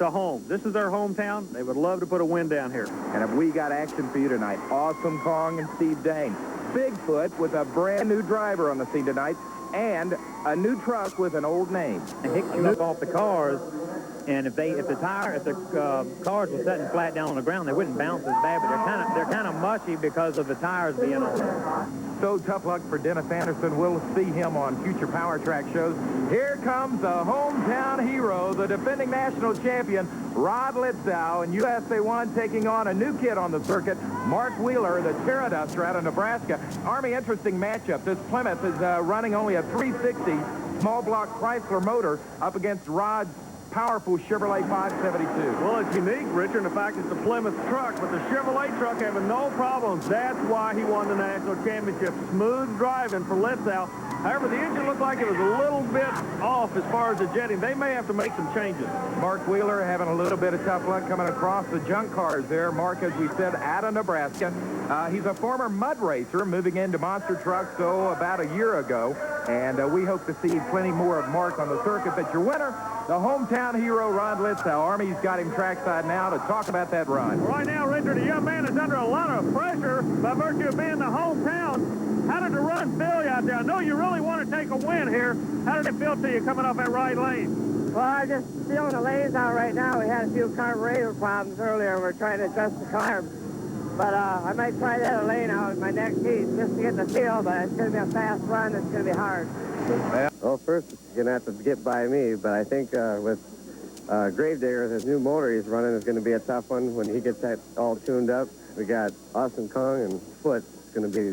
to home. This is their hometown. They would love to put a win down here. And have we got action for you tonight? Awesome Kong and Steve Dane. Bigfoot with a brand new driver on the scene tonight, and a new truck with an old name. Hick came up off the cars, and if the cars were sitting flat down on the ground, they wouldn't bounce as bad. But they're kind of mushy because of the tires being on them. So tough luck for Dennis Anderson. We'll see him on future Power Track shows. Here comes the hometown hero, the defending national champion, Rod Litzow, and USA 1 taking on a new kid on the circuit, Mark Wheeler, the Pteroduster out of Nebraska. Army, interesting matchup. This Plymouth is running only a 360 small block Chrysler motor up against Rod's powerful Chevrolet 572. Well, it's unique, Richard, in the fact it's a Plymouth truck, but the Chevrolet truck having no problems. That's why he won the national championship. Smooth driving for Litzow. However, the engine looked like it was a little bit off as far as the jetting. They may have to make some changes. Mark Wheeler having a little bit of tough luck coming across the junk cars there. Mark, as we said, out of Nebraska. He's a former mud racer moving into monster trucks, about a year ago. And we hope to see plenty more of Mark on the circuit. But your winner, the hometown hero, Rod Litzow. Army's got him trackside now to talk about that run. Right now, Richard, the young man is under a lot of pressure by virtue of being the hometown. How did the run feel you out there? I know you really want to take a win here. How did it feel to you coming off that right lane? Well, I'm just feeling the lanes out right now. We had a few carburetor problems earlier. We're trying to adjust the carbs. But I might try that lane out in my next heat just to get the feel, but it's going to be a fast run. It's going to be hard. Well, first, it's going to have to get by me, but I think with Gravedigger, his new motor he's running is going to be a tough one when he gets that all tuned up. We got Austin Kong and Foot. It's going to be,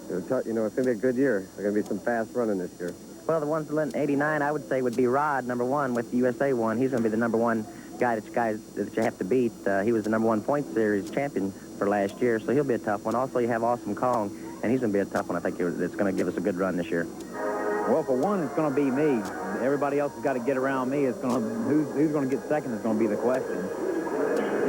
it's going to be a good year. There's going to be some fast running this year. Well, the ones in 89, I would say, would be Rod, number one, with the USA 1. He's going to be the number one guy that you have to beat. He was the number one point series champion for last year, so he'll be a tough one. Also, you have Awesome Kong, and he's going to be a tough one. I think it's going to give us a good run this year. Well, for one, it's going to be me. Everybody else has got to get around me. It's going to who's going to get second is going to be the question.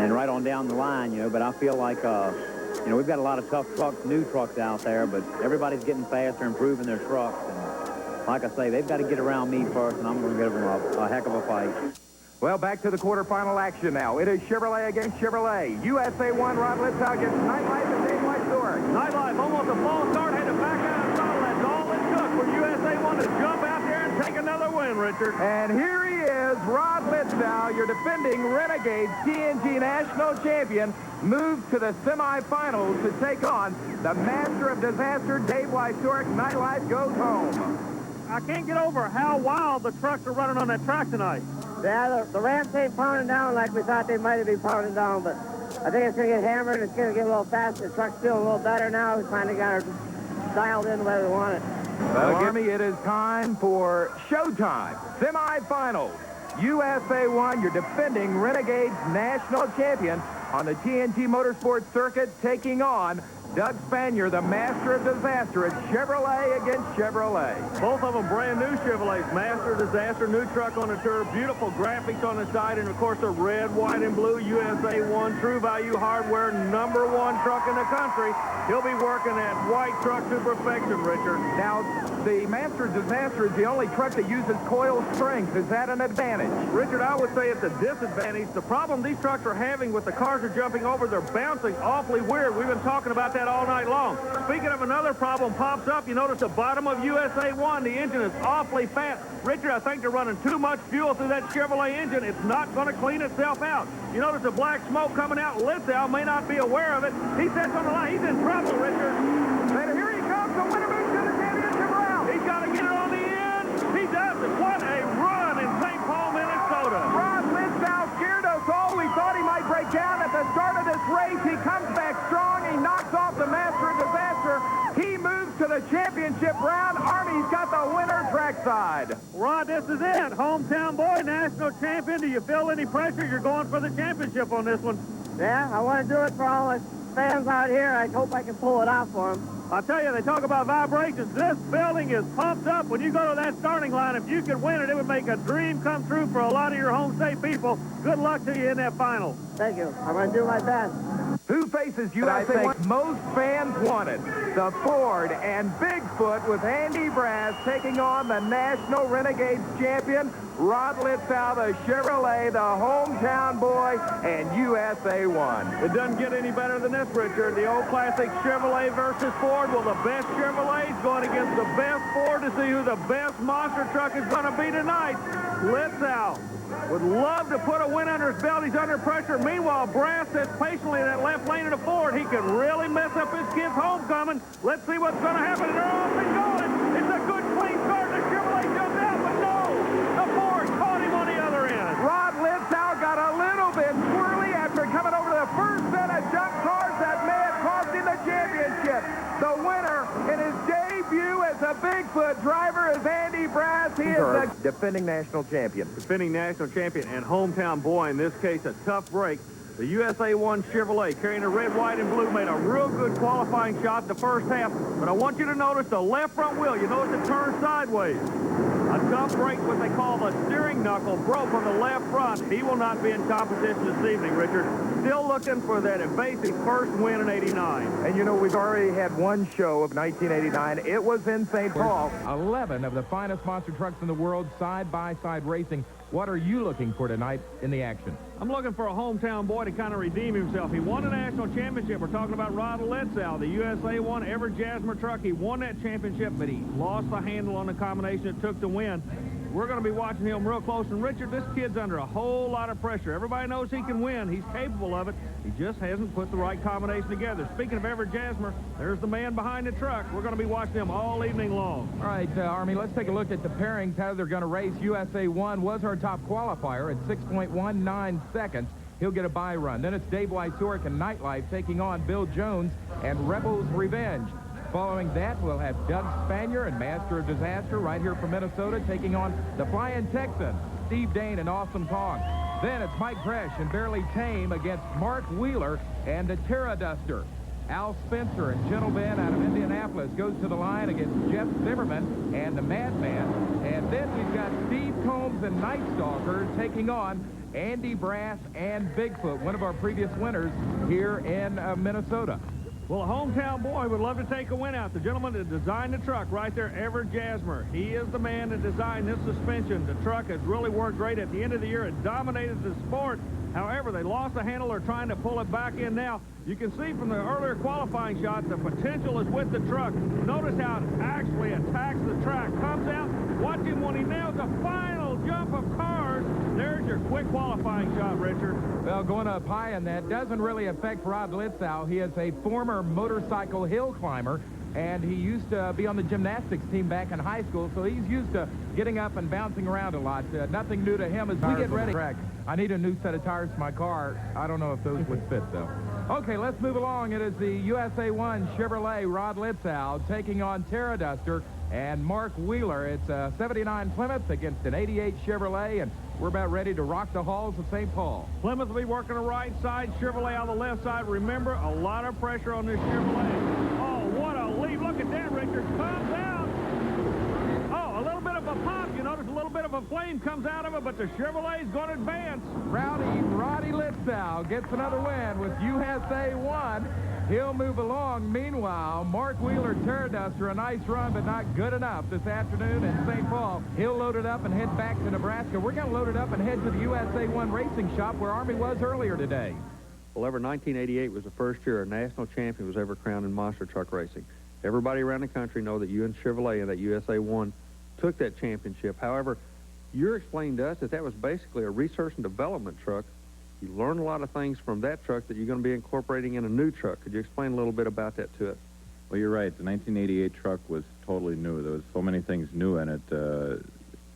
And right on down the line, but I feel like we've got a lot of tough trucks, new trucks out there, but everybody's getting faster, improving their trucks. And like I say, they've got to get around me first, and I'm going to give them a heck of a fight. Well, back to the quarterfinal action now. It is Chevrolet against Chevrolet. USA 1, Rod Litzow against Nightlife and Dave White-Thorne. Nightlife, almost a false start, had to back out and throttle. That's all it took for USA 1 to jump out there and take another win, Richard. And here he is, Rod Litzow, your defending Renegade TNT National Champion, moves to the semifinals to take on the Master of Disaster, Dave White-Thorne. Nightlife goes home. I can't get over how wild the trucks are running on that track tonight. Yeah, the ramps ain't pounding down like we thought they might have been pounding down, but I think it's going to get hammered. It's going to get a little faster. The truck's feeling a little better now. We finally got her dialed in the way we want it. Well, Army, it is time for showtime. Semifinals. USA 1, your defending Renegades national champion on the TNT Motorsports circuit, taking on Doug Spanier, the Master of Disaster. It's Chevrolet against Chevrolet. Both of them brand new Chevrolets. Master of Disaster, new truck on the turf, beautiful graphics on the side, and of course the red, white, and blue USA 1 True Value Hardware #1 truck in the country. He'll be working that white truck to perfection, Richard. Now, the Master of Disaster is the only truck that uses coil springs. Is that an advantage? Richard, I would say it's a disadvantage. The problem these trucks are having with the cars are jumping over, they're bouncing awfully weird. We've been talking about that all night long. Speaking of another problem pops up, you notice the bottom of USA 1, the engine is awfully fat. Richard, I think they're running too much fuel through that Chevrolet engine. It's not going to clean itself out. You notice the black smoke coming out. Litzow may not be aware of it. He sets on the line. He's in trouble, Richard. And here he comes, the winner moves to the championship round. He's got to get it on the end. He does it. What a run in St. Paul, Minnesota. Rod Litzow scared us all. We thought he might break down at the start of this race. He comes back strong. He knocks off the Master of Disaster. He moves to the championship round. Army's got the winner trackside. Rod, this is it. Hometown boy, national champion. Do you feel any pressure? You're going for the championship on this one. Yeah, I want to do it for all the fans out here. I hope I can pull it off for them. I'll tell you, they talk about vibrations. This building is pumped up. When you go to that starting line, if you could win it, it would make a dream come true for a lot of your home state people. Good luck to you in that final. Thank you. I'm going to do my best. Who faces you, I think most fans wanted? The Ford and Bigfoot with Andy Brass taking on the National Renegades champion, Rod Litzow, the Chevrolet, the hometown boy, and USA 1. It doesn't get any better than this, Richard. The old classic Chevrolet versus Ford. Well, the best Chevrolet's going against the best Ford to see who the best monster truck is going to be tonight. Litzow would love to put a win under his belt. He's under pressure. Meanwhile, Brass sits patiently in that left lane of the Ford. He could really mess up his kid's homecoming. Let's see what's going to happen. They're off and going. It's a good clean start. The Chevrolet jumped out, but no. The Ford caught him on the other end. Rod Litzow got a little bit swirly after coming over the first set of jump cars that may have cost him the championship. The winner in his debut as a Bigfoot driver is Andy Brass. He is the defending national champion. Defending national champion and hometown boy, in this case, a tough break. The USA 1 Chevrolet, carrying the red, white, and blue, made a real good qualifying shot in the first half. But I want you to notice the left front wheel. You notice it turns sideways. A tough break, what they call the steering knuckle, broke on the left front. He will not be in competition this evening, Richard. Still looking for that basic first win in '89. And you know, we've already had one show of 1989. It was in St. Paul. 11 of the finest monster trucks in the world, side-by-side racing. What are you looking for tonight in the action? I'm looking for a hometown boy to kind of redeem himself. He won a national championship. We're talking about Rod Litzow, the USA 1 Ever Jasmer truck. He won that championship, but he lost the handle on the combination it took to win. We're going to be watching him real close. And, Richard, this kid's under a whole lot of pressure. Everybody knows he can win. He's capable of it. He just hasn't put the right combination together. Speaking of Ever Jasmer, there's the man behind the truck. We're going to be watching him all evening long. All right, Army, let's take a look at the pairings, how they're going to race. USA 1 was our top qualifier at 6.19 seconds. He'll get a bye run. Then it's Dave Lysork and Nightlife taking on Bill Jones and Rebels Revenge. Following that, we'll have Doug Spanier and Master of Disaster right here from Minnesota taking on the Flying Texan, Steve Dane and Awesome Kong. Then it's Mike Gresh and Barely Tame against Mark Wheeler and the Terra Duster. Al Spencer and Gentle Ben out of Indianapolis goes to the line against Jeff Zimmerman and the Madman. And then we've got Steve Combs and Night Stalker taking on Andy Brass and Bigfoot, one of our previous winners here in Minnesota. Well, a hometown boy would love to take a win out. The gentleman that designed the truck right there, Ever Jasmer. He is the man that designed this suspension. The truck has really worked great. At the end of the year, it dominated the sport. However, they lost the handle. They're trying to pull it back in now. You can see from the earlier qualifying shot, the potential is with the truck. Notice how it actually attacks the track. Comes out. Watch him when he nails the final jump of cars. There's your quick qualifying shot, Richard. Well, going up high in that doesn't really affect Rod Litzow. He is a former motorcycle hill climber, and he used to be on the gymnastics team back in high school, so he's used to getting up and bouncing around a lot. Nothing new to him as we get ready. I need a new set of tires for my car. I don't know if those would fit, though. Okay, let's move along. It is the USA 1 Chevrolet Rod Litzow taking on Terra Duster and Mark Wheeler. It's a 79 Plymouth against an 88 Chevrolet, and we're about ready to rock the halls of St. Paul. Plymouth will be working the right side, Chevrolet on the left side. Remember, a lot of pressure on this Chevrolet. Oh, what a lead. Look at that, Richard. Comes out. Oh, a little bit of a pop. You notice a little bit of a flame comes out of it, but the Chevrolet's going to advance. Roddy Litzow gets another win with USA 1. He'll move along. Meanwhile, Mark Wheeler, Terra Duster, a nice run, but not good enough this afternoon in St. Paul. He'll load it up and head back to Nebraska. We're going to load it up and head to the USA 1 racing shop where Army was earlier today. Well, ever 1988 was the first year a national champion was ever crowned in monster truck racing. Everybody around the country know that you and Chevrolet and that USA 1 took that championship. However, you're explaining to us that that was basically a research and development truck. You learned a lot of things from that truck that you're going to be incorporating in a new truck. Could you explain a little bit about that to us? Well, you're right. The 1988 truck was totally new. There was so many things new in it.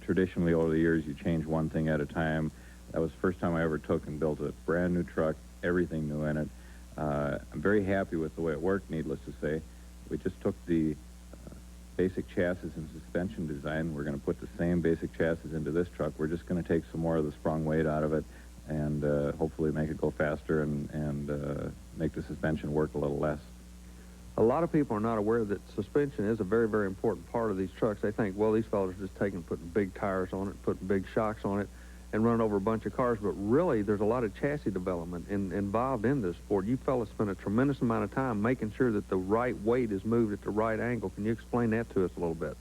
Traditionally, over the years, you change one thing at a time. That was the first time I ever took and built a brand new truck, everything new in it. I'm very happy with the way it worked, needless to say. We just took the basic chassis and suspension design. We're going to put the same basic chassis into this truck. We're just going to take some more of the sprung weight out of it and hopefully make it go faster and make the suspension work a little less. A lot of people are not aware that suspension is a very, very important part of these trucks. They think, well, these fellas are just putting big tires on it, putting big shocks on it, and running over a bunch of cars, but really there's a lot of chassis development involved in this sport. You fellas spend a tremendous amount of time making sure that the right weight is moved at the right angle. Can you explain that to us a little bit?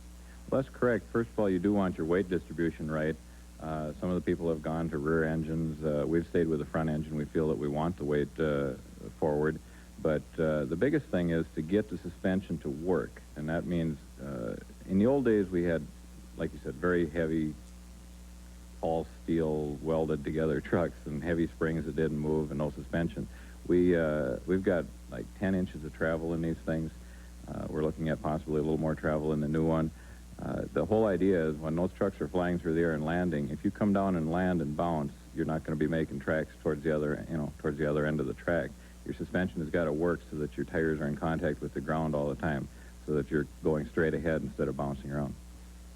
Well, that's correct. First of all, you do want your weight distribution right. Some of the people have gone to rear engines. We've stayed with the front engine. We feel that we want the weight forward. But the biggest thing is to get the suspension to work. And that means, in the old days, we had, like you said, very heavy, all steel, welded together trucks and heavy springs that didn't move and no suspension. We've got like 10 inches of travel in these things. We're looking at possibly a little more travel in the new one. The whole idea is when those trucks are flying through the air and landing, if you come down and land and bounce, you're not going to be making tracks towards the other, towards the other end of the track. Your suspension has got to work so that your tires are in contact with the ground all the time, so that you're going straight ahead instead of bouncing around.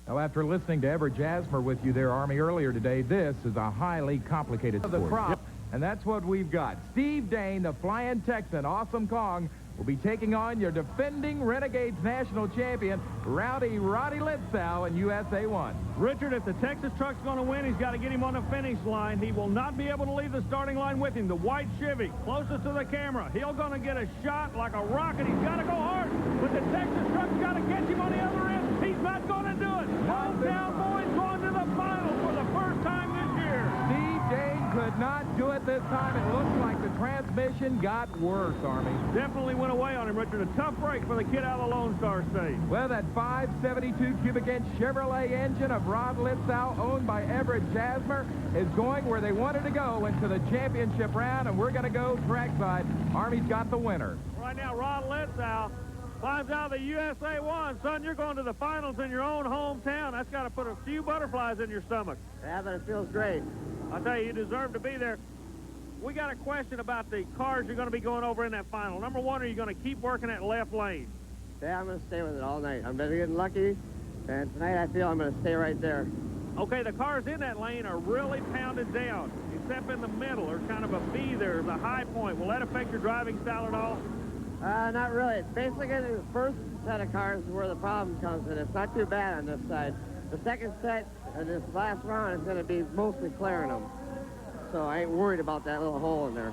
Now, after listening to Everett Jasmer with you there, Army, earlier today, this is a highly complicated sport. The crop, and that's what we've got. Steve Dane, the Flying Texan, Awesome Kong, will be taking on your defending Renegades national champion, Roddy Litzow in USA 1. Richard, if the Texas truck's going to win, he's got to get him on the finish line. He will not be able to leave the starting line with him. The white Chevy, closest to the camera. He's going to get a shot like a rocket. He's got to go hard, but the Texas truck's got to catch him on the other end. He's not going to do it. Hometown boys going to the final for the first time this year. Steve Dane could not do it this time. It looks like the transmission got worse, Army. Definitely went away on him, Richard. A tough break for the kid out of the Lone Star State. Well, that 572 cubic inch Chevrolet engine of Rod Litzow, owned by Everett Jasmer, is going where they wanted to go into the championship round, and we're going to go trackside. Army's got the winner. Right now, Rod Litzow climbs out of the USA 1. Son, you're going to the finals in your own hometown. That's got to put a few butterflies in your stomach. Yeah, but it feels great. I'll tell you, you deserve to be there. We got a question about the cars you're going to be going over in that final. Number one, are you going to keep working that left lane? Yeah, I'm going to stay with it all night. I've been getting lucky, and tonight I feel I'm going to stay right there. Okay, the cars in that lane are really pounded down, except in the middle. There's kind of a V there. There's a high point. Will that affect your driving style at all? Not really. It's basically the first set of cars where the problem comes in. It's not too bad on this side. The second set, this last round, is going to be mostly clearing them. So I ain't worried about that little hole in there.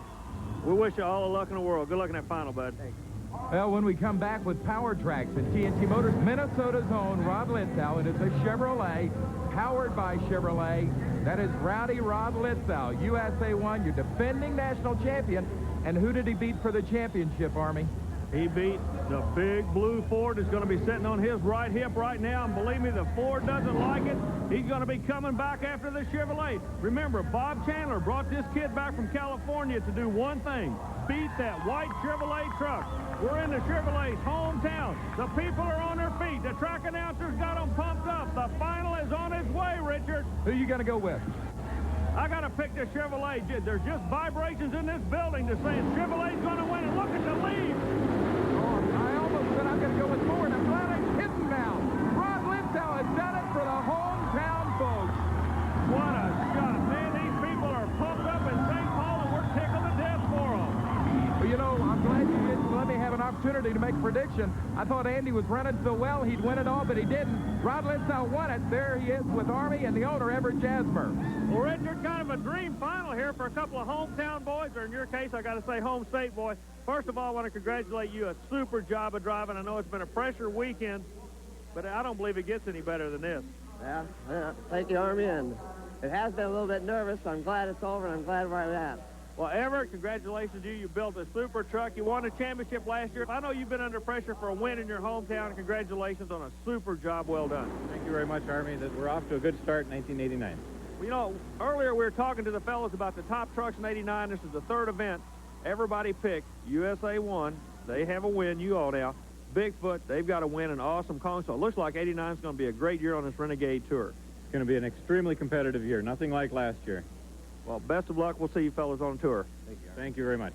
We wish you all the luck in the world. Good luck in that final, bud. Thanks. Well, when we come back with Power Tracks and TNT Motors, Minnesota's own Rod Litzow, it is a Chevrolet, powered by Chevrolet. That is Rowdy Rod Litzow, USA 1, your defending national champion. And who did he beat for the championship, Army? He beat the big blue Ford that's going to be sitting on his right hip right now. And believe me, the Ford doesn't like it. He's going to be coming back after the Chevrolet. Remember, Bob Chandler brought this kid back from California to do one thing: beat that white Chevrolet truck. We're in the Chevrolet's hometown. The people are on their feet. The track announcers got them pumped up. The final is on its way, Richard. Who you going to go with? I got to pick the Chevrolet. There's just vibrations in this building to say Chevrolet's going to win. And look at the lead. I almost said I'm going to go with Ford. I'm glad I didn't now. Rod Litzow has done it for the hometown folks. What a shot. Man, these people are pumped up in St. Paul, and we're tickled to death for them. Well, you know, I'm glad you didn't let me have an opportunity to make a prediction. I thought Andy was running so well he'd win it all, but he didn't. Rod Litzow won it. There he is with Army and the owner, Everett Jasmer. Well, Richard, kind of a dream final here for a couple of hometown boys, or in your case, I got to say home state boy. First of all, I want to congratulate you. A super job of driving. I know it's been a pressure weekend, but I don't believe it gets any better than this. Yeah, thank you, Army. And it has been a little bit nervous. I'm glad it's over, and I'm glad where I'm at. Well, Everett, congratulations to you. You built a super truck. You won a championship last year. I know you've been under pressure for a win in your hometown. Congratulations on a super job. Well done. Thank you very much, Army. We're off to a good start in 1989. Well, you know, earlier we were talking to the fellas about the top trucks in '89. This is the third event. Everybody picked USA 1. They have a win. You all now. Bigfoot, they've got a win, an awesome Kong. So it looks like '89 is going to be a great year on this Renegade Tour. It's going to be an extremely competitive year. Nothing like last year. Well, best of luck. We'll see you fellas on tour. Thank you very much.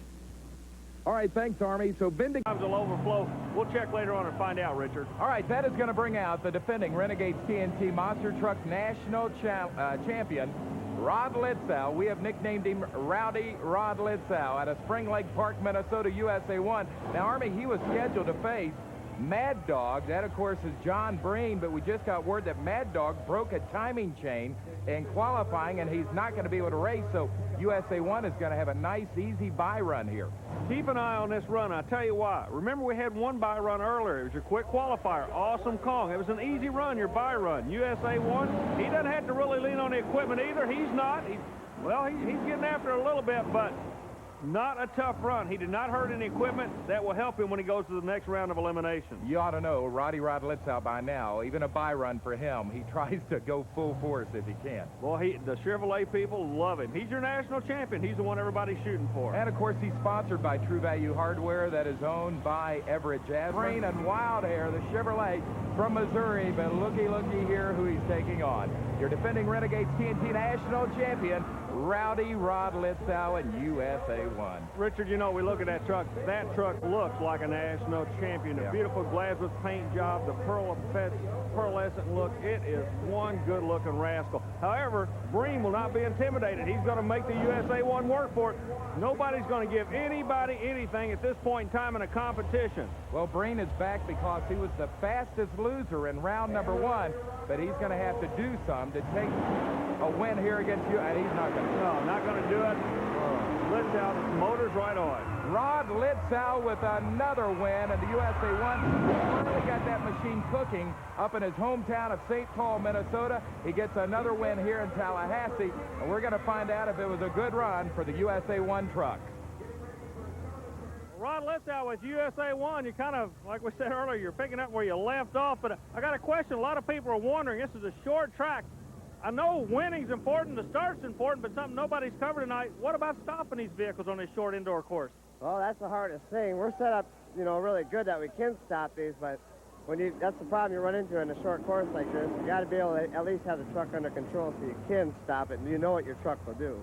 All right, thanks, Army. So Bending will overflow. We'll check later on and find out, Richard. All right, that is going to bring out the defending Renegades TNT Monster Truck National Champion, Rod Litzow. We have nicknamed him Rowdy Rod Litzow out of Spring Lake Park, Minnesota, USA 1. Now, Army, he was scheduled to face Mad Dog. That, of course, is John Breen, but we just got word that Mad Dog broke a timing chain in qualifying, and he's not going to be able to race, so USA 1 is going to have a nice, easy bye run here. Keep an eye on this run. I'll tell you why. Remember, we had one bye run earlier. It was your quick qualifier, Awesome Kong. It was an easy run, your bye run. USA 1, he doesn't have to really lean on the equipment either. He's not. He's getting after it a little bit, but not a tough run. He did not hurt any equipment. That will help him when he goes to the next round of elimination. You ought to know, Rod Litzow by now, even a bye run for him, he tries to go full force if he can. Well, the Chevrolet people love him. He's your national champion. He's the one everybody's shooting for. And, of course, he's sponsored by True Value Hardware that is owned by Everett Jasper. Rain and Wild Hair, the Chevrolet from Missouri, but looky here who he's taking on. Your defending Renegades TNT National Champion, Rowdy Rod Litzow and USA 1. Richard, you know, we look at that truck. That truck looks like a national champion. A beautiful Glasgow paint job, the pearlescent look. It is one good-looking rascal. However, Breen will not be intimidated. He's going to make the USA 1 work for it. Nobody's going to give anybody anything at this point in time in a competition. Well, Breen is back because he was the fastest loser in round number 1, but he's going to have to do some to take a win here against you, and he's not going to. No, not going to do it. Litzow, the motor's right on. Rod Litzow with another win, and the USA 1 finally got that machine cooking up in his hometown of St. Paul, Minnesota. He gets another win here in Tallahassee, and we're going to find out if it was a good run for the USA 1 truck. Rod Litzow with USA 1, you kind of, like we said earlier, you're picking up where you left off, but I got a question. A lot of people are wondering, this is a short track. I know winning's important, the start's important, but something nobody's covered tonight. What about stopping these vehicles on this short indoor course? Well, that's the hardest thing. We're set up, you know, really good that we can stop these, but that's the problem you run into in a short course like this. You got to be able to at least have the truck under control so you can stop it, and you know what your truck will do.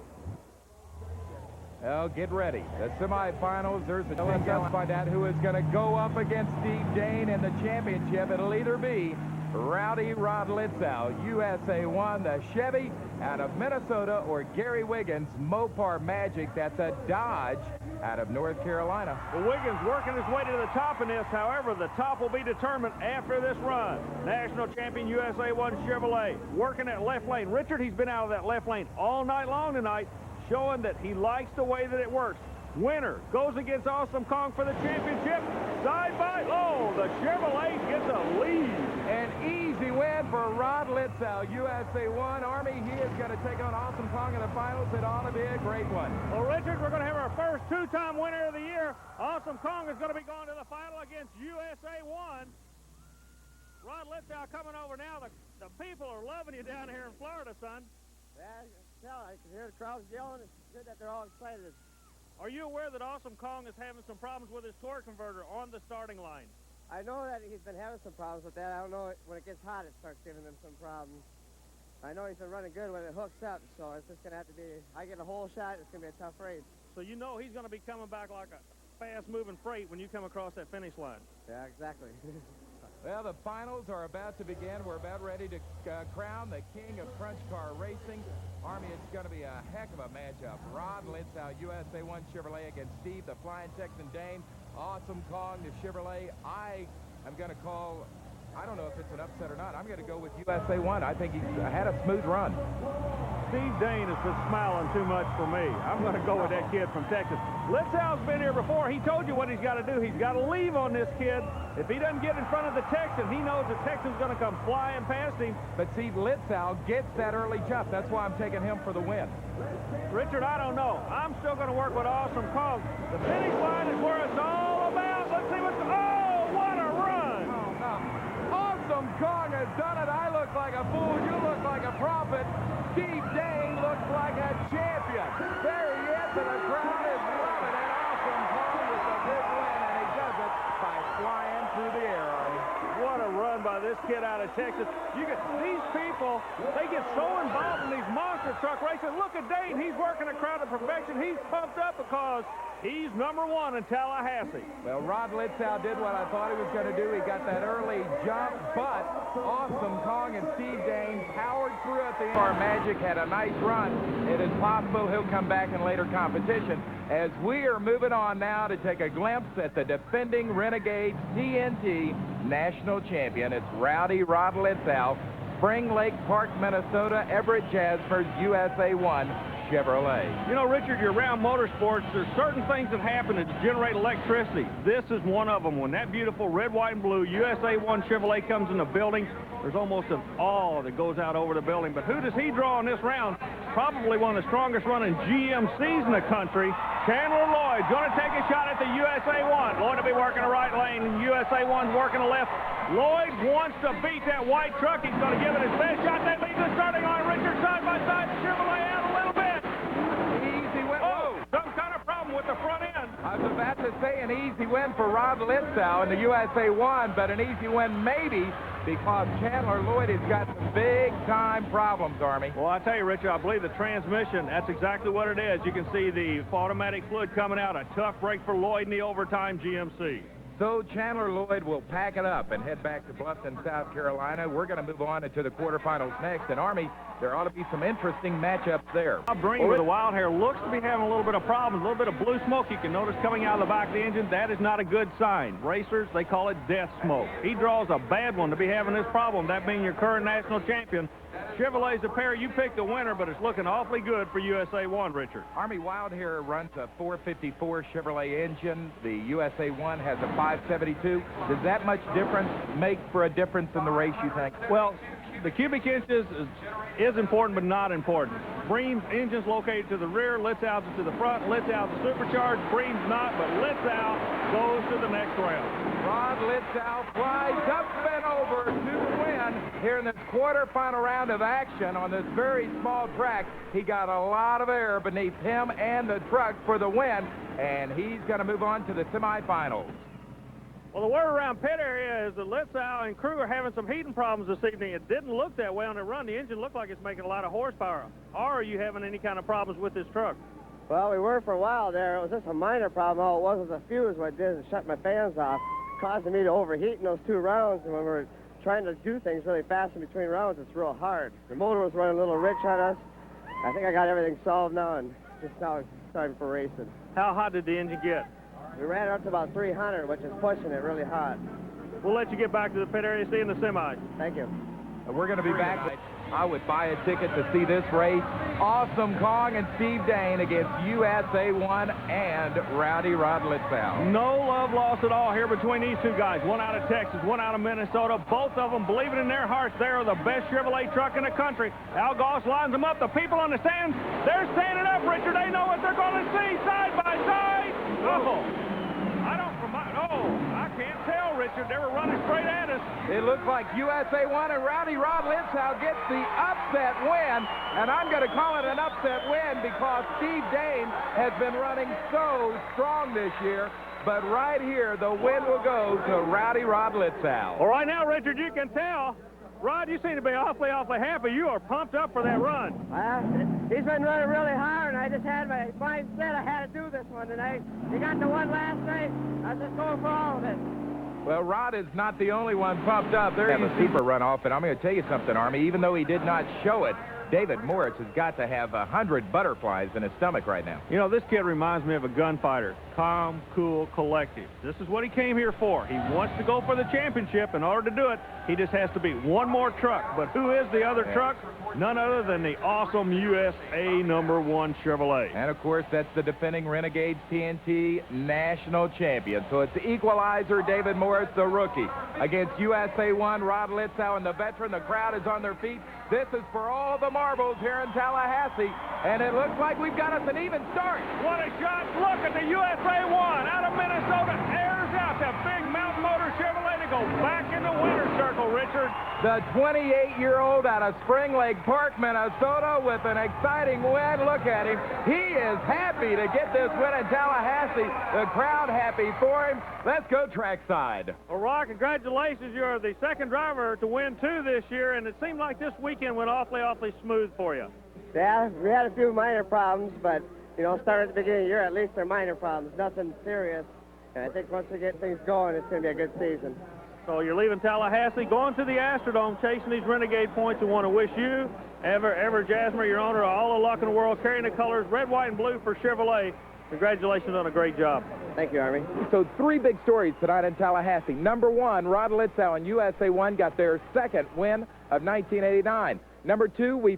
Well, get ready. The semifinals, there's the let's find out who is going to go up against Steve Dane in the championship. It'll either be Rowdy Rod Litzow, USA 1, the Chevy out of Minnesota, or Gary Wiggins, Mopar Magic, that's a Dodge out of North Carolina. Well, Wiggins working his way to the top in this. However, the top will be determined after this run. National champion USA 1 Chevrolet working that left lane. Richard, he's been out of that left lane all night long tonight, showing that he likes the way that it works. Winner goes against Awesome Kong for the championship. Side by low, the Chevrolet gets a lead. An easy win for Rod Litzow, USA 1. Army, he is going to take on Awesome Kong in the finals. It ought to be a great one. Well, Richard, we're going to have our first two-time winner of the year. Awesome Kong is going to be going to the final against USA 1. Rod Litzow coming over now. The people are loving you down here in Florida, son. Yeah, I can hear the crowds yelling. It's good that they're all excited. Are you aware that Awesome Kong is having some problems with his torque converter on the starting line? I know that he's been having some problems with that. I don't know, when it gets hot, it starts giving him some problems. I know he's been running good when it hooks up, so it's just going to have to be, I get a whole shot, it's going to be a tough race. So you know he's going to be coming back like a fast-moving freight when you come across that finish line. Yeah, exactly. Well, the finals are about to begin. We're about ready to crown the king of crunch car racing. Army, it's going to be a heck of a matchup. Rod Litzow, USA 1 Chevrolet against Steve, the Flying Texan Dane. Awesome Kong, the Chevrolet. I am going to call, I don't know if it's an upset or not. I'm going to go with USA 1. I think he had a smooth run. Steve Dane has been smiling too much for me. I'm going to go with that kid from Texas. Litzow's been here before. He told you what he's got to do. He's got to leave on this kid. If he doesn't get in front of the Texan, he knows the Texan's going to come flying past him. But see, Litzow gets that early jump. That's why I'm taking him for the win. Richard, I don't know. I'm still going to work with Awesome Kong. The finish line is where it's all about. Let's see what's... Oh, what a run! Oh, no. Awesome Kong has done it. I look like a fool. You look like a prophet. Steve Dane looks like a champion. There he is, and the crowd is loving it. Awesome Kong with a big win, and he does it by flying through the air. What a run by this kid out of Texas. These people, they get so involved in these monster monster truck racing. Look at Dane. He's working a crowd to perfection. He's pumped up because he's #1 in Tallahassee. Well, Rod Litzow did what I thought he was going to do. He got that early jump, but Awesome Kong and Steve Dane powered through at the end. Our Magic had a nice run. It is possible he'll come back in later competition. As we are moving on now to take a glimpse at the defending Renegades TNT national champion. It's Rowdy Rod Litzow, Spring Lake Park, Minnesota, Everett Jasper's USA 1 Chevrolet. You know, Richard, you're around motorsports. There's certain things that happen that generate electricity. This is one of them. When that beautiful red, white, and blue USA 1 Chevrolet comes in the building, there's almost an awe that goes out over the building. But who does he draw in this round? Probably one of the strongest running GMCs in the country. Chandler Lloyd going to take a shot at the USA 1. Lloyd will be working the right lane, and USA 1's working the left. Lloyd wants to beat that white truck. He's going to give it his best shot. That leads the starting line. Richard side by side. The Chevrolet out a little bit. Easy win. Oh, some kind of problem with the front end. I was about to say an easy win for Rod Litzow in the USA 1, but an easy win maybe because Chandler Lloyd has got some big-time problems, Army. Well, I tell you, Richard, I believe the transmission, that's exactly what it is. You can see the automatic fluid coming out. A tough break for Lloyd in the overtime GMC. So Chandler Lloyd will pack it up and head back to Bluffton, South Carolina. We're going to move on into the quarterfinals next. And Army, there ought to be some interesting matchups there. Bring with the wild hair looks to be having a little bit of problems, a little bit of blue smoke. You can notice coming out of the back of the engine. That is not a good sign. Racers, they call it death smoke. He draws a bad one to be having this problem, that being your current national champion. Chevrolet's a pair. You picked the winner, but it's looking awfully good for USA 1, Richard. Army Wildhair runs a 454 Chevrolet engine. The USA 1 has a 572. Does that much difference make for a difference in the race, you think? Well, the cubic inches is important, but not important. Bream's engine's located to the rear, Litzow's to the front, Litzow's supercharged, Bream's not, but Litzow goes to the next round. Rod Litzow flies up and over to the win here in this quarterfinal round of action on this very small track. He got a lot of air beneath him and the truck for the win, and he's going to move on to the semifinals. Well, the word around pit area is that Litzow and crew are having some heating problems this evening. It didn't look that way on the run. The engine looked like it's making a lot of horsepower. Or are you having any kind of problems with this truck? Well, we were for a while there. It was just a minor problem. All it was a fuse what did is shut my fans off, causing me to overheat in those 2 rounds. And when we're trying to do things really fast in between rounds, it's real hard. The motor was running a little rich on us. I think I got everything solved now, and just now it's time for racing. How hot did the engine get? We ran it up to about 300, which is pushing it really hot. We'll let you get back to the pit area, see you in the semi. Thank you. We're going to be back. I would buy a ticket to see this race. Awesome Kong and Steve Dane against USA 1 and Rowdy Rod Litzow. No love lost at all here between these two guys. One out of Texas, one out of Minnesota. Both of them believing in their hearts they are the best Chevrolet truck in the country. Al Goss lines them up. The people on the stands, they're standing up, Richard. They know what they're going to see side by side. I can't tell, Richard. They were running straight at us. It looks like USA 1 and Rowdy Rod Litzow gets the upset win, and I'm going to call it an upset win because Steve Dane has been running so strong this year. But right here, the win will go to Rowdy Rod Litzow. Well, right now, Richard, you can tell. Rod, you seem to be awfully happy. You are pumped up for that run. He's been running really hard, and I just had my mind set I had to do this one tonight. He got the one last night. I was just going for all of it. Well, Rod is not the only one pumped up. There is a super runoff, and I'm going to tell you something, Army. Even though he did not show it, David Moritz has got to have 100 butterflies in his stomach right now. You know, this kid reminds me of a gunfighter. Calm, cool, collective. This is what he came here for. He wants to go for the championship. In order to do it, he just has to beat one more truck. But who is the other truck? None other than the awesome USA #1 Chevrolet. And, of course, that's the defending Renegades TNT national champion. So it's the equalizer, David Moritz, the rookie, against USA 1, Rod Litzow, and the veteran. The crowd is on their feet. This is for all the marbles here in Tallahassee. And it looks like we've got us an even start. What a shot. Look at the USA 1 out of Minnesota. Airs out that big Mountain Motor Chevrolet to go back in the winner's circle, Richard. The 28-year-old out of Spring Lake Park, Minnesota, with an exciting win. Look at him. He is happy to get this win in Tallahassee. The crowd happy for him. Let's go trackside. Well, Rod, congratulations. You're the second driver to win 2 this year, and it seemed like this weekend went awfully smooth for you. Yeah, we had a few minor problems, but, you know, starting at the beginning of the year, at least they're minor problems, nothing serious. And I think once we get things going, it's going to be a good season. So you're leaving Tallahassee, going to the Astrodome, chasing these Renegade points. We want to wish you, Ever Jasmer, your owner, all the luck in the world, carrying the colors red, white, and blue for Chevrolet. Congratulations on a great job. Thank you, Army. So 3 big stories tonight in Tallahassee. Number 1, Rod Litzow and USA 1 got their second win of 1989. Number 2, we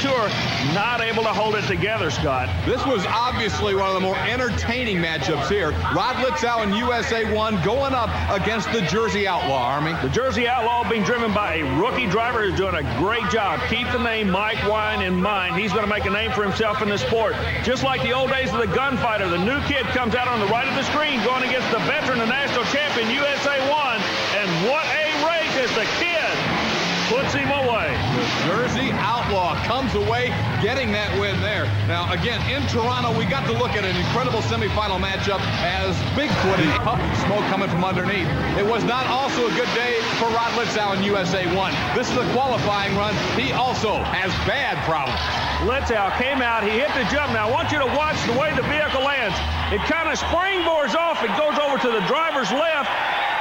Tour not able to hold it together, Scott. This was obviously one of the more entertaining matchups here. Rod Litzow and USA 1 going up against the Jersey Outlaw, Army. The Jersey Outlaw being driven by a rookie driver who's doing a great job. Keep the name Mike Wine in mind. He's going to make a name for himself in the sport. Just like the old days of the gunfighter, the new kid comes out on the right of the screen going against the veteran, the national champion, USA 1. And what a race as the kid puts him away. The Jersey Outlaw comes away getting that win there. Now, again, in Toronto, we got to look at an incredible semifinal matchup as Bigfoot and smoke coming from underneath. It was not also a good day for Rod Litzow and USA 1. This is a qualifying run. He also has bad problems. Litzow came out, he hit the jump. Now, I want you to watch the way the vehicle lands. It kind of springboards off. It goes over to the driver's left.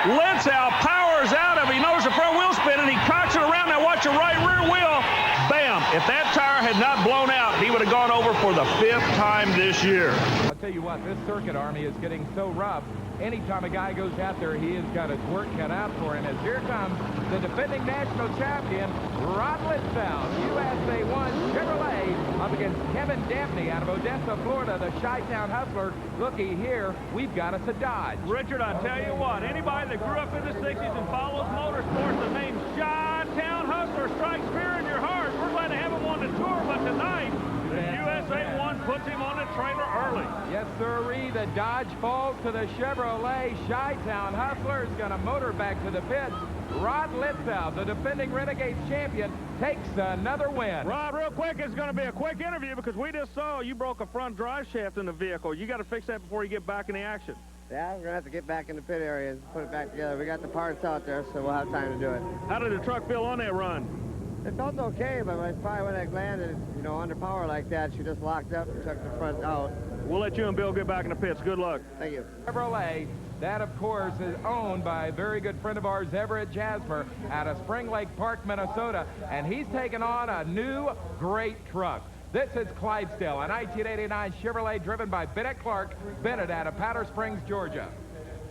Litzow powers out of it. He knows the front wheel spinning. He cocks it around. Now watch the right rear wheel. Bam. If that tire had not blown out, he would have gone over for the 5th time this year. I'll tell you what, this circuit, Army, is getting so rough. Anytime a guy goes out there, he has got his work cut out for him. As here comes the defending national champion, Rod Litzow, USA 1 Chevrolet, up against Kevin Dampney out of Odessa, Florida, the Chi-Town Hustler. Looky here, we've got us a Dodge. Richard, I tell you what, anybody that grew up in the 60s and follows motorsports, the name Chi-Town Hustler strikes fear in your heart. We're glad to have him on the tour, but tonight, the USA 1 puts him on the trailer early. Yes, sirree. The Dodge falls to the Chevrolet. Chi-Town Hustler is going to motor back to the pits. Rod Litzow, the defending Renegades champion, takes another win. Rod, real quick, it's going to be a quick interview because we just saw you broke a front drive shaft in the vehicle. You got to fix that before you get back in the action. Yeah, we're going to have to get back in the pit area and put it back together. We got the parts out there, so we'll have time to do it. How did the truck feel on that run? It felt okay, but probably when I landed, you know, under power like that, she just locked up and took the front out. We'll let you and Bill get back in the pits. Good luck. Thank you. Chevrolet, that, of course, is owned by a very good friend of ours, Everett Jasmer, out of Spring Lake Park, Minnesota, and he's taken on a new great truck. This is Clydesdale, a 1989 Chevrolet driven by Bennett Clark, Bennett out of Powder Springs, Georgia.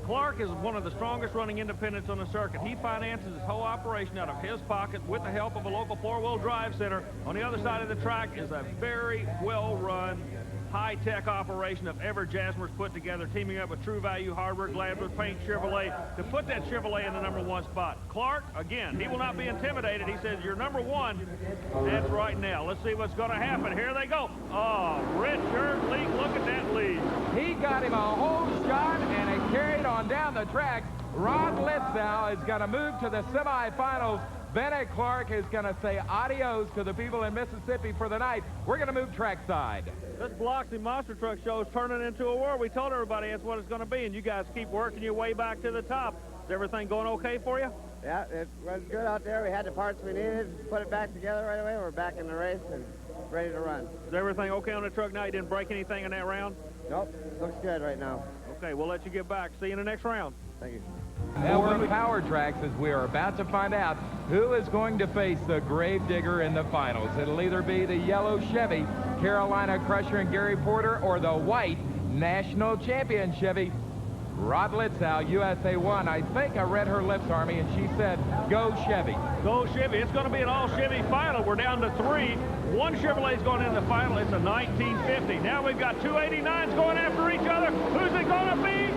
Clark is one of the strongest running independents on the circuit. He finances his whole operation out of his pocket with the help of a local four-wheel drive center. On the other side of the track is a very well-run, high-tech operation of Everett Jasmer's put together, teaming up with True Value Hardware, Gladwood Paint Chevrolet to put that Chevrolet in the #1 spot. Clark, again, he will not be intimidated. He says, you're #1. That's right now. Let's see what's going to happen. Here they go. Oh, Richard Leak, look at that lead. He got him a whole shot, and it carried on down the track. Rod Litzow is going to move to the semifinals. Bennett Clark is going to say adios to the people in Mississippi for the night. We're going to move trackside. This Biloxi Monster Truck Show is turning into a war. We told everybody that's what it's going to be, and you guys keep working your way back to the top. Is everything going okay for you? Yeah, it was good out there. We had the parts we needed, put it back together right away. We're back in the race and ready to run. Is everything okay on the truck now? You didn't break anything in that round? Nope, looks good right now. Okay, we'll let you get back. See you in the next round. Thank you. Now we're on Power Tracks as we are about to find out who is going to face the Gravedigger in the finals. It'll either be the yellow Chevy, Carolina Crusher and Gary Porter, or the white National Champion Chevy, Rod Litzow, USA 1. I think I read her lips, Army, and she said, go Chevy. Go Chevy. It's going to be an all-Chevy final. We're down to 3. One Chevrolet's going in the final. It's a 1950. Now we've got 289s going after each other. Who's it going to be?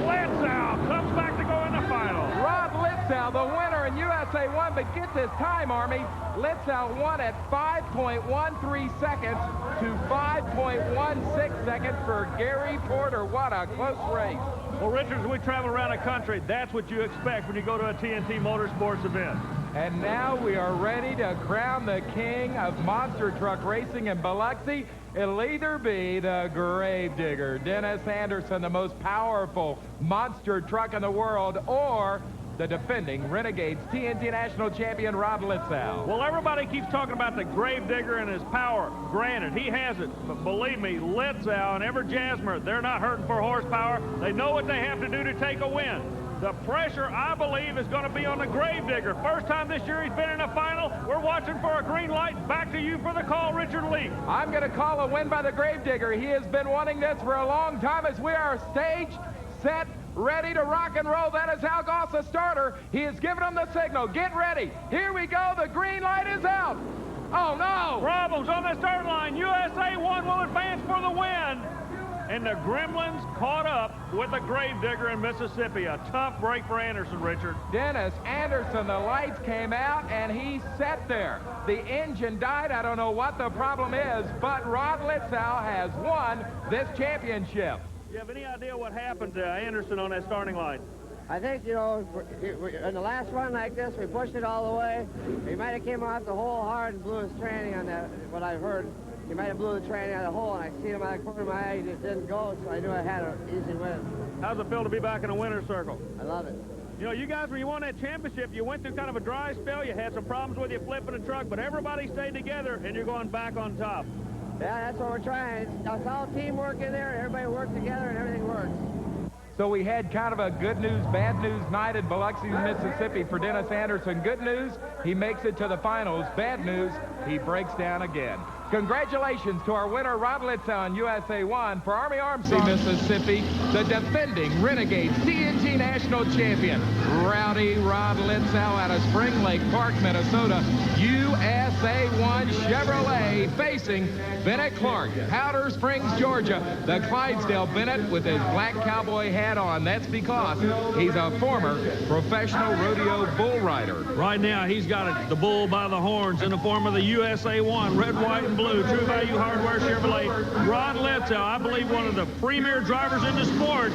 Litzow comes back to go in the final. Rod Litzow, the winner in USA 1, but get this time, Army. Litzow won at 5.13 seconds to 5.16 seconds for Gary Porter. What a close race. Well, Richard, as we travel around the country, that's what you expect when you go to a TNT Motorsports event. And now we are ready to crown the king of monster truck racing in Biloxi. It'll either be the Gravedigger, Dennis Anderson, the most powerful monster truck in the world, or the defending Renegades TNT National Champion, Rod Litzow. Well, everybody keeps talking about the Gravedigger and his power. Granted, he has it. But believe me, Litzow and Ever Jasmer, they're not hurting for horsepower. They know what they have to do to take a win. The pressure, I believe, is going to be on the Gravedigger. First time this year he's been in a final. We're watching for a green light. Back to you for the call, Richard Lee. I'm going to call a win by the Gravedigger. He has been wanting this for a long time as we are staged, set, ready to rock and roll. That is Al Goss, the starter. He has given them the signal. Get ready. Here we go. The green light is out. Oh, no. Problems on the start line. USA 1 will advance for the win. And the Gremlins caught up with the Gravedigger in Mississippi. A tough break for Anderson, Richard. Dennis Anderson, the lights came out, and he sat there. The engine died. I don't know what the problem is, but Rod Litzow has won this championship. You have any idea what happened to Anderson on that starting line? I think, you know, in the last run like this, we pushed it all the way. He might have came off the hole hard and blew his tranny on that, what I heard. He might have blew the tranny out of the hole, and I seen him out of the corner of my eye. He just didn't go, so I knew I had an easy win. How's it feel to be back in the winner's circle? I love it. You know, you guys, when you won that championship, you went through kind of a dry spell. You had some problems with you flipping the truck, but everybody stayed together, and you're going back on top. Yeah, that's what we're trying. It's all teamwork in there. Everybody works together, and everything works. So we had kind of a good news, bad news night in Biloxi, Mississippi for Dennis Anderson. Good news, he makes it to the finals. Bad news, he breaks down again. Congratulations to our winner, Rod Litzow in USA 1. For Army Armstrong, Mississippi, the defending Renegades TNT National Champion, Rowdy Rod Litzow out of Spring Lake Park, Minnesota. USA 1 Chevrolet facing Bennett Clark, Powder Springs, Georgia. The Clydesdale Bennett with his black cowboy hat on. That's because he's a former professional rodeo bull rider. Right now, he's got the bull by the horns in the form of the USA 1, red, white, and blue, True Value Hardware Chevrolet. Rod Litzow, I believe one of the premier drivers in the sport,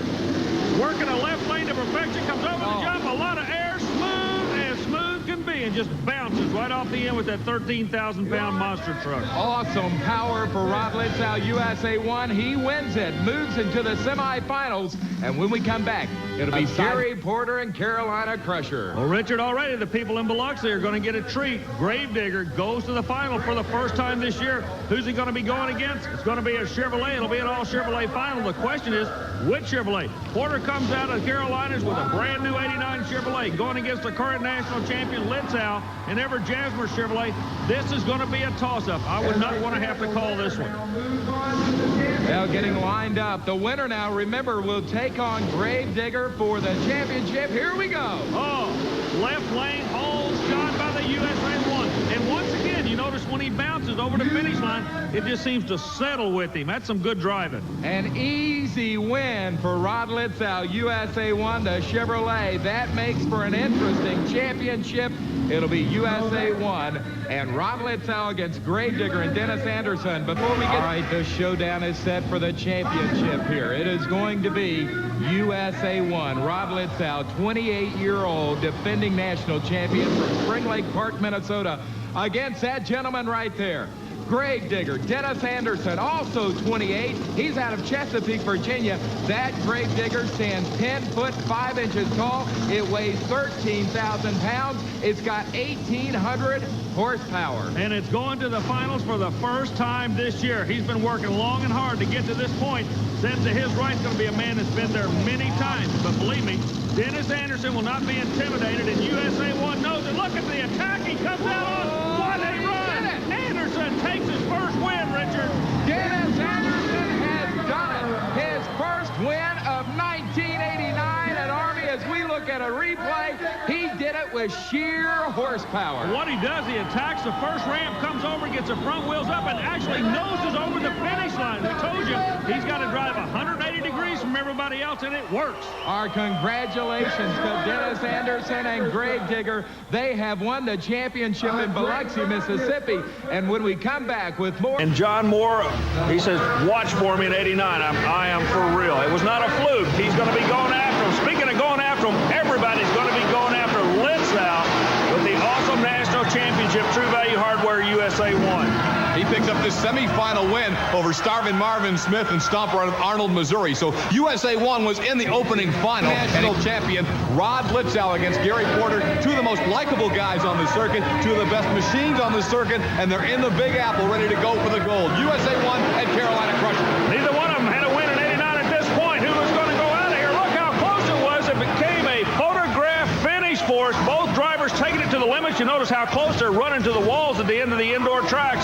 working a left lane to perfection, comes over the jump, a lot of air, smooth as smooth can be, and just bounces right off the end with that 13,000-pound monster truck. Awesome power for Rod Litzow, USA 1. He wins it, moves into the semifinals, and when we come back, it'll be Gary Porter and Carolina Crusher. Well, Richard, already the people in Biloxi are going to get a treat. Gravedigger goes to the final for the first time this year. Who's he going to be going against? It's going to be a Chevrolet. It'll be an all-Chevrolet final. The question is, which Chevrolet? Porter comes out of the Carolinas with a brand new 89 Chevrolet going against the current national champion Litzow and Ever Jasmer Chevrolet. This is going to be a toss-up. I would not want to have to call this one. Now getting lined up. The winner now, remember, will take on Gravedigger for the championship. Here we go. Oh, left lane, hole shot by the USA 1. And once again, you notice when he bounces over the finish line, it just seems to settle with him. That's some good driving. An easy win for Rod Litzow, USA 1, the Chevrolet. That makes for an interesting championship. It'll be USA 1 and Rod Litzow against Gravedigger and Dennis Anderson. Before we get... All right, the showdown is set for the championship here. It is going to be USA 1. Rod Litzow, 28-year-old defending national champion from Spring Lake Park, Minnesota, against that gentleman right there. Gravedigger, Dennis Anderson, also 28. He's out of Chesapeake, Virginia. That Gravedigger stands 10 foot 5 inches tall. It weighs 13,000 pounds. It's got 1,800 horsepower. And it's going to the finals for the first time this year. He's been working long and hard to get to this point. Says to his right, going to be a man that's been there many times. But believe me, Dennis Anderson will not be intimidated, and USA 1 knows it. Look at the attack he comes out on. What a run! Anderson takes his first win, Richard. Dennis Anderson has done it. His first win of 1980. look at a replay. He did it with sheer horsepower. What he does, he attacks the first ramp, comes over, gets the front wheels up, and actually noses over the finish line. We told you, he's got to drive 180 degrees from everybody else, and it works. Our congratulations to Dennis Anderson and Gravedigger. They have won the championship in Biloxi, Mississippi. And when we come back with more... And John Moore, he says, watch for me in 89. I am for real. It was not a fluke. He's going to be going after him. Speaking of going after him, everybody's going to be going after Litzow with the awesome national championship True Value Hardware USA 1. He picked up this semifinal win over Starvin Marvin Smith and Stomper out of Arnold, Missouri. So USA 1 was in the opening final. National champion Rod Litzow against Gary Porter, two of the most likable guys on the circuit, two of the best machines on the circuit, and they're in the Big Apple ready to go for the gold. USA 1 and Carolina Crusher. Neither one of them had a win in 89 at this point. Who was going to go out of here? Look how close it was. It became a photograph finish for us. Both drivers taking it to the limits. You notice how close they're running to the walls at the end of the indoor tracks.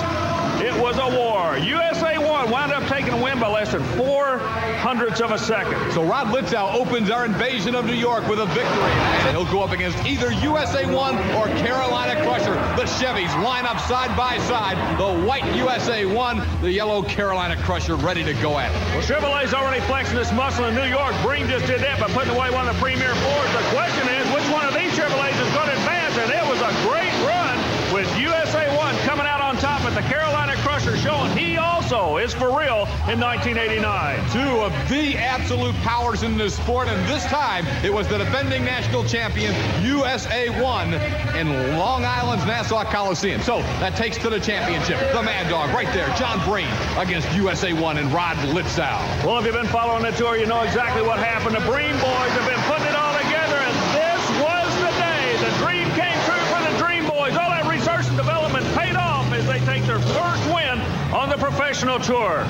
It was a war. USA 1 wound up taking a win by less than 0.04 of a second. So Rod Litzow opens our invasion of New York with a victory. And he'll go up against either USA 1 or Carolina Crusher. The Chevys line up side by side. The white USA 1, the yellow Carolina Crusher ready to go at it. Well, Chevrolet's already flexing this muscle in New York. Bream just did that by putting away one of the premier Fords. The question is, which one of these Chevrolets is going to advance? And it was a great run with USA 1 coming out on top at the Carolina Crusher, showing he also is for real in 1989. Two of the absolute powers in this sport, and this time it was the defending national champion USA 1 in Long Island's Nassau Coliseum. So that takes to the championship the Mad Dog right there, John Breen against USA 1 and Rod Litzow. Well, if you've been following the tour, you know exactly what happened. The Breen boys have been putting it all together, and this was the day. The dream came true for the Dream boys. All that research and development paid off as they take their first win on the professional tour.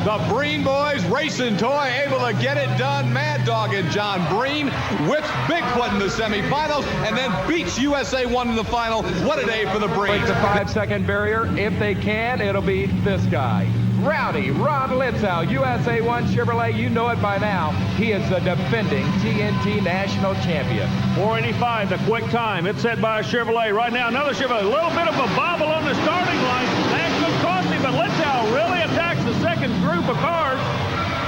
The Breen boys racing toy able to get it done. Mad Dog and John Breen whips Bigfoot in the semifinals and then beats USA 1 in the final. What a day for the Breen. Break the 5-second barrier. If they can, it'll be this guy. Rowdy Rod Litzow, USA 1 Chevrolet. You know it by now. He is the defending TNT national champion. 4:85, the quick time. It's set by a Chevrolet. Right now, another Chevrolet. A little bit of a bobble on the starting line. That could cost him, but Litzow really attacks the second group of cars.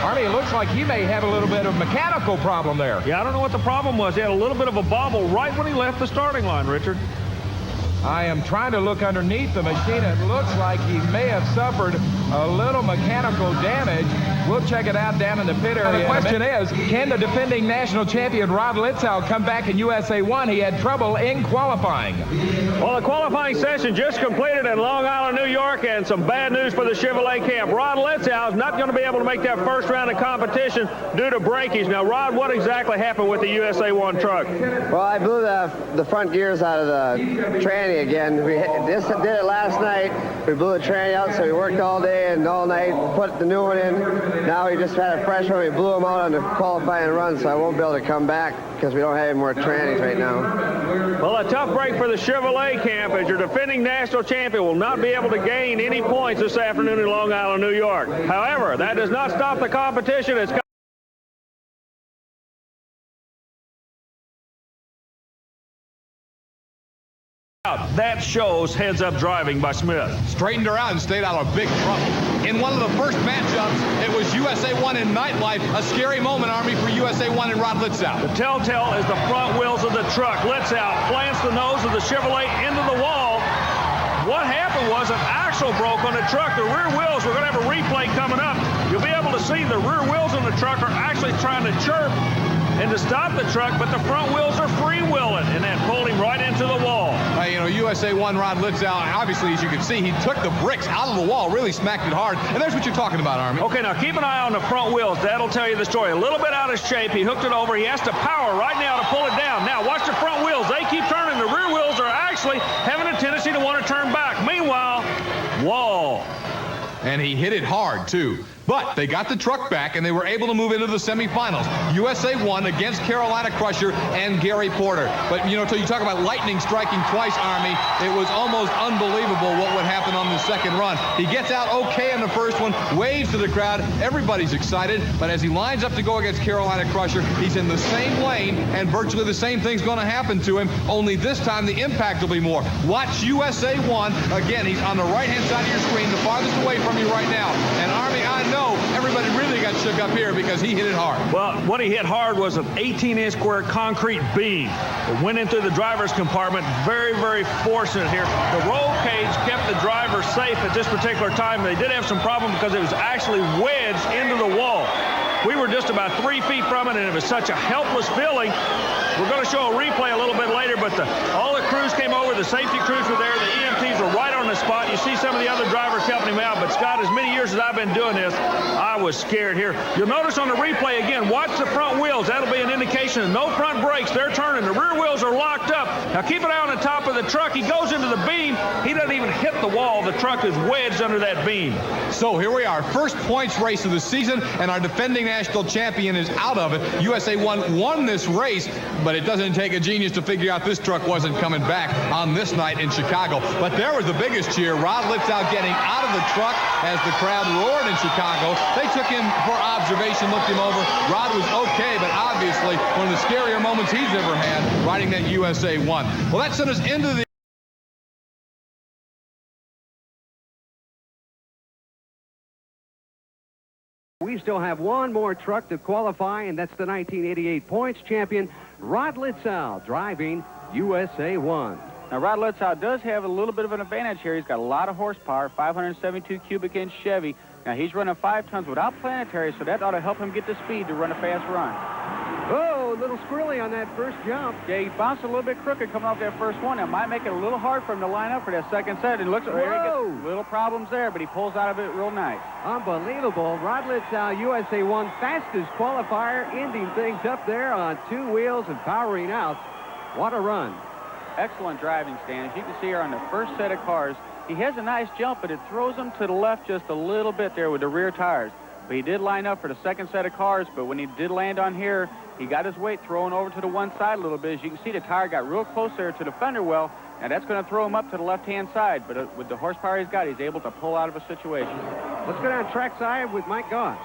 Arnie, it looks like he may have a little bit of mechanical problem there. Yeah, I don't know what the problem was. He had a little bit of a bobble right when he left the starting line, Richard. I am trying to look underneath the machine. It looks like he may have suffered a little mechanical damage. We'll check it out down in the pit area. The question is, can the defending national champion Rod Litzow come back in USA 1? He had trouble in qualifying. Well, the qualifying session just completed in Long Island, New York, and some bad news for the Chevrolet camp. Rod Litzow is not going to be able to make that first round of competition due to breakage. Now, Rod, what exactly happened with the USA 1 truck? Well, I blew the front gears out of the tranny again. We just did it last night. We blew the tranny out, so we worked all day and all night, put the new one in. Now we just had a fresh one. We blew them out on the qualifying run, so I won't be able to come back because we don't have any more trannies right now. Well, a tough break for the Chevrolet camp as your defending national champion will not be able to gain any points this afternoon in Long Island, New York. However, that does not stop the competition. It's that shows heads-up driving by Smith. Straightened her out and stayed out of big trouble. In one of the first matchups, it was USA 1 in Nightlife. A scary moment, Army, for USA 1 and Rod Litzow. The telltale is the front wheels of the truck. Litzow plants the nose of the Chevrolet into the wall. What happened was an axle broke on the truck. The rear wheels, we're going to have a replay coming up. You'll be able to see the rear wheels on the truck are actually trying to chirp and to stop the truck, but the front wheels are freewheeling, and that pulled him right into the wall. You know, USA 1 Rod Litzow, obviously, as you can see, he took the bricks out of the wall, really smacked it hard, and there's what you're talking about, Army. Okay, now keep an eye on the front wheels. That'll tell you the story. A little bit out of shape. He hooked it over. He has to power right now to pull it down. Now, watch the front wheels. They keep turning. The rear wheels are actually having a tendency to want to turn back. Meanwhile, wall. And he hit it hard, too. But they got the truck back, and they were able to move into the semifinals. USA won against Carolina Crusher and Gary Porter. But, you know, till you talk about lightning striking twice, Army, it was almost unbelievable what would happen on the second run. He gets out okay in the first one, waves to the crowd. Everybody's excited. But as he lines up to go against Carolina Crusher, he's in the same lane, and virtually the same thing's going to happen to him, only this time the impact will be more. Watch USA 1. Again, he's on the right-hand side of your screen, the farthest away from you right now. And Army, I know everybody really got shook up here because he hit it hard. Well, what he hit hard was an 18-inch square concrete beam. It went into the driver's compartment. Very, very fortunate here. The roll cage kept the driver safe at this particular time. They did have some problem because it was actually wedged into the wall. We were just about 3 feet from it, and it was such a helpless feeling. We're going to show a replay a little bit later, but all the crews came over. The safety crews were there. The EMTs were right on the spot. You see some of the other drivers helping him out. But, Scott, as many years as I've been doing this, I was scared here. You'll notice on the replay, again, watch the front wheels. That'll be an indication of no front brakes. They're turning. The rear wheels are locked up. Now, keep an eye on the top of the truck. He goes into the beam. He doesn't even hit the wall. The truck is wedged under that beam. So here we are, first points race of the season, and our defending national champion is out of it. USA won this race, but it doesn't take a genius to figure out this truck wasn't coming back on this night in Chicago. But there was the biggest cheer. Rod Litzow getting out of the truck as the crowd roared in Chicago. They took him for observation, looked him over. Rod was okay, but obviously one of the scarier moments he's ever had riding that USA 1. Well, that sent us into the We still have one more truck to qualify, and that's the 1988 points champion, Rod Litzow, driving USA 1. Now, Rod Litzow does have a little bit of an advantage here. He's got a lot of horsepower, 572 cubic inch Chevy. Now, he's running 5 tons without planetary, so that ought to help him get the speed to run a fast run. Oh, a little squirrely on that first jump. Yeah, he bounced a little bit crooked coming off that first one. It might make it a little hard for him to line up for that second set. And looks like he gets little problems there, but he pulls out of it real nice. Unbelievable. Rod Litzow, USA 1, fastest qualifier, ending things up there on 2 wheels and powering out. What a run. Excellent driving, Stan. As you can see here on the first set of cars, he has a nice jump, but it throws him to the left just a little bit there with the rear tires. But he did line up for the second set of cars, but when he did land on here, he got his weight thrown over to the one side a little bit. As you can see, the tire got real close there to the fender well, and that's going to throw him up to the left-hand side. But with the horsepower he's got, he's able to pull out of a situation. Let's go down trackside with Mike Goss.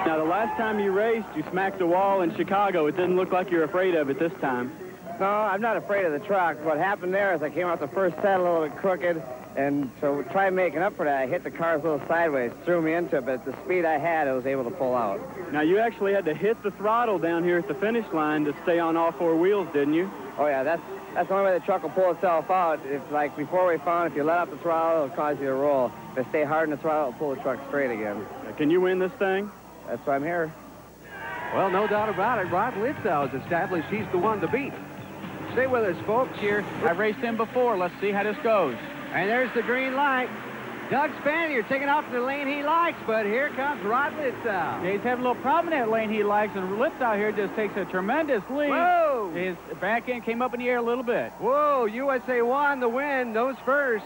Now, the last time you raced, you smacked a wall in Chicago. It didn't look like you're afraid of it this time. No, I'm not afraid of the truck. What happened there is I came out the first set a little bit crooked, and so try making up for that. I hit the cars a little sideways, threw me into it, but at the speed I had, I was able to pull out. Now, you actually had to hit the throttle down here at the finish line to stay on all 4 wheels, didn't you? Oh, yeah, that's the only way the truck will pull itself out. It's like before we found, if you let off the throttle, it'll cause you to roll. If I stay hard in the throttle, it'll pull the truck straight again. Can you win this thing? That's why I'm here. Well, no doubt about it. Rod Litzow has established he's the one to beat. Stay with us, folks, here. I've raced him before. Let's see how this goes. And there's the green light. Doug Spanier taking off the lane he likes, but here comes Rod Litzow. Yeah, he's having a little problem in that lane he likes, and Litzow here just takes a tremendous lead. Whoa! His back end came up in the air a little bit. Whoa, USA 1, the win, nose first.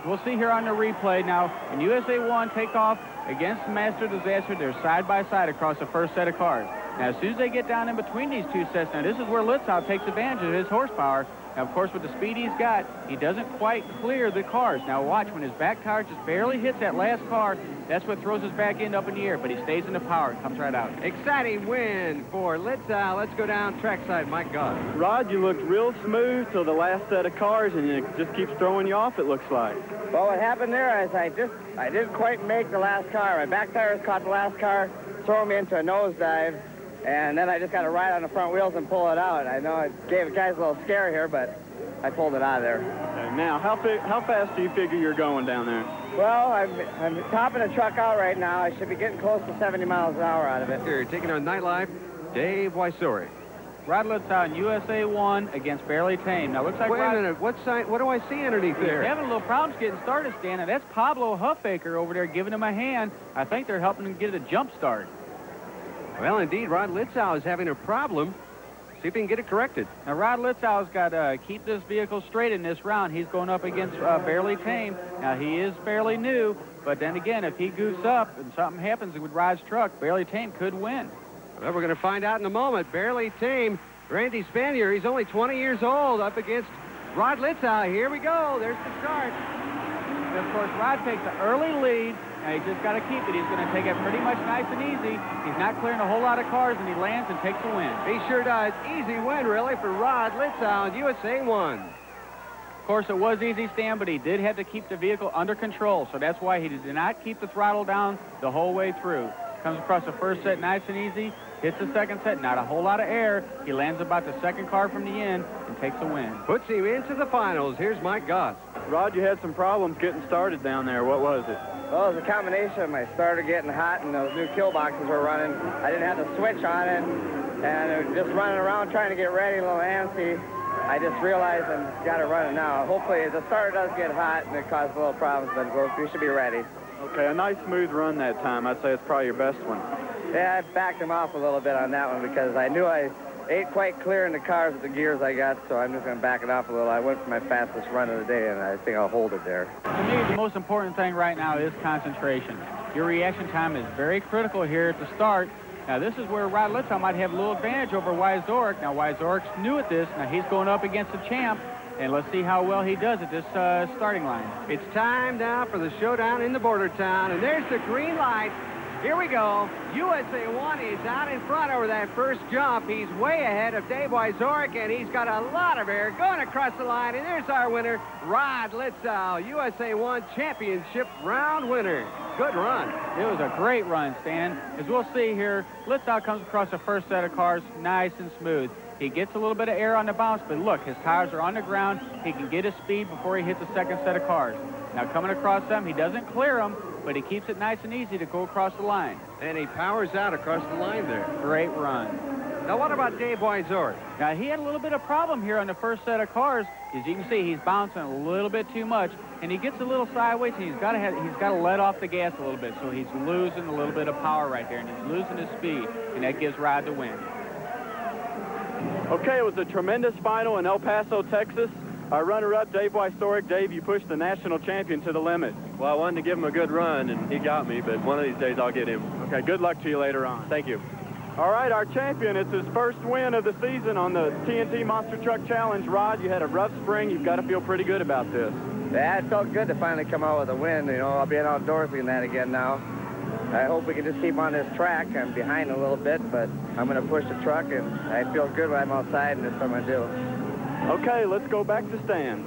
We'll see here on the replay now. And USA 1 take off against Master Disaster. They're side by side across the first set of cars. Now, as soon as they get down in between these 2 sets, now this is where Litzow takes advantage of his horsepower. Now, of course, with the speed he's got, he doesn't quite clear the cars. Now, watch, when his back tire just barely hits that last car, that's what throws his back end up in the air, but he stays in the power and comes right out. Exciting win for Litzow. Let's go down trackside, Mike Goss. Rod, you looked real smooth till the last set of cars, and it just keeps throwing you off, it looks like. Well, what happened there is I didn't quite make the last car. My back tires caught the last car, throw me into a nosedive. And then I just got to ride on the front wheels and pull it out. I know it gave the guys a little scare here, but I pulled it out of there. Okay, now, how fast do you figure you're going down there? Well, I'm topping the truck out right now. I should be getting close to 70 miles an hour out of it. Here, taking on Nightlife, Dave Wysori. Rod Litzow in USA 1 against Barely Tame. Now, looks like Wait a minute, what do I see underneath there? He's having a little problems getting started, Stan, and that's Pablo Huffaker over there giving him a hand. I think they're helping him get a jump start. Well, indeed, Rod Litzow is having a problem. See if he can get it corrected. Now, Rod Litzau's got to keep this vehicle straight in this round. He's going up against Barely Tame. Now, he is fairly new, but then again, if he goofs up and something happens with Rod's truck, Barely Tame could win. Well, we're going to find out in a moment. Barely Tame, Randy Spanier, he's only 20 years old, up against Rod Litzau. Here we go. There's the start. And of course, Rod takes an early lead. Now, he's just got to keep it. He's going to take it pretty much nice and easy. He's not clearing a whole lot of cars, and he lands and takes the win. He sure does. Easy win, really, for Rod Litzau in USA 1. Of course, it was easy, Stan, but he did have to keep the vehicle under control, so that's why he did not keep the throttle down the whole way through. Comes across the first set nice and easy, hits the second set, not a whole lot of air. He lands about the second car from the end and takes the win. Puts him into the finals. Here's Mike Goss. Rod, you had some problems getting started down there. What was it? Well, it was a combination of my starter getting hot and those new kill boxes were running. I didn't have the switch on it, and it was just running around trying to get ready, a little antsy. I just realized I've got it running now. Hopefully, the starter does get hot and it causes a little problems, but we should be ready. Okay, a nice smooth run that time. I'd say it's probably your best one. Yeah, I backed him off a little bit on that one because I knew I ain't quite clear in the cars with the gears I got, so I'm just going to back it off a little. I went for my fastest run of the day, and I think I'll hold it there. To me, the most important thing right now is concentration. Your reaction time is very critical here at the start. Now, this is where Rod Litzau might have a little advantage over Wyzorek. Now, Wyzorek's new at this. Now, he's going up against the champ, and let's see how well he does at this starting line. It's time now for the showdown in the border town, and there's the green light. Here we go. USA 1 is out in front over that first jump. He's way ahead of Dave Wyzorek, and he's got a lot of air going across the line. And there's our winner, Rod Litzau, USA 1 championship round winner. Good run. It was a great run, Stan. As we'll see here, Litzau comes across the first set of cars nice and smooth. He gets a little bit of air on the bounce, but look, his tires are on the ground. He can get his speed before he hits the second set of cars. Now, coming across them, he doesn't clear them, but he keeps it nice and easy to go across the line. And he powers out across the line there. Great run. Now, what about Dave Wyzorek? Now, he had a little bit of problem here on the first set of cars. As you can see, he's bouncing a little bit too much, and he gets a little sideways, and he's got to let off the gas a little bit, so he's losing a little bit of power right there, and he's losing his speed, and that gives Rod the win. Okay, it was a tremendous final in El Paso, Texas. Our runner-up, Dave Wyzorek. Dave, you pushed the national champion to the limit. Well, I wanted to give him a good run, and he got me, but one of these days I'll get him. Okay, good luck to you later on. Thank you. All right, our champion, it's his first win of the season on the TNT Monster Truck Challenge. Rod, you had a rough spring. You've got to feel pretty good about this. Yeah, it felt good to finally come out with a win. You know, I'll be outdoorsy in that again now. I hope we can just keep on this track. I'm behind a little bit, but I'm going to push the truck, and I feel good when I'm outside, and that's what I'm going to do. Okay, let's go back to Stan.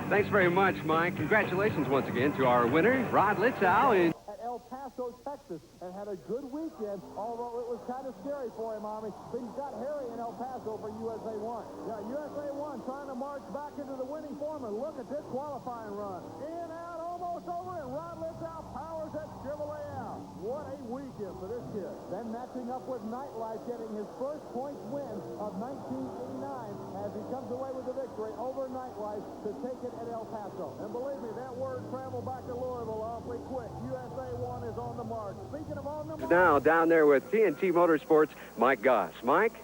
Thanks very much, Mike. Congratulations once again to our winner, Rod Litzau. At El Paso, Texas, and had a good weekend, although it was kind of scary for him, Army. Things got hairy in El Paso for USA 1. Yeah, USA 1 trying to march back into the winning form, and look at this qualifying run. In, out, almost over, and Rod Litzau powers that Chevrolet out. What a weekend for this kid. Then matching up with Nightlife, getting his first points win of 1989 as he comes away with the victory over Nightlife to take it at El Paso. And believe me, that word traveled back to Louisville awfully quick. USA 1 is on the mark. Speaking of on the mark. Now down there with TNT Motorsports, Mike Goss. Mike?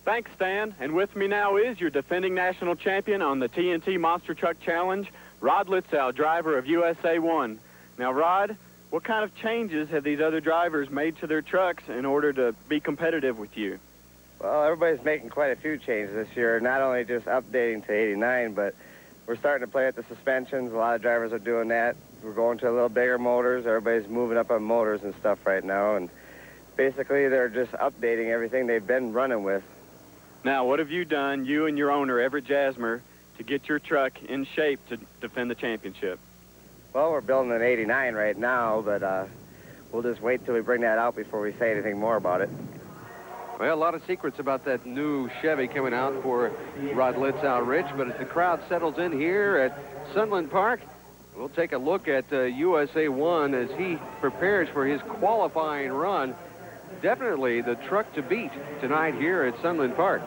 Thanks, Stan. And with me now is your defending national champion on the TNT Monster Truck Challenge, Rod Litzau, driver of USA 1. Now, Rod, what kind of changes have these other drivers made to their trucks in order to be competitive with you? Well, everybody's making quite a few changes this year, not only just updating to 89, but we're starting to play with the suspensions. A lot of drivers are doing that. We're going to a little bigger motors. Everybody's moving up on motors and stuff right now, and basically they're just updating everything they've been running with. Now, what have you done, you and your owner, Everett Jasmer, to get your truck in shape to defend the championship? Well, we're building an 89 right now, but we'll just wait till we bring that out before we say anything more about it. Well, a lot of secrets about that new Chevy coming out for Rod Litzau, Rich, but as the crowd settles in here at Sunland Park, we'll take a look at USA 1 as he prepares for his qualifying run. Definitely the truck to beat tonight here at Sunland Park.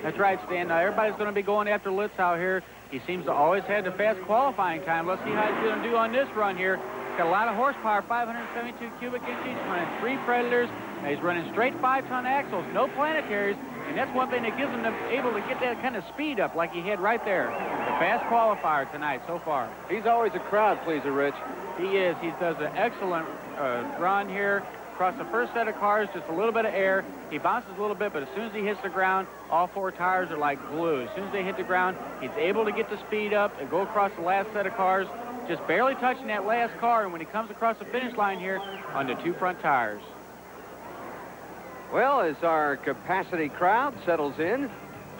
That's right, Stan. Now, everybody's going to be going after Litzau here. He seems to always have the fast qualifying time. Let's see how he's going to do on this run here. He's got a lot of horsepower, 572 cubic inches. He's running 3 Predators. Now, he's running straight 5-ton axles, no planetaries. And that's one thing that gives him able to get that kind of speed up like he had right there. The fast qualifier tonight so far. He's always a crowd pleaser, Rich. He is. He does an excellent run here. Across the first set of cars, just a little bit of air. He bounces a little bit, but as soon as he hits the ground, all 4 tires are like glue. As soon as they hit the ground, he's able to get the speed up and go across the last set of cars, just barely touching that last car. And when he comes across the finish line here on the 2 front tires. Well, as our capacity crowd settles in,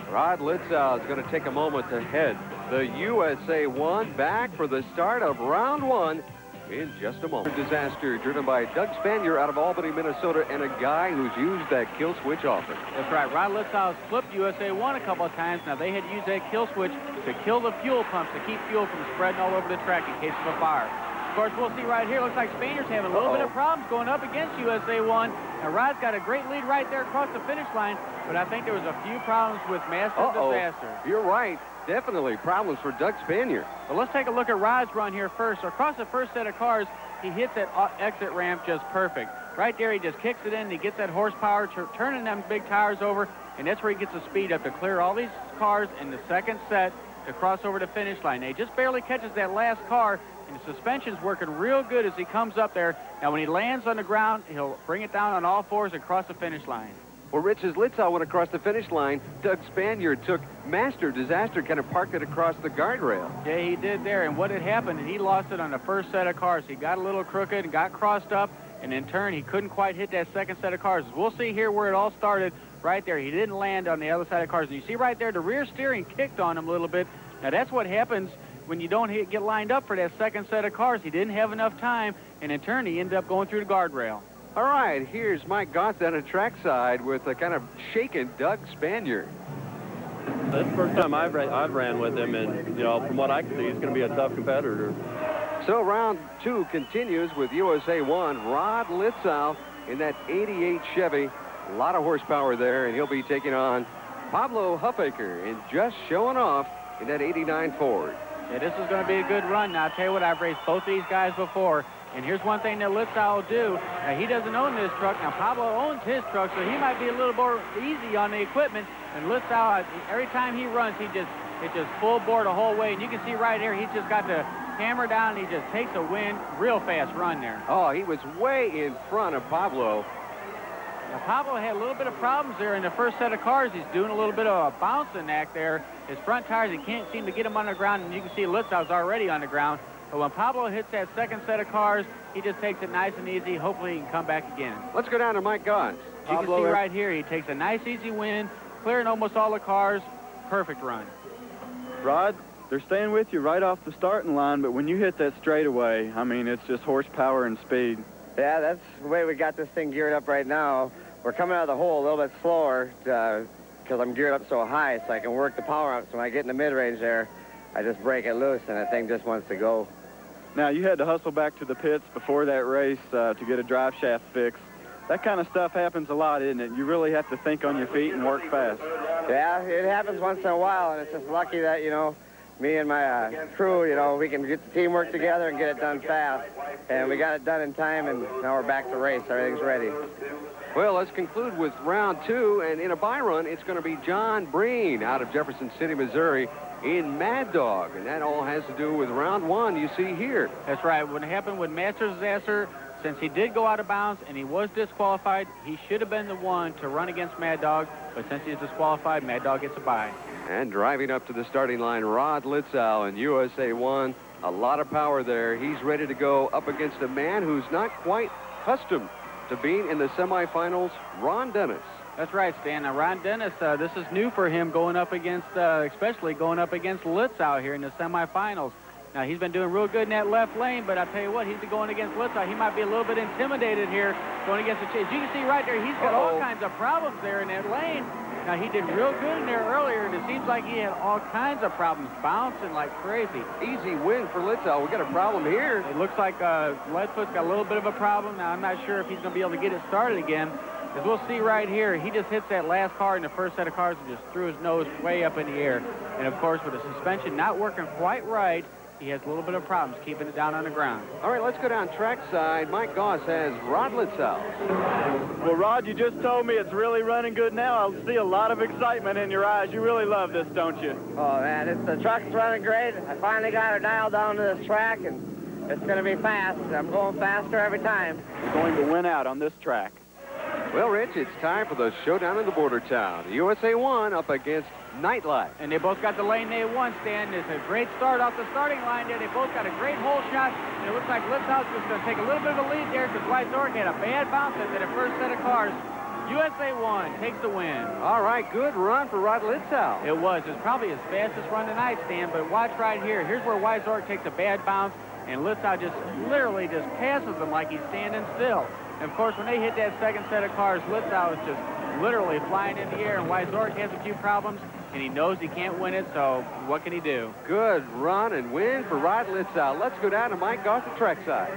Rod Litzow is going to take a moment to head the USA 1 back for the start of round 1 in just a moment. Disaster driven by Doug Spanier out of Albany, Minnesota, and a guy who's used that kill switch often. That's right. Rod Litzow's flipped USA 1 a couple of times. Now, they had used that kill switch to kill the fuel pumps, to keep fuel from spreading all over the track in case of a fire. Of course, we'll see right here. Looks like Spanier's having a little bit of problems going up against USA 1. And Rod's got a great lead right there across the finish line. But I think there was a few problems with Master Disaster. You're right. Definitely problems for Doug Spanier. Well, let's take a look at Rod's run here first. So across the first set of cars, he hits that exit ramp just perfect. Right there, he just kicks it in, and he gets that horsepower, turning them big tires over, and that's where he gets the speed up to clear all these cars in the second set to cross over the finish line. Now, he just barely catches that last car, and the suspension's working real good as he comes up there. Now, when he lands on the ground, he'll bring it down on all 4s and cross the finish line. Well, Rich, as Litzow went across the finish line, Doug Spanier took Master Disaster, kind of parked it across the guardrail. Yeah, he did there, and what had happened, he lost it on the first set of cars. He got a little crooked and got crossed up, and in turn, he couldn't quite hit that second set of cars. We'll see here where it all started right there. He didn't land on the other side of cars. And you see right there, the rear steering kicked on him a little bit. Now, that's what happens when you don't get lined up for that second set of cars. He didn't have enough time, and in turn, he ended up going through the guardrail. All right, here's Mike Gotz on a trackside with a kind of shaken Doug Spanier. That's the first time I've ran with him, and, you know, from what I can see, he's going to be a tough competitor. So round 2 continues with USA 1. Rod Litzow in that 88 Chevy. A lot of horsepower there, and he'll be taking on Pablo Huffaker and just showing off in that 89 Ford. Yeah, this is going to be a good run. Now, I'll tell you what, I've raced both these guys before. And here's one thing that Litzow will do. Now, he doesn't own this truck. Now, Pablo owns his truck, so he might be a little more easy on the equipment. And Litzow, every time he runs, it just full bore the whole way. And you can see right here, he's just got the hammer down, and he just takes a win, real fast run there. Oh, he was way in front of Pablo. Now, Pablo had a little bit of problems there in the first set of cars. He's doing a little bit of a bouncing act there. His front tires, he can't seem to get them on the ground, and you can see Litzow's already on the ground. But when Pablo hits that second set of cars, he just takes it nice and easy. Hopefully he can come back again. Let's go down to Mike Gotz. You can see right here, he takes a nice, easy win, clearing almost all the cars. Perfect run. Rod, they're staying with you right off the starting line, but when you hit that straightaway, I mean, it's just horsepower and speed. Yeah, that's the way we got this thing geared up right now. We're coming out of the hole a little bit slower because I'm geared up so high so I can work the power up. So when I get in the mid-range there, I just break it loose, and the thing just wants to go. Now, you had to hustle back to the pits before that race to get a drive shaft fix. That kind of stuff happens a lot, isn't it? You really have to think on your feet and work fast. Yeah, it happens once in a while, and it's just lucky that, you know, me and my crew, you know, we can get the teamwork together and get it done fast. And we got it done in time, and now we're back to race. Everything's ready. Well, let's conclude with round 2, and in a bye run, it's going to be John Breen out of Jefferson City, Missouri, in Mad Dog, and that all has to do with round 1 you see here. That's right. What happened with Master Disaster, since he did go out of bounds and he was disqualified, he should have been the one to run against Mad Dog, but since he's disqualified, Mad Dog gets a bye. And driving up to the starting line, Rod Litzow in USA 1. A lot of power there. He's ready to go up against a man who's not quite accustomed to being in the semifinals, Ron Dennis. That's right, Stan. Now, Ron Dennis, this is new for him going up against, especially going up against Litzow here in the semifinals. Now, he's been doing real good in that left lane, but I tell you what, he's going against Litzow. He might be a little bit intimidated here going against the chase. You can see right there, he's got all kinds of problems there in that lane. Now, he did real good in there earlier, and it seems like he had all kinds of problems, bouncing like crazy. Easy win for Litzow. We got a problem here. It looks like Leadfoot's got a little bit of a problem. Now, I'm not sure if he's going to be able to get it started again. As we'll see right here, he just hits that last car in the first set of cars and just threw his nose way up in the air. And, of course, with the suspension not working quite right, he has a little bit of problems keeping it down on the ground. All right, let's go down trackside. Mike Goss has Rod Litzow. Well, Rod, you just told me it's really running good now. I see a lot of excitement in your eyes. You really love this, don't you? Oh, man, the truck's running great. I finally got her dialed down to this track, and it's going to be fast. I'm going faster every time. You're going to win out on this track. Well, Rich, it's time for the showdown in the border town. USA 1 up against Nightlife. And they both got the lane they won, Stan. It's a great start off the starting line there. They both got a great hole shot. And it looks like Litzow's just going to take a little bit of a lead there because Weidsorg had a bad bounce into the first set of cars. USA 1 takes the win. All right, good run for Rod Litzow. It was. It's probably his fastest run tonight, Stan. But watch right here. Here's where Weidsorg takes a bad bounce, and Litzow just literally just passes him like he's standing still. And, of course, when they hit that second set of cars, Litzow is just literally flying in the air, and Weidsorg has a few problems, and he knows he can't win it, so what can he do? Good run and win for Rod Litzow. Let's go down to Mike Goss at trackside.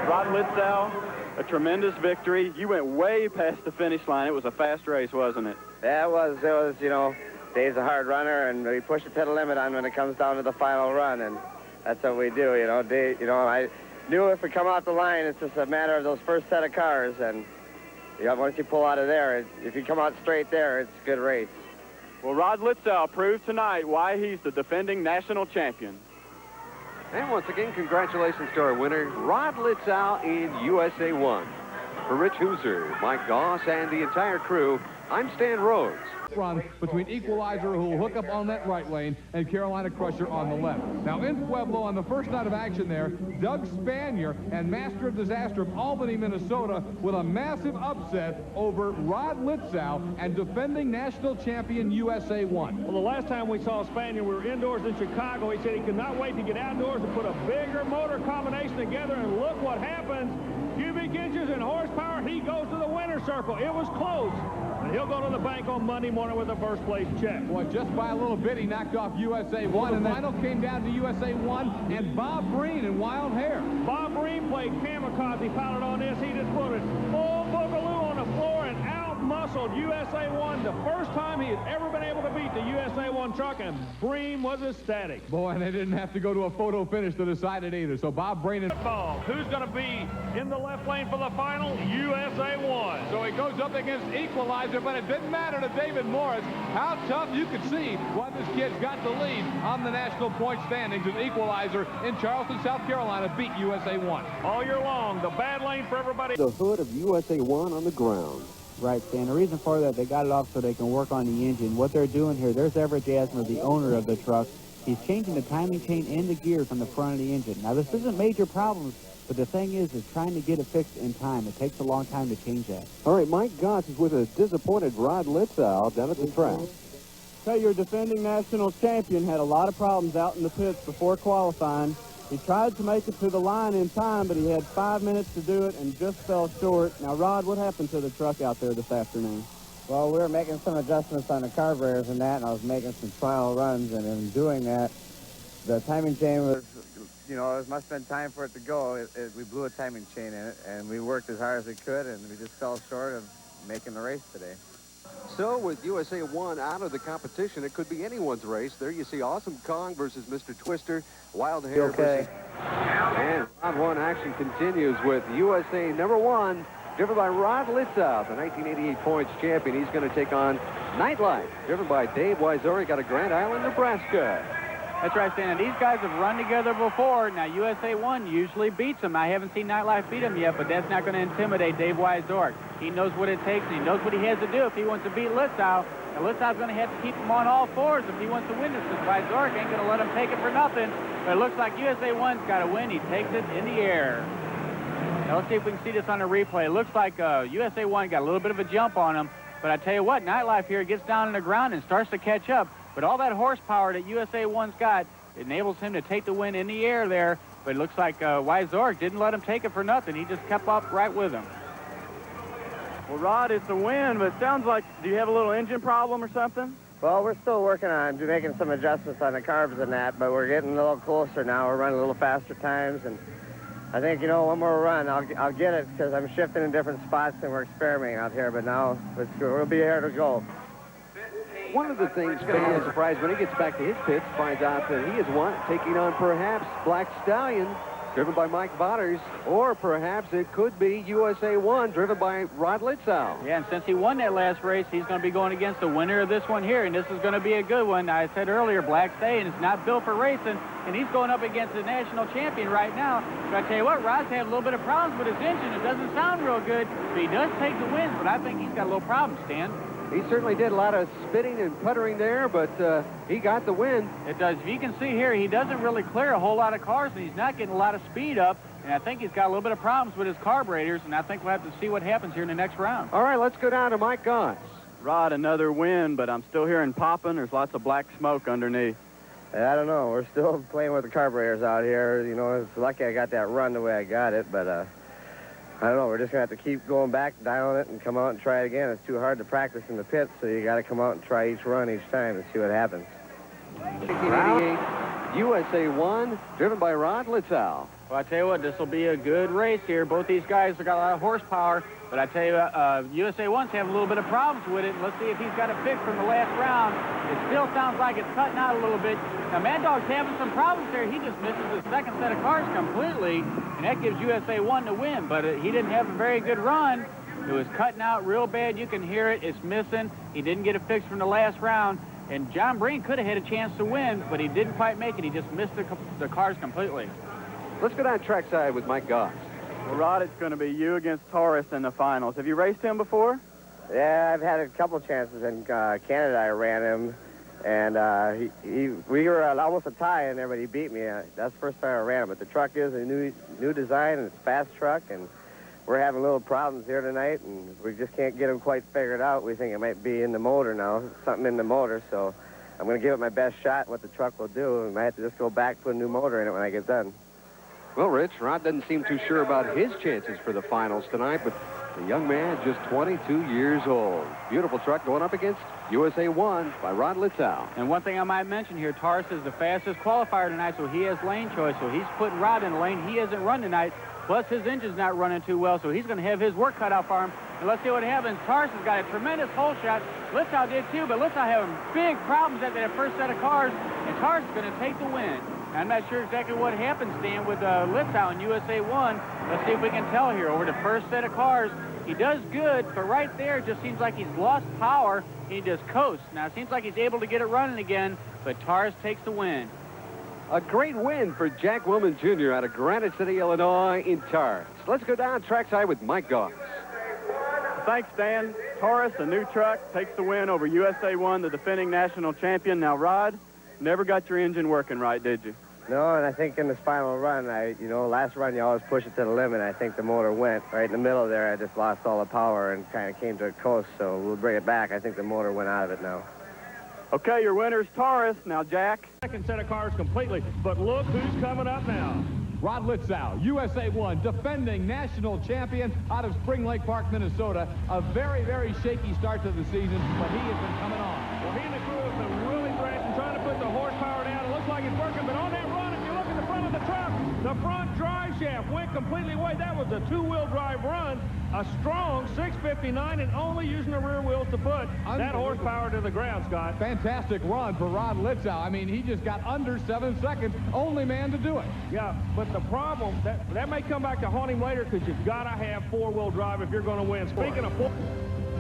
Rod Litzow, a tremendous victory. You went way past the finish line. It was a fast race, wasn't it? Yeah, it was, you know, Dave's a hard runner, and we push it to the limit on when it comes down to the final run, and that's what we do, you know. Dave, you know, I knew if we come out the line, it's just a matter of those first set of cars, and you know, once you pull out of there, if you come out straight there, it's a good race. Well, Rod Litzow proved tonight why he's the defending national champion. And once again, congratulations to our winner, Rod Litzow in USA 1. For Rich Hooser, Mike Goss, and the entire crew, I'm Stan Rhodes. Run between Equalizer, who will hook up on that right lane, and Carolina Crusher on the left. Now in Pueblo, on the first night of action there, Doug Spanier and Master of Disaster of Albany, Minnesota, with a massive upset over Rod Litzow and defending national champion USA 1. Well, the last time we saw Spanier, we were indoors in Chicago. He said he could not wait to get outdoors and put a bigger motor combination together, and look what happens. Cubic inches and horsepower, he goes to the winner's circle. It was close. And he'll go to the bank on Monday morning with a first-place check. Boy, just by a little bit, he knocked off USA 1, and the final came down to USA 1 and Bob Breen in Wild Hair. Bob Breen played kamikaze pilot on this. He just put it full boogaloo on the floor and out-muscled USA 1. The first time he had ever been able to beat the USA 1 truck, and Breen was ecstatic. Boy, and they didn't have to go to a photo finish to decide it either. So Bob Breen and ball. Who's going to be in the left lane for the final? USA 1. So he goes up against Equalizer, but it didn't matter to David Morris. How tough you could see why this kid's got the lead on the national point standings as Equalizer in Charleston, South Carolina beat USA 1. All year long, the bad lane for everybody. The hood of USA 1 on the ground. Right, Stan. The reason for that, they got it off so they can work on the engine. What they're doing here, there's Everett Jasmer, the owner of the truck. He's changing the timing chain and the gears on the front of the engine. Now, this isn't major problems, but the thing is trying to get it fixed in time. It takes a long time to change that. All right, Mike Goss is with a disappointed Rod Litzow down at the track. Hey, your defending national champion had a lot of problems out in the pits before qualifying. He tried to make it to the line in time, but he had 5 minutes to do it and just fell short. Now, Rod, what happened to the truck out there this afternoon? Well, we were making some adjustments on the carburetors and that, and I was making some trial runs, and in doing that, the timing chain was, you know, it must have been time for it to go. We blew a timing chain in it, and we worked as hard as we could, and we just fell short of making the race today. So with USA 1 out of the competition, it could be anyone's race. There you see Awesome Kong versus Mr. Twister, Wild Hair versus... And round 1 action continues with USA number 1, driven by Rod Litzow, the 1988 points champion. He's going to take on Nightlife, driven by Dave Weidsorg out of Grand Island, Nebraska. That's right, Stan. These guys have run together before. Now, USA 1 usually beats them. I haven't seen Nightlife beat him yet, but that's not going to intimidate Dave Weidsorg. He knows what it takes, and he knows what he has to do if he wants to beat Litzow. And Litzow's going to have to keep him on all fours if he wants to win this, because Weidsorg ain't going to let him take it for nothing. But it looks like USA 1's got to win. He takes it in the air. Now, let's see if we can see this on a replay. It looks like USA 1 got a little bit of a jump on him. But I tell you what, Nightlife here gets down on the ground and starts to catch up. But all that horsepower that USA 1's got enables him to take the win in the air there. But it looks like Weidsorg didn't let him take it for nothing. He just kept up right with him. Well, Rod, it's a win, but it sounds like, do you have a little engine problem or something? Well, we're still working on making some adjustments on the carbs and that, but we're getting a little closer now. We're running a little faster times, and I think, you know, one more run, I'll get it, because I'm shifting in different spots and we're experimenting out here, but now we'll be here to go. one of the things fans are surprised when he gets back to his pits, finds out that he is taking on perhaps Black Stallion, driven by Mike Botters, or perhaps it could be USA 1, driven by Rod Litzow. Yeah, and since he won that last race, he's going to be going against the winner of this one here, and this is going to be a good one. I said earlier, Black Stallion is not built for racing, and he's going up against the national champion right now. But I tell you what, Rod's had a little bit of problems with his engine. It doesn't sound real good, but he does take the wins, but I think he's got a little problem, Stan. He certainly did a lot of spitting and puttering there, but he got the win. It does. If you can see here, he doesn't really clear a whole lot of cars, and he's not getting a lot of speed up, and I think he's got a little bit of problems with his carburetors, and I think we'll have to see what happens here in the next round. All right, let's go down to Mike Goss. Rod, another win, but I'm still hearing popping. There's lots of black smoke underneath. I don't know. We're still playing with the carburetors out here. You know, it's lucky I got that run the way I got it, but I don't know. We're just going to have to keep going back, dialing it, and come out and try it again. It's too hard to practice in the pits, so you got to come out and try each run each time and see what happens. 1988 USA 1, driven by Rod Litzow. Well, I tell you what, this will be a good race here. Both these guys have got a lot of horsepower, but I tell you what, USA 1's having a little bit of problems with it. Let's see if he's got a fix from the last round. It still sounds like it's cutting out a little bit. Now, Mad Dog's having some problems there. He just misses the second set of cars completely, and that gives USA 1 the win, but he didn't have a very good run. It was cutting out real bad. You can hear it. It's missing. He didn't get a fix from the last round, and John Breen could have had a chance to win, but he didn't quite make it. He just missed the cars completely. Let's go down trackside with Mike Goss. Well, Rod, it's going to be you against Taurus in the finals. Have you raced him before? Yeah, I've had a couple chances in Canada. I ran him, and we were almost a tie in there, but he beat me. That's the first time I ran him. But the truck is a new design, and it's a fast truck, and we're having little problems here tonight, and we just can't get him quite figured out. We think it might be in the motor now, something in the motor, so I'm going to give it my best shot what the truck will do. I might have to just go back, put a new motor in it when I get done. Well, Rich, Rod doesn't seem too sure about his chances for the finals tonight, but the young man, just 22 years old. Beautiful truck going up against USA 1 by Rod Litzow. And one thing I might mention here, Taurus is the fastest qualifier tonight, so he has lane choice, so he's putting Rod in the lane. He hasn't run tonight, plus his engine's not running too well, so he's going to have his work cut out for him. And let's see what happens. Taurus has got a tremendous hole shot. Litzow did too, but Litzow having big problems at that first set of cars, and Taurus is going to take the win. I'm not sure exactly what happened, Stan, with Litzow in USA 1. Let's see if we can tell here. Over the first set of cars, he does good, but right there it just seems like he's lost power. He just coasts. Now, it seems like he's able to get it running again, but Taurus takes the win. A great win for Jack Willman Jr. out of Granite City, Illinois in Taurus. Let's go down trackside with Mike Goss. Thanks, Dan. Taurus, a new truck, takes the win over USA 1, the defending national champion. Now, Rod, never got your engine working right, did you? No, and I think in this final run, last run you always push it to the limit. I think the motor went right in the middle there. I just lost all the power and kind of came to a coast, so we'll bring it back. I think the motor went out of it now. Okay, your winner's Taurus. Now, Jack. Second set of cars completely, but look who's coming up now. Rod Litzow, USA 1, defending national champion out of Spring Lake Park, Minnesota. A very, very shaky start to the season, but he has been coming on. Well, he and the crew have been really thrashing, trying to put the horsepower down. It looks like it's working, but on that run, if you look at the front of the truck, the front drive shaft went completely away. That was a two-wheel drive run, a strong 659, and only using the rear wheels to put that horsepower to the ground, Scott. Fantastic run for Rod Litzow. I mean, he just got under 7 seconds, only man to do it. Yeah, but the problem, that may come back to haunt him later because you've got to have four-wheel drive if you're going to win. Speaking of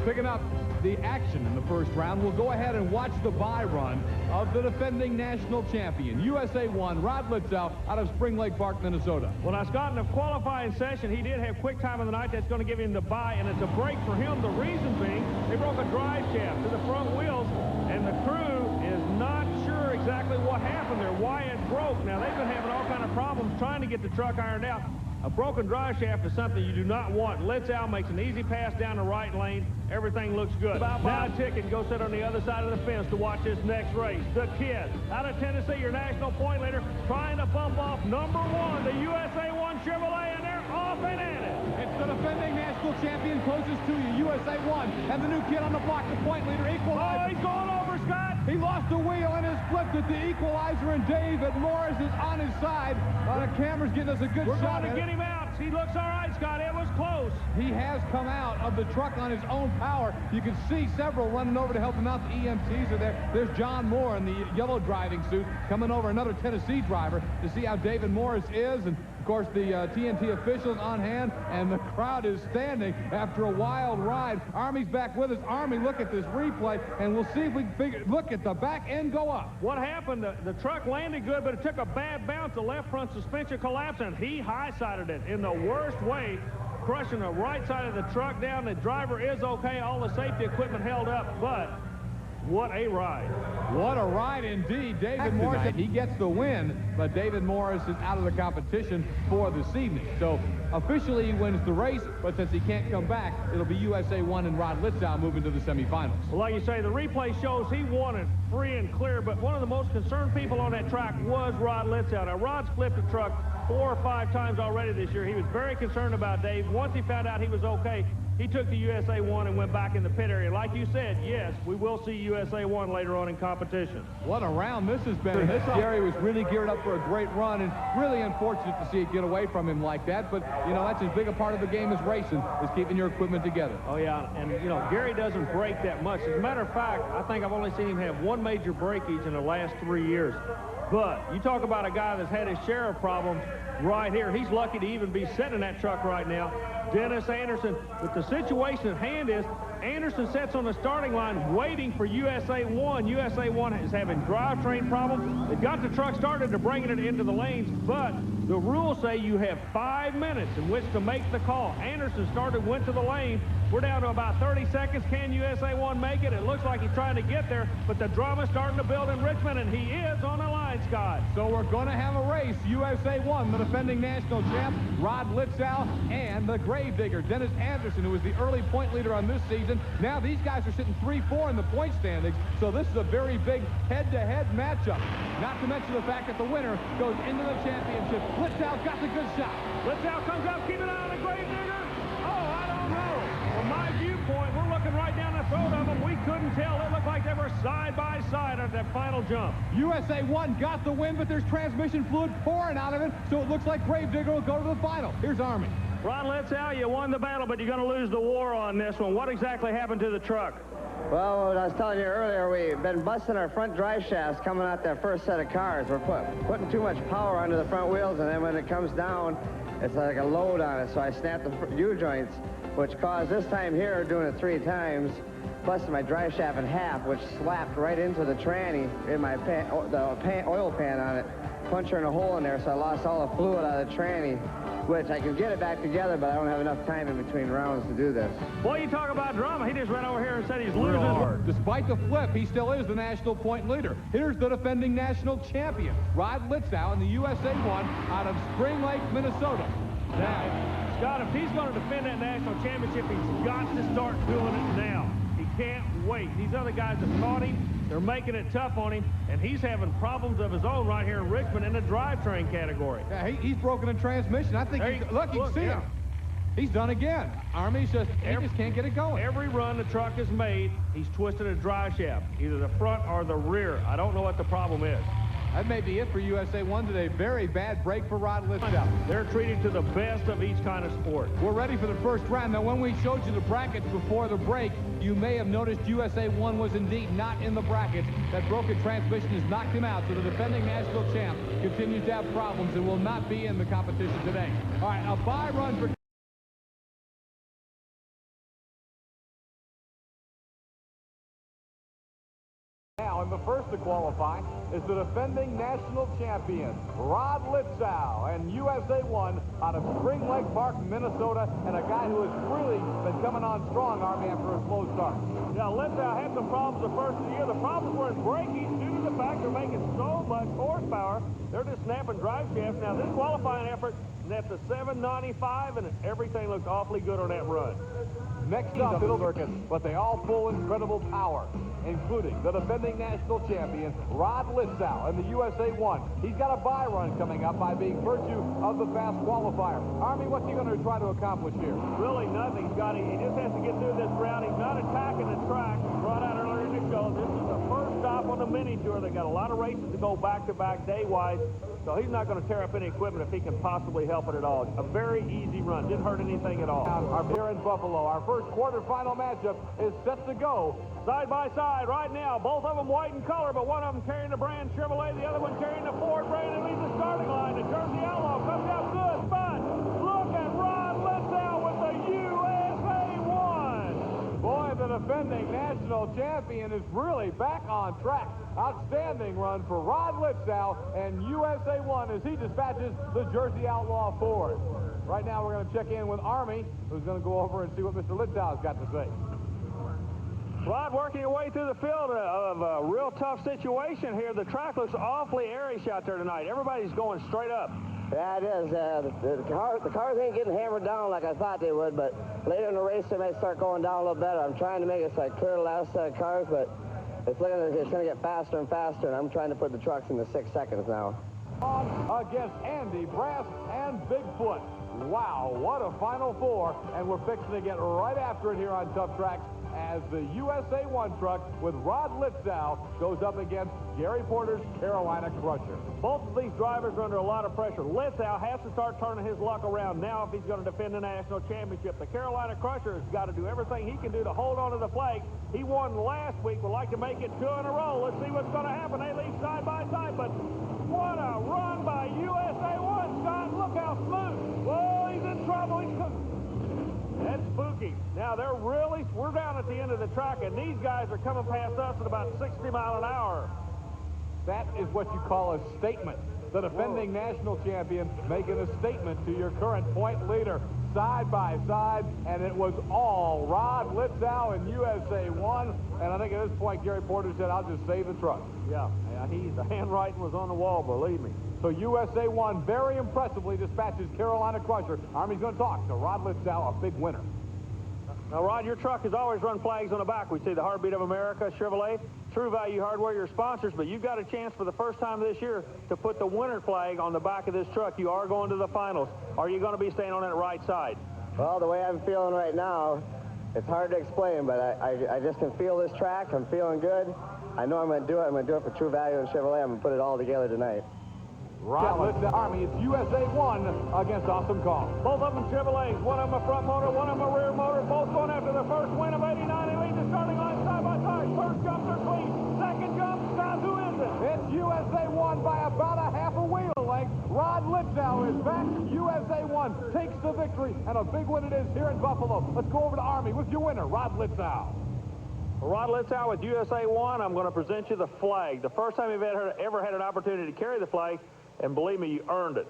picking up the action in the first round, we'll go ahead and watch the bye run of the defending national champion, USA 1, Rod Litzow, out of Spring Lake Park, Minnesota. Well, now, Scott, in the qualifying session, he did have quick time of the night. That's going to give him the bye, and it's a break for him. The reason being, they broke a drive shaft to the front wheels, and the crew is not sure exactly what happened there, why it broke. Now, they've been having all kind of problems trying to get the truck ironed out. A broken drive shaft is something you do not want. Litzow makes an easy pass down the right lane. Everything looks good. Buy a ticket and go sit on the other side of the fence to watch this next race. The kid out of Tennessee, your national point leader, trying to bump off number 1, the USA 1 Chevrolet, and they're off and at it. It's the defending national champion closest to you, USA 1, and the new kid on the block, the point leader, equalizer. Oh, he's going over, Scott. He lost the wheel and has flipped at the equalizer, and David Morris is on his side. The camera's getting us a good shot. We're going to get him out. looks all right, Scott. It was close. He has come out of the truck on his own power. You can see several running over to help him out. The EMTs are there. There's John Moore in the yellow driving suit coming over, another Tennessee driver, to see how David Morris is. And of course, the TNT officials on hand, and the crowd is standing after a wild ride. Army's back with us. Army, look at this replay, and we'll see if we can look at the back end go up. What happened? The truck landed good, but it took a bad bounce. The left front suspension collapsed, and he high-sided it in the worst way, crushing the right side of the truck down. The driver is okay. All the safety equipment held up, but what a ride. What a ride indeed. David Morris, he gets the win, but David Morris is out of the competition for this evening. So officially he wins the race, but since he can't come back, it'll be USA 1 and Rod Litzow moving to the semifinals. Well, like you say, the replay shows he won it free and clear, but one of the most concerned people on that track was Rod Litzow. Now, Rod's flipped the truck 4 or 5 times already this year. He was very concerned about Dave. Once he found out he was okay, he took the USA 1 and went back in the pit area. Like you said, yes, we will see USA 1 later on in competition. What a round this has been. Gary was really geared up for a great run, and really unfortunate to see it get away from him like that. But, you know, that's as big a part of the game as racing, is keeping your equipment together. Oh, yeah, and, you know, Gary doesn't break that much. As a matter of fact, I think I've only seen him have 1 major breakage in the last 3 years. But you talk about a guy that's had his share of problems right here. He's lucky to even be sitting in that truck right now. Dennis Anderson, but the situation at hand is Anderson sits on the starting line waiting for USA 1. USA 1 is having drivetrain problems. They've got the truck started to bringing it into the lanes, but the rules say you have 5 minutes in which to make the call. Anderson started, went to the lane. We're down to about 30 seconds. Can USA 1 make it? It looks like he's trying to get there, but the drama's starting to build in Richmond, and he is on the line, Scott. So we're going to have a race. USA 1, the defending national champ, Rod Litzow, and the gravedigger, Dennis Anderson, who was the early point leader on this season. Now these guys are sitting 3-4 in the point standings, so this is a very big head-to-head matchup. Not to mention the fact that the winner goes into the championship. Litzow's got the good shot. Litzow comes up, keep an eye on the gravedigger. Oh, I don't know. From my viewpoint, we're looking right down the throat of them. We couldn't tell. It looked like they were side by side at that final jump. USA 1 got the win, but there's transmission fluid pouring out of it, so it looks like Gravedigger will go to the final. Here's Army. Ron Litzow, you won the battle, but you're going to lose the war on this one. What exactly happened to the truck? Well, what I was telling you earlier, we've been busting our front drive shafts coming out that first set of cars. We're putting too much power under the front wheels, and then when it comes down, it's like a load on it. So I snapped the U-joints, which caused this time here, doing it 3 times, busted my drive shaft in half, which slapped right into the tranny in my oil pan on it, puncturing a hole in there, so I lost all the fluid out of the tranny, which I can get it back together, but I don't have enough time in between rounds to do this. Boy, you talk about drama. He just ran over here and said he's losing. Despite the flip, he still is the national point leader. Here's the defending national champion, Rod Litzow, in the USA 1 out of Spring Lake, Minnesota. Now, Scott, if he's going to defend that national championship, he's got to start doing it now. He can't wait. These other guys have caught him. They're making it tough on him, and he's having problems of his own right here in Richmond in the drivetrain category. Yeah, he's broken a transmission. I think, look, you can see him. He's done again. Army's just, he just can't get it going. Every run the truck has made, he's twisted a drive shaft, either the front or the rear. I don't know what the problem is. That may be it for USA 1 today. Very bad break for Rod Litzow. They're treated to the best of each kind of sport. We're ready for the first round. Now, when we showed you the brackets before the break, you may have noticed USA 1 was indeed not in the brackets. That broken transmission has knocked him out, so the defending national champ continues to have problems and will not be in the competition today. All right, a bye run for... Now, in the first to qualify is the defending national champion, Rod Litzow, and USA 1 out of Spring Lake Park, Minnesota, and a guy who has really been coming on strong, Army, after a slow start. Yeah, Litzow had some problems the first of the year. The problems were in braking due to the fact they're making so much horsepower. They're just snapping drive shafts. Now, this qualifying effort, that's a 795, and everything looked awfully good on that run. Next up, it'll circus, but they all pull incredible power, including the defending national champion, Rod Litzow, in the USA 1. He's got a bye run coming up by being virtue of the fast qualifier. Army, what's he going to try to accomplish here? Really nothing, Scotty. He just has to get through this round. He's not attacking the track. Brought out earlier in the show. This is the first stop on the mini tour. They got a lot of races to go back-to-back day-wise. So he's not going to tear up any equipment if he can possibly help it at all. A very easy run. Didn't hurt anything at all. Here in Buffalo, our first quarterfinal matchup is set to go. Side by side right now. Both of them white in color, but one of them carrying the brand Chevrolet, the other one carrying the Ford brand, and leads the starting line. The Jersey Outlaw comes out good, but look at Rod Litzow with the USA 1. Boy, the defending national champion is really back on track. Outstanding run for Rod Litzow and USA 1 as he dispatches the Jersey Outlaw Ford. Right now, we're going to check in with Army, who's going to go over and see what Mr. Litzow's got to say. Rod, working your way through the field of a real tough situation here. The track looks awfully airish out there tonight. Everybody's going straight up. Yeah, it is. The cars ain't getting hammered down like I thought they would, but later in the race they may start going down a little better. I'm trying to make it so I clear the last set of cars, but it's looking like it's going to get faster and faster, and I'm trying to put the trucks in the 6 seconds now. On against Andy, Brass, and Bigfoot. Wow, what a Final Four, and we're fixing to get right after it here on Tough Tracks as the USA 1 truck with Rod Litzow goes up against Gary Porter's Carolina Crusher. Both of these drivers are under a lot of pressure. Litzow has to start turning his luck around now if he's going to defend the national championship. The Carolina Crusher has got to do everything he can do to hold on to the flag. He won last week. Would like to make it 2 in a row. Let's see what's going to happen. They lead side by side, but what a run by USA 1, Scott. Look how smooth. Whoa, he's in trouble. That's spooky. Now, we're down at the end of the track, and these guys are coming past us at about 60 miles an hour. That is what you call a statement. The defending national champion making a statement to your current point leader. Side by side, and it was all Rod Litzow and USA 1. And I think at this point, Gary Porter said, I'll just save the truck. Yeah, the handwriting was on the wall, believe me. So USA 1 very impressively dispatches Carolina Crusher. Army's going to talk to Rod Litzow, a big winner. Now, Rod, your truck has always run flags on the back. We see the Heartbeat of America, Chevrolet, True Value Hardware, your sponsors, but you've got a chance for the first time this year to put the winner flag on the back of this truck. You are going to the finals. Are you going to be staying on that right side? Well, the way I'm feeling right now, it's hard to explain, but I just can feel this track. I'm feeling good. I know I'm going to do it. I'm going to do it for True Value and Chevrolet. I'm going to put it all together tonight. Rod Litzow, Army, it's USA 1 against Awesome Kong. Both of them Chevrolets. One of them a front motor, one of them a rear motor. Both going after the first win of 89. They lead the starting line side by side. First jumps are clean. Second jump, Scott, who is it? It's USA 1 by about a half a wheel length. Rod Litzow is back. USA 1 takes the victory, and a big win it is here in Buffalo. Let's go over to Army with your winner, Rod Litzow. Rod Litzow with USA 1, I'm going to present you the flag. The first time you've ever had an opportunity to carry the flag, and believe me, you earned it.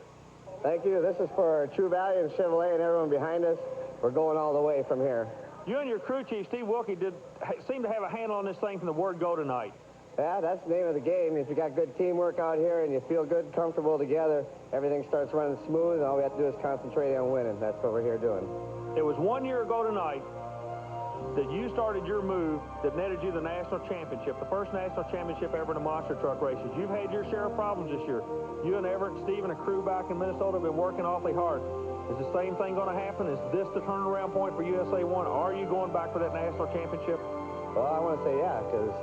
Thank you. This is for True Value and Chevrolet and everyone behind us. We're going all the way from here. You and your crew chief, Steve Wilkie, seem to have a handle on this thing from the word go tonight. Yeah, that's the name of the game. If you got good teamwork out here and you feel good, comfortable together, everything starts running smooth, and all we have to do is concentrate on winning. That's what we're here doing. It was 1 year ago tonight that you started your move that netted you the national championship, the first national championship ever in the monster truck races. You've had your share of problems this year. You and Everett, Steve, and a crew back in Minnesota have been working awfully hard. Is the same thing going to happen? Is this the turnaround point for USA 1? Are you going back for that national championship? Well, I want to say yeah, because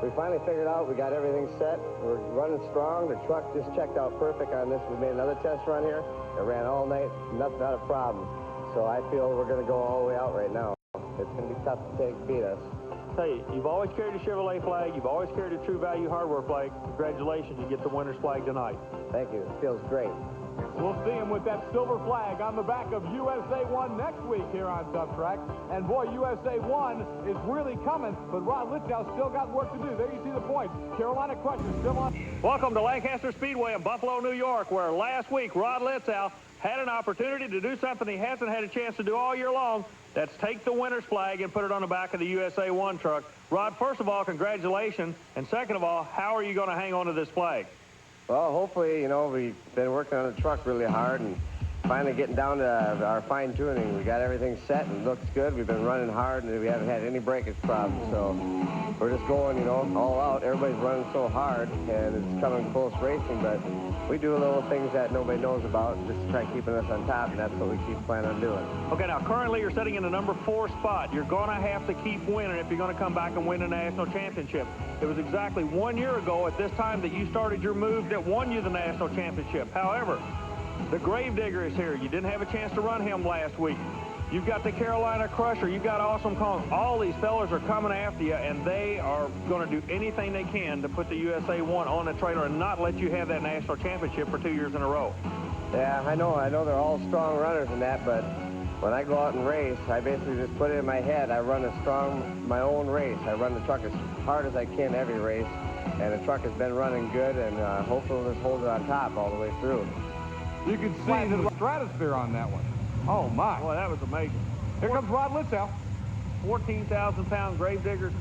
we finally figured out we got everything set. We're running strong. The truck just checked out perfect on this. We made another test run here. It ran all night. Not a problem. So I feel we're going to go all the way out right now. It's going to be tough to beat us. Tell you, you've always carried a Chevrolet flag. You've always carried a True Value Hardware flag. Congratulations, you get the winner's flag tonight. Thank you. It feels great. We'll see him with that silver flag on the back of USA 1 next week here on Tough Tracks. And boy, USA 1 is really coming, but Rod Litzow still got work to do. There you see the points. Carolina Crusher still on. Welcome to Lancaster Speedway in Buffalo, New York, where last week Rod Litzow had an opportunity to do something he hasn't had a chance to do all year long. That's take the winner's flag and put it on the back of the USA 1 truck. Rod, first of all, congratulations. And second of all, how are you going to hang on to this flag? Well, hopefully, you know, we've been working on the truck really hard, and finally getting down to our fine-tuning. We got everything set and looks good. We've been running hard, and we haven't had any breakage problems. So we're just going, you know, all out. Everybody's running so hard, and it's coming close racing, but we do little things that nobody knows about just to try keeping us on top, and that's what we keep planning on doing. Okay, now currently you're sitting in the number 4 spot. You're going to have to keep winning if you're going to come back and win a national championship. It was exactly 1 year ago at this time that you started your move that won you the national championship. However, the Gravedigger is here. You didn't have a chance to run him last week. You've got the Carolina Crusher. You've got Awesome Kong. All these fellas are coming after you, and they are going to do anything they can to put the USA 1 on the trailer and not let you have that national championship for 2 years in a row. Yeah, I know they're all strong runners in that, but when I go out and race, I basically just put it in my head. I run my own race. I run the truck as hard as I can every race, and the truck has been running good, and hopefully we'll just hold it on top all the way through. You can see the stratosphere on that one. Oh, my. Boy, that was amazing. Here comes Rod Litzow. 14,000-pound Gravedigger,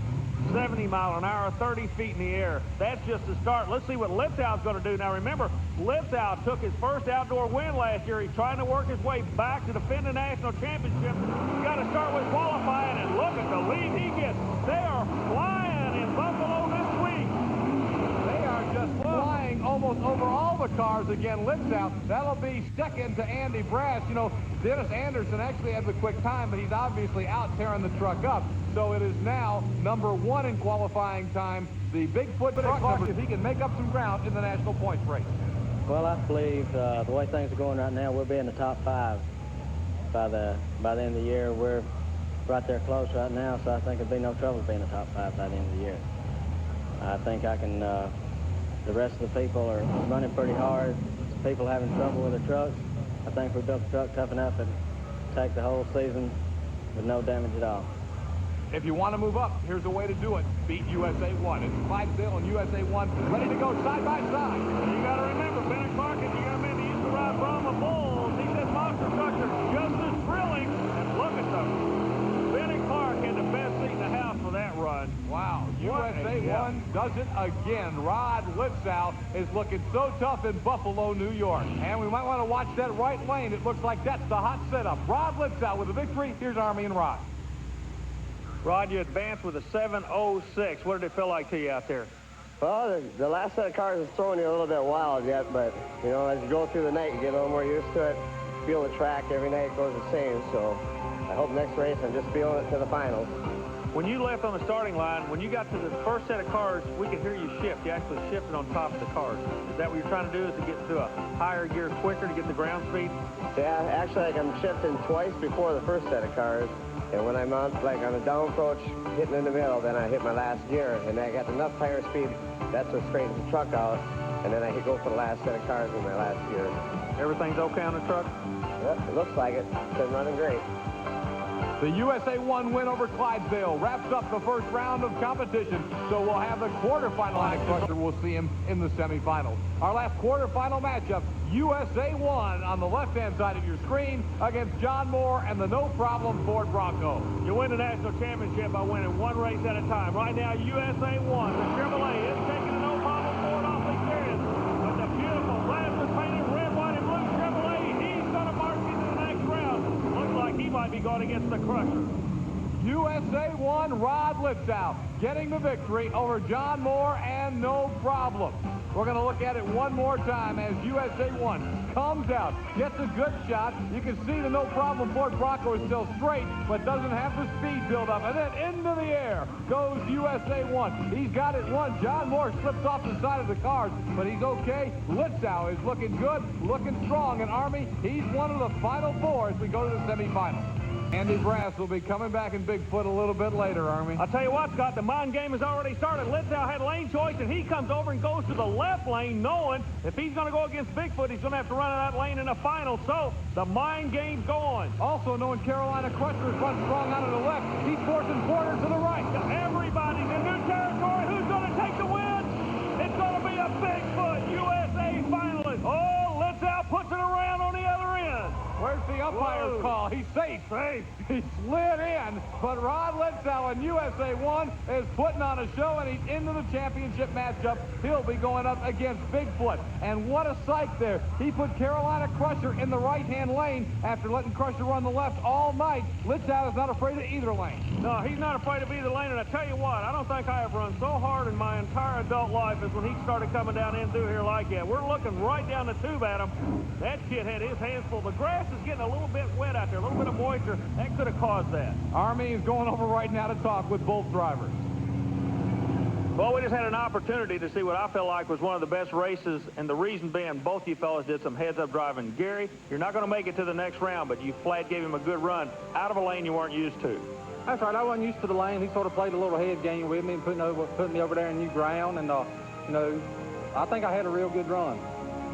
70 mile an hour, 30 feet in the air. That's just the start. Let's see what Litzow's going to do. Now, remember, Litzow took his first outdoor win last year. He's trying to work his way back to defend the national championship. He's got to start with qualifying, and look at the lead he gets. They are flying in Buffalo this week. They are just flying almost over all the cars again. Litzow, that'll be second to Andy Brass. You know, Dennis Anderson actually had the quick time, but he's obviously out tearing the truck up. So it is now number 1 in qualifying time. The Bigfoot truck number, if he can make up some ground in the national points race. Well, I believe the way things are going right now, we'll be in the top 5 by the end of the year. We're right there close right now, so I think there'll be no trouble being in the top 5 by the end of the year. I think I can, the rest of the people are running pretty hard. People having trouble with their trucks. I think we built the truck tough enough to take the whole season with no damage at all. If you want to move up, here's a way to do it. Beat USA 1. It's Clydesdale and USA 1 ready to go side by side. You got to remember, Bennett Clark, if you got to remember, he used to ride Brahma Bulls. He said monster trucks are just as thrilling. And look at them. Bennett Clark had the best seat in the house for that run. Wow. USA 1 does it again. Rod Litzow is looking so tough in Buffalo, New York. And we might want to watch that right lane. It looks like that's the hot setup. Rod Litzow with the victory. Here's Army and Rod. Rod, you advanced with a 7:06. What did it feel like to you out there? Well, the last set of cars is throwing you a little bit wild yet, but, you know, as you go through the night, you get a little more used to it. Feel the track every night goes the same, so I hope next race I'm just feeling it to the finals. When you left on the starting line, when you got to the first set of cars, we could hear you shift. You actually shifted on top of the cars. Is that what you're trying to do, is to get to a higher gear quicker to get the ground speed? Yeah, actually, like I'm shifting twice before the first set of cars. And when I'm on, like on a down approach, hitting in the middle, then I hit my last gear. And I got enough tire speed, that's what straightens the truck out. And then I go for the last set of cars in my last gear. Everything's okay on the truck? Yep, it looks like it. It's been running great. The USA 1 win over Clydesdale wraps up the first round of competition, so we'll have the quarterfinal action. We'll see him in the semifinals. Our last quarterfinal matchup, USA 1 on the left-hand side of your screen against John Moore and the no-problem Ford Bronco. You win the national championship by winning 1 race at a time. Right now, USA 1, the Chevrolet is taking a no-problem Ford off the clearance. But the beautiful plaster-painted red, white, and blue Chevrolet, he's going to march into the next round. Looks like he might be going against the Crusher. USA 1, Rod Litzow getting the victory over John Moore and no problem. We're going to look at it one more time as USA 1 comes out, gets a good shot. You can see the no problem Ford Bronco is still straight, but doesn't have the speed build up. And then into the air goes USA 1. He's got it won. John Moore slips off the side of the cars, but he's okay. Litzow is looking good, looking strong. And Army, he's one of the final 4 as we go to the semifinals. Andy Brass will be coming back in Bigfoot a little bit later, Army. I'll tell you what, Scott, the mind game has already started. Litzow had lane choice, and he comes over and goes to the left lane, knowing if he's going to go against Bigfoot, he's going to have to run in that lane in the final. So the mind game's going. Also knowing Carolina Crusher is run strong out of the left, he's forcing Porter to the right. Everybody's in new territory. Who's going to take the win? It's going to be a Bigfoot USA finalist. Oh, Litzow puts it around on the other end. Where's the umpire? umpire's call. He's safe. He slid in, but Rod Litzow in USA 1 is putting on a show, and he's into the championship matchup. He'll be going up against Bigfoot. And what a sight there. He put Carolina Crusher in the right-hand lane after letting Crusher run the left all night. Litzow is not afraid of either lane. No, he's not afraid of either lane, and I tell you what, I don't think I have run so hard in my entire adult life as when he started coming down in through here like that. We're looking right down the tube at him. That kid had his hands full. The grass is getting a little bit wet out there, a little bit of moisture. That could have caused that. Army is going over right now to talk with both drivers. Well, we just had an opportunity to see what I feel like was one of the best races, and the reason being both you fellas did some heads-up driving. Gary, you're not going to make it to the next round, but you flat gave him a good run out of a lane you weren't used to. That's right. I wasn't used to the lane. He sort of played a little head game with me and putting me over there in new ground, and, you know, I think I had a real good run.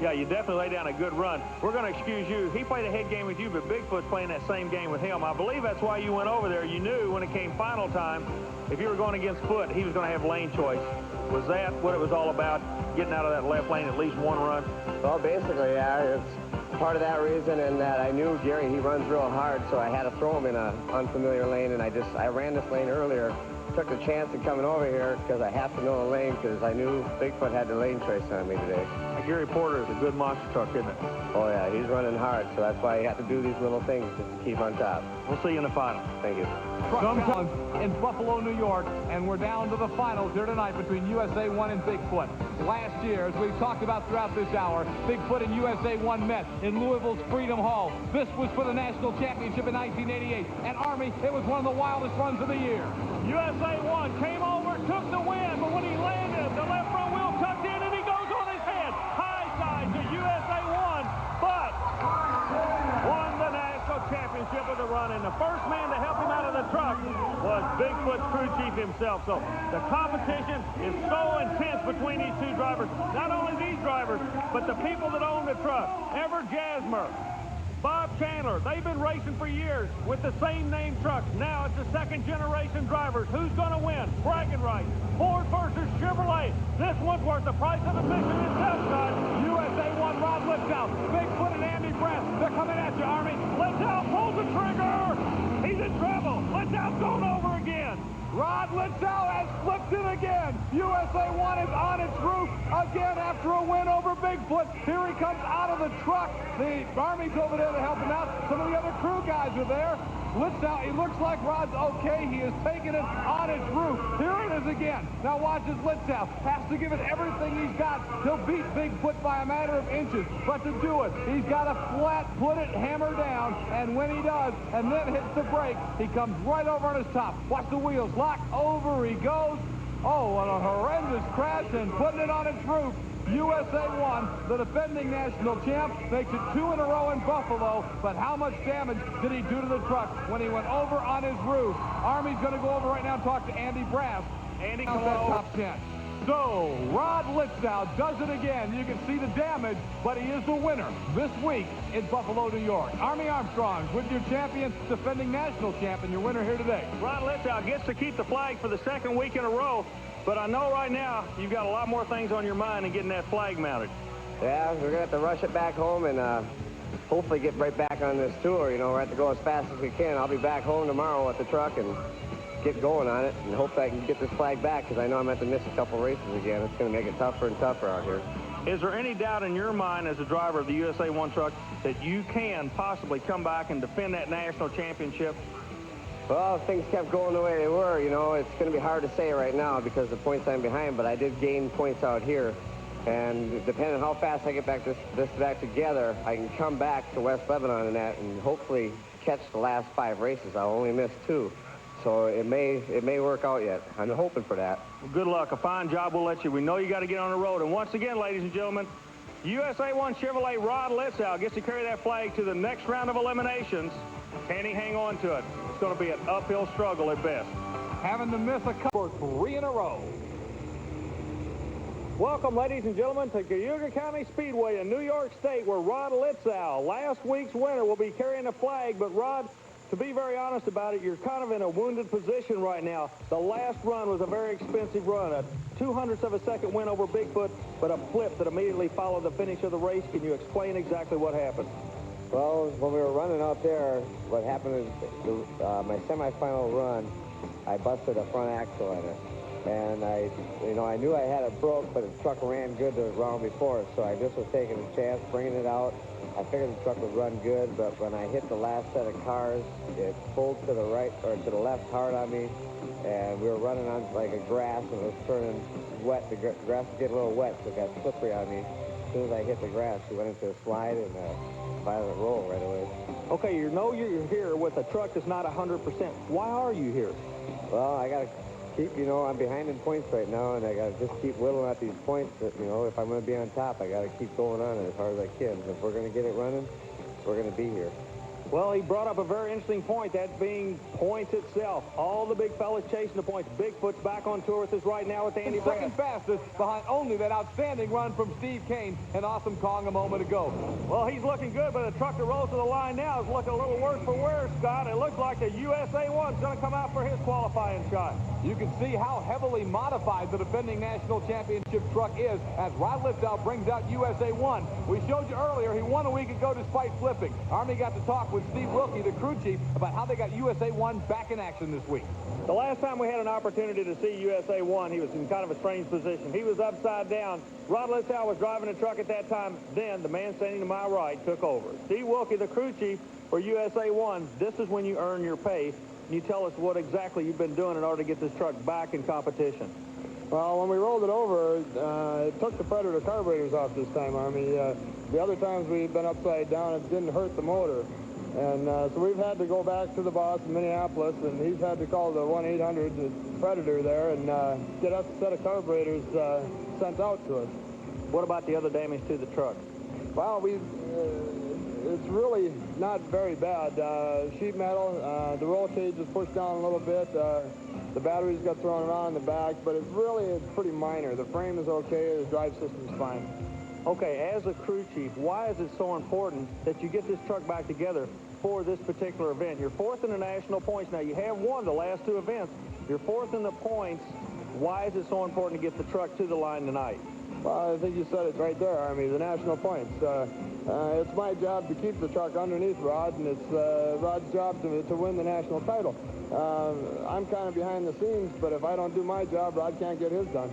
Yeah, you definitely laid down a good run. We're going to excuse you. He played a head game with you, but Bigfoot's playing that same game with him. I believe that's why you went over there. You knew when it came final time, if you were going against Foot, he was going to have lane choice. Was that what it was all about, getting out of that left lane at least one run? Well, basically, yeah, it's part of that reason, and that I knew Gary, he runs real hard, so I had to throw him in an unfamiliar lane, and I ran this lane earlier, took the chance of coming over here because I have to know the lane because I knew Bigfoot had the lane choice on me today. Gary Porter is a good monster truck, isn't it? Oh, yeah, he's running hard, so that's why you have to do these little things just to keep on top. We'll see you in the final. Thank you. Challenge in Buffalo, New York, and we're down to the finals here tonight between USA 1 and Bigfoot. Last year, as we've talked about throughout this hour, Bigfoot and USA 1 met in Louisville's Freedom Hall. This was for the national championship in 1988, and Army, it was one of the wildest runs of the year. USA 1 came over, took the win, but when he landed, the left front wheel tucked in, and he goes on his head. High side to USA 1, but won the national championship with a run, and the first man to help him out of the truck was Bigfoot's crew chief himself. So the competition is so intense between these two drivers. Not only these drivers, but the people that own the truck. Ever Jasmer, Bob Chandler, they've been racing for years with the same name trucks. Now it's the second generation drivers. Who's going to win? Bragging rights. Ford versus Chevrolet. This one's worth the price of admission itself, Scott. USA 1, Rod Litzow, Bigfoot and Andy Brass. They're coming at you, Army. Litzow pulls the trigger. He's in trouble. Litzow's going over again. Rod Litzow has flipped it again. USA 1 is on its roof again after a win over Bigfoot. Here he comes out of the truck. The Army's over there to help him out. Some of the other crew guys are there. Litzow, it looks like Rod's okay. He is taking it on its roof. Here it is again. Now watch as Litzow has to give it everything he's got. He'll beat Bigfoot by a matter of inches. But to do it, he's got to flat put it hammer down. And when he does, and then hits the brake, he comes right over on his top. Watch the wheels lock. Over he goes. Oh, what a horrendous crash, and putting it on its roof. USA 1, the defending national champ, makes it 2 in a row in Buffalo, but how much damage did he do to the truck when he went over on his roof? Army's going to go over right now and talk to Andy Brass. Andy, come on. Top 10. So, Rod Litzow does it again. You can see the damage, but he is the winner this week in Buffalo, New York. Army Armstrong with your champion, defending national champion, your winner here today. Rod Litzow gets to keep the flag for the second week in a row, but I know right now you've got a lot more things on your mind than getting that flag mounted. Yeah, we're going to have to rush it back home and hopefully get right back on this tour. You know, we have to go as fast as we can. I'll be back home tomorrow with the truck and get going on it, and hopefully I can get this flag back because I know I'm going to have to miss a couple races again. It's going to make it tougher and tougher out here. Is there any doubt in your mind as a driver of the USA 1 truck that you can possibly come back and defend that national championship? Well, if things kept going the way they were, you know, it's going to be hard to say right now because the points I'm behind, but I did gain points out here. And depending on how fast I get back this back together, I can come back to West Lebanon and that and hopefully catch the last 5 races. I'll only miss 2. So it may work out yet. I'm hoping for that. Well, good luck. A fine job will let you. We know you got to get on the road. And once again, ladies and gentlemen, USA 1 Chevrolet Rod Litzow gets to carry that flag to the next round of eliminations. Can he hang on to it? It's going to be an uphill struggle at best. Having to miss a couple 3 in a row. Welcome, ladies and gentlemen, to Cayuga County Speedway in New York State, where Rod Litzow, last week's winner, will be carrying the flag. But Rod, to be very honest about it, you're kind of in a wounded position right now. The last run was a very expensive run, a 0.02 of a second win over Bigfoot, but a flip that immediately followed the finish of the race. Can you explain exactly what happened? Well, when we were running out there, what happened is my semifinal run, I busted a front axle in it. And I knew I had it broke, but the truck ran good the round before, so I just was taking a chance, bringing it out. I figured the truck would run good, but when I hit the last set of cars, it pulled to the right or to the left hard on me, and we were running on like a grass, and it was turning wet. The grass was getting a little wet, so it got slippery on me. As soon as I hit the grass, we went into a slide and violent roll right away. Okay, you know you're here with a truck that's not 100%. Why are you here? Well, I got to keep, I'm behind in points right now, and I got to just keep whittling at these points that, if I'm going to be on top, I got to keep going on it as hard as I can. If we're going to get it running, we're going to be here. Well, he brought up a very interesting point, that being points itself. All the big fellas chasing the points. Bigfoot's back on tour with us right now with Andy Brand. Second fastest, behind only that outstanding run from Steve Kane and Awesome Kong a moment ago. Well, he's looking good, but the truck that rolls to the line now is looking a little worse for wear, Scott. It looks like the USA 1's going to come out for his qualifying shot. You can see how heavily modified the defending national championship truck is as Rod Liptow brings out USA 1. We showed you earlier he won a week ago despite flipping. Army got to talk with Steve Wilkie, the crew chief, about how they got USA 1 back in action this week. The last time we had an opportunity to see USA 1, he was in kind of a strange position. He was upside down. Rod Liptow was driving the truck at that time. Then the man standing to my right took over. Steve Wilkie, the crew chief for USA 1, this is when you earn your pay. Can you tell us what exactly you've been doing in order to get this truck back in competition? Well, when we rolled it over, it took the Predator carburetors off this time, Army. The other times we've been upside down, it didn't hurt the motor. And so we've had to go back to the boss in Minneapolis, and he's had to call the 1-800 the Predator there and get us a set of carburetors sent out to us. What about the other damage to the truck? Well, it's really not very bad. Sheet metal, the roll cage is pushed down a little bit. The batteries got thrown around in the back, but it's pretty minor. The frame is okay. The drive system is fine. Okay, as a crew chief, why is it so important that you get this truck back together for this particular event? You're fourth in the national points. Now, you have won the last two events. You're fourth in the points. Why is it so important to get the truck to the line tonight? Well, I think you said it right there, Army, the national points. It's my job to keep the truck underneath Rod, and it's Rod's job to win the national title. I'm kind of behind the scenes, but if I don't do my job, Rod can't get his done.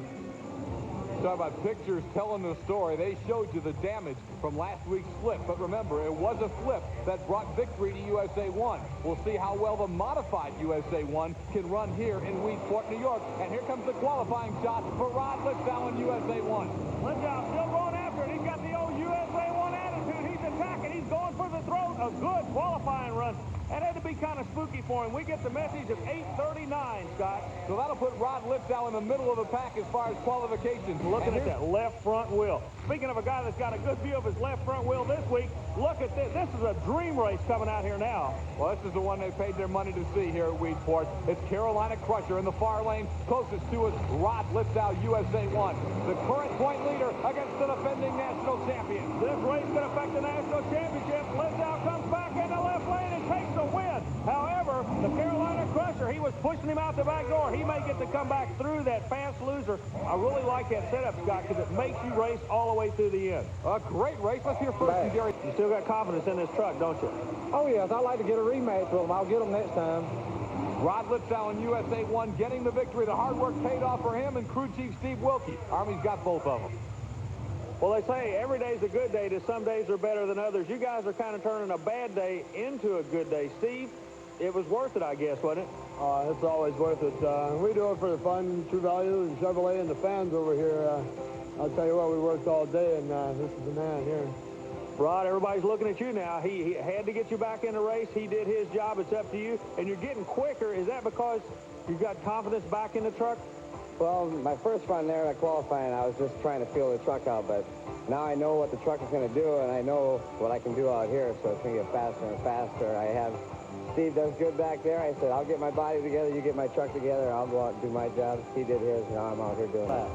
Talk about pictures telling the story. They showed you the damage from last week's flip. But remember, it was a flip that brought victory to USA 1. We'll see how well the modified USA 1 can run here in Weedsport, New York. And here comes the qualifying shot for Rod Liptow in USA 1. Liptow still going after it. He's got the old USA 1 attitude. He's attacking. He's going for the throat. A good qualifying run. That had to be kind of spooky for him. We get the message at 8:39, Scott. So that'll put Rod Liptow in the middle of the pack as far as qualifications. Looking at that left front wheel. Speaking of a guy that's got a good view of his left front wheel this week, look at this. This is a dream race coming out here now. Well, this is the one they paid their money to see here at Weedsport. It's Carolina Crusher in the far lane. Closest to us, Rod Liptow, USA 1. The current point leader against the defending national champion. This race could affect the national championship. Liptow comes back in the left lane and takes the win. However, the Carolina Crusher, he was pushing him out the back door. He may get to come back through that fast loser. I really like that setup, Scott, because it makes you race all the way through the end. A great race. Let's hear first from Jerry. You still got confidence in this truck, don't you? Oh, yes. I'd like to get a rematch with them. I'll get them next time. Rod Liptow in USA 1 getting the victory. The hard work paid off for him and crew chief Steve Wilkie. Army's got both of them. Well, they say every day's a good day. Just some days are better than others. You guys are kind of turning a bad day into a good day. Steve, it was worth it, I guess, wasn't it? It's always worth it. We do it for the fun, True Value, and Chevrolet, and the fans over here. I'll tell you what, we worked all day, and this is the man here. Rod, everybody's looking at you now. He had to get you back in the race. He did his job. It's up to you. And you're getting quicker. Is that because you've got confidence back in the truck? Well, my first run there at qualifying, I was just trying to feel the truck out, but now I know what the truck is going to do, and I know what I can do out here, so it's going to get faster and faster. I have Steve does good back there. I said, I'll get my body together, you get my truck together, I'll go out and do my job. He did his, now I'm out here doing that.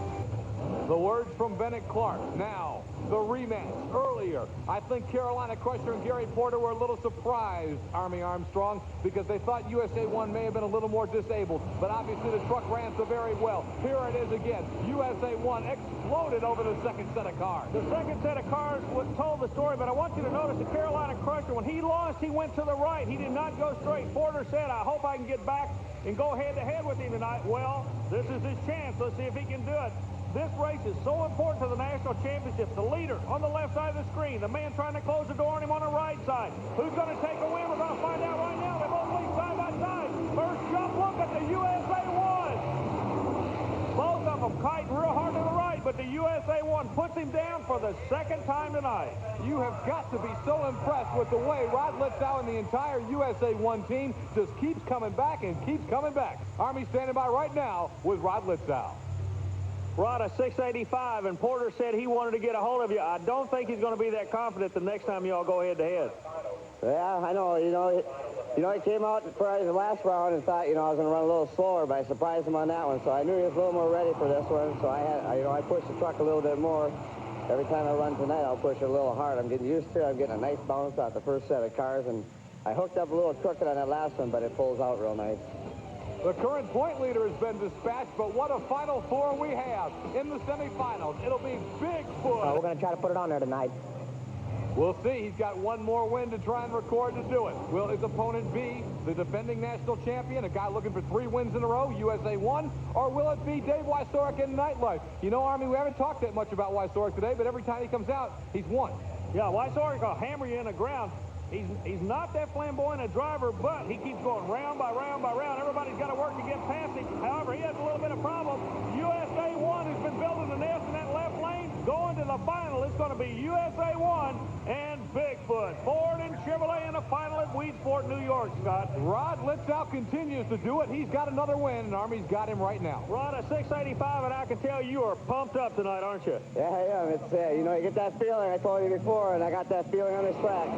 The words from Bennett Clark. Now, the rematch. Earlier, I think Carolina Crusher and Gary Porter were a little surprised, Army Armstrong, because they thought USA 1 may have been a little more disabled. But obviously the truck ran so very well. Here it is again. USA 1 exploded over the second set of cars. The second set of cars told the story, but I want you to notice the Carolina Crusher, when he launched, he went to the right. He did not go straight. Porter said, I hope I can get back and go head-to-head with him tonight. Well, this is his chance. Let's see if he can do it. This race is so important to the national championship. The leader on the left side of the screen, the man trying to close the door on him on the right side. Who's going to take a win? We're going to find out right now. They both lead side by side. First jump look at the USA 1. Both of them kiting real hard to the right, but the USA 1 puts him down for the second time tonight. You have got to be so impressed with the way Rod Litzow and the entire USA 1 team just keeps coming back and keeps coming back. Army standing by right now with Rod Litzow. Rod, a 685, and Porter said he wanted to get a hold of you. I don't think he's going to be that confident the next time y'all go head-to-head. Yeah, I know. You know, he came out for the last round and thought, I was going to run a little slower, but I surprised him on that one. So I knew he was a little more ready for this one. So I pushed the truck a little bit more. Every time I run tonight, I'll push it a little hard. I'm getting used to it. I'm getting a nice bounce off the first set of cars, and I hooked up a little crooked on that last one, but it pulls out real nice. The current point leader has been dispatched, but what a Final Four we have in the semifinals. It'll be Bigfoot. We're going to try to put it on there tonight. We'll see. He's got one more win to try and record to do it. Will his opponent be the defending national champion, a guy looking for 3 wins in a row, USA 1, or will it be Dave Wysorek in Nightlife? You know, Army, we haven't talked that much about Wysorek today, but every time he comes out, he's won. Yeah, Wysorek will hammer you in the ground. He's not that flamboyant a driver, but he keeps going round by round by round. Everybody's got to work to get past him. However, he has a little bit of problem. USA 1 has been building a nest in that left lane. Going to the final, it's going to be USA 1 and Bigfoot. Ford and Chevrolet in the final at Weedsport, New York, Scott. Rod Litzow continues to do it. He's got another win, and Army's got him right now. Rod, a 685, and I can tell you are pumped up tonight, aren't you? Yeah, I am. It's, you get that feeling. I told you before, and I got that feeling on this track.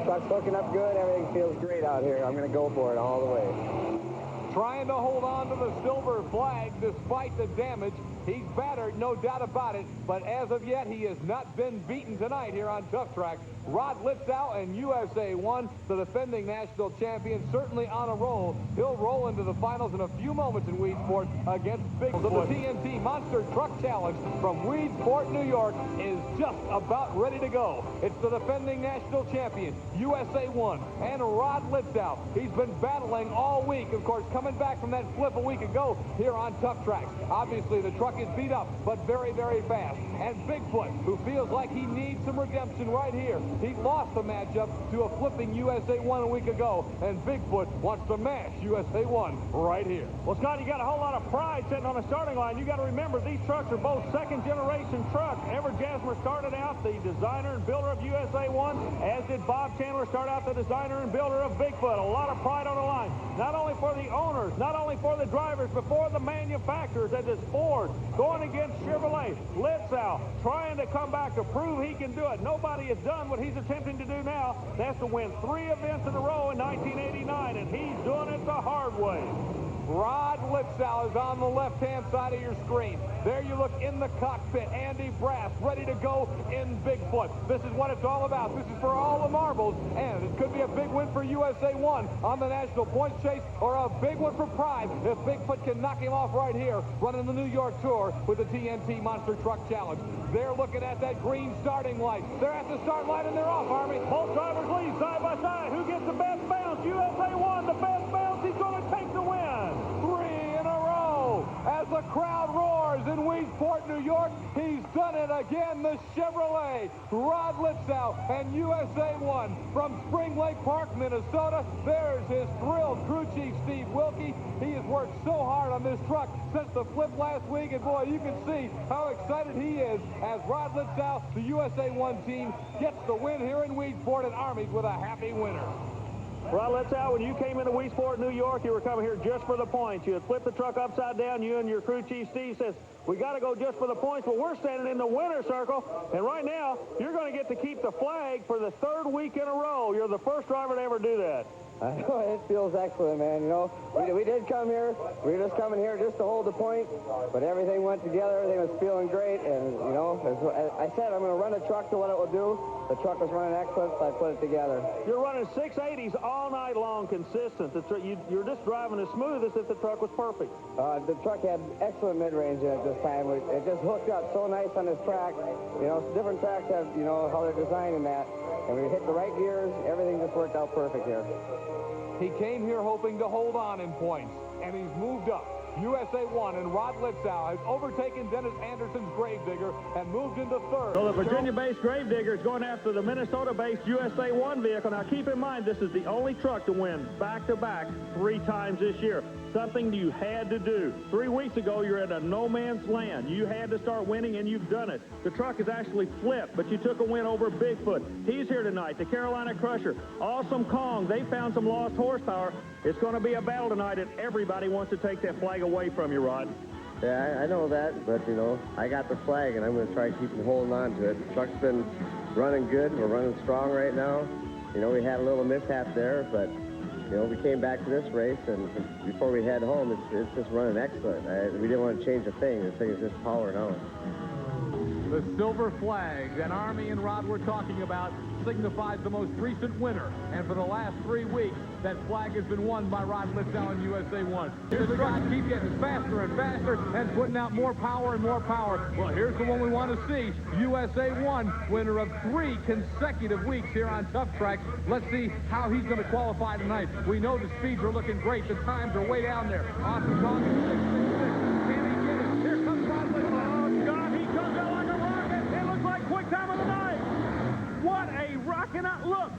Truck's hooking up good. Everything feels great out here. I'm going to go for it all the way. Trying to hold on to the silver flag despite the damage. He's battered, no doubt about it, but as of yet, he has not been beaten tonight here on Tough Track. Rod Litzow and USA 1, the defending national champion, certainly on a roll. He'll roll into the finals in a few moments in Weedsport against Bigfoot. The TNT Monster Truck Challenge from Weedsport, New York is just about ready to go. It's the defending national champion, USA 1, and Rod Litzow. He's been battling all week, of course, coming back from that flip a week ago here on Tough Tracks. Obviously, the truck is beat up, but very, very fast. And Bigfoot, who feels like he needs some redemption right here. He lost the matchup to a flipping USA 1 a week ago, and Bigfoot wants to mash USA 1 right here. Well, Scott, you got a whole lot of pride sitting on the starting line. You got to remember, these trucks are both second-generation trucks. Everett Jasmer started out the designer and builder of USA 1, as did Bob Chandler start out the designer and builder of Bigfoot. A lot of pride on the line, not only for the owners, not only for the drivers, but for the manufacturers, as it's Ford going against Chevrolet. Litzow trying to come back to prove he can do it. Nobody has done what he's attempting to do now. That's to win 3 events in a row in 1989, and he's doing it the hard way. Rod Litzow is on the left-hand side of your screen. There you look in the cockpit. Andy Brass ready to go in Bigfoot. This is what it's all about. This is for all the marbles, and it could be a big win for USA 1 on the national points chase, or a big one for pride if Bigfoot can knock him off right here running the New York Tour with the TNT Monster Truck Challenge. They're looking at that green starting light. They're at the start line, and they're off, Army. Both drivers lead side by side. Who gets the best bounce? USA 1, the best bounce. He's going to take the win. 3 in a row as the crowd roars in Weedsport, New York. He's done it again. The Chevrolet, Rod Litzow, and USA 1 from Spring Lake Park, Minnesota. There's his thrilled crew chief, Steve Wilkie. He has worked so hard on this truck since the flip last week, and boy, you can see how excited he is as Rod Litzow, the USA 1 team, gets the win here in Weedsport, and Army's with a happy winner. Rod Litzow, when you came into Weedsport, New York, you were coming here just for the points. You had flipped the truck upside down. You and your crew chief, Steve, says, we got to go just for the points, but we're standing in the winner's circle. And right now, you're going to get to keep the flag for the 3rd week in a row. You're the first driver to ever do that. It feels excellent, man. You know, we did come here. We were just coming here just to hold the point, but everything went together. Everything was feeling great, and, you know, as I said, I'm going to run the truck to what it will do. The truck was running excellent, so I put it together. You're running 680s all night long, consistent. You're just driving as smooth as if the truck was perfect. The truck had excellent mid-range in it this time. It just hooked up so nice on this track. You know, different tracks have, you know, how they're designing that. And we hit the right gears. Everything just worked out perfect here. He came here hoping to hold on in points, and he's moved up. USA 1 and Rod Litzow has overtaken Dennis Anderson's Gravedigger and moved into third. So the Virginia-based Gravedigger is going after the Minnesota-based USA 1 vehicle. Now keep in mind, this is the only truck to win back-to-back 3 times this year. Something you had to do. 3 weeks ago, you're at a no-man's land. You had to start winning, and you've done it. The truck is actually flipped, but you took a win over Bigfoot. He's here tonight, the Carolina Crusher. Awesome Kong. They found some lost horsepower. It's going to be a battle tonight, and everybody wants to take that flag away from you, Rod. Yeah, I know that, but, you know, I got the flag, and I'm going to try keeping holding on to it. The truck's been running good. We're running strong right now. You know, we had a little mishap there, but, you know, we came back to this race, and before we head home, it's just running excellent. We didn't want to change a thing. This thing is just powering out. The silver flag that Army and Rod were talking about signifies the most recent winner. And for the last 3 weeks, that flag has been won by Rod Litzow and USA 1. Here's the guy keep getting faster and faster and putting out more power and more power. Well, here's the one we want to see. USA 1, winner of 3 consecutive weeks here on Tough Tracks. Let's see how he's going to qualify tonight. We know the speeds are looking great. The times are way down there. Awesome Kong is 666. Can he get it? Here comes Rod Litzow. Oh, God, he comes out like a rocket. It looks like quick time of the night. What a rocket out. Look,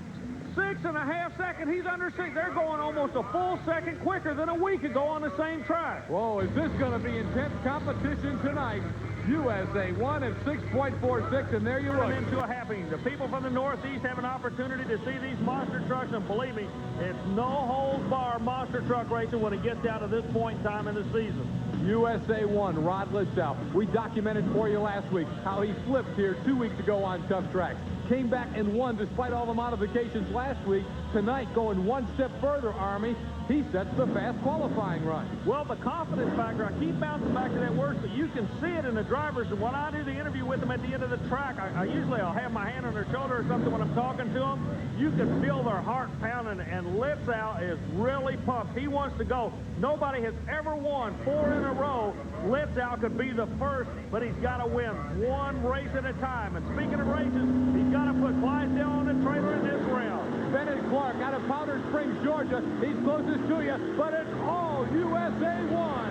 6.5 seconds. He's under 6. They're going almost a full second quicker than a week ago on the same track. Whoa, is this going to be intense competition tonight? USA 1 at 6.46, and there you look. Into a happening. The people from the Northeast have an opportunity to see these monster trucks, and believe me, it's no holds bar monster truck racing when it gets down to this point in time in the season. USA 1, Rod Litzow. We documented for you last week how he flipped here 2 weeks ago on Tough Tracks. Came back and won despite all the modifications last week. Tonight, going one step further, Army, he sets the fast qualifying run. Well, the confidence factor, I keep bouncing back to that word, so you can see it in the drivers. And when I do the interview with them at the end of the track, I'll have my hand on their shoulder or something when I'm talking to them. You can feel their heart pounding, and Litzow is really pumped. He wants to go. Nobody has ever won 4 in a row. Litzow could be the first, but he's got to win one race at a time. And speaking of races, he's got to put Clydesdale on the trailer in this round. Bennett Clark out of Powder Springs, Georgia. He's closest to you, but it's all USA 1.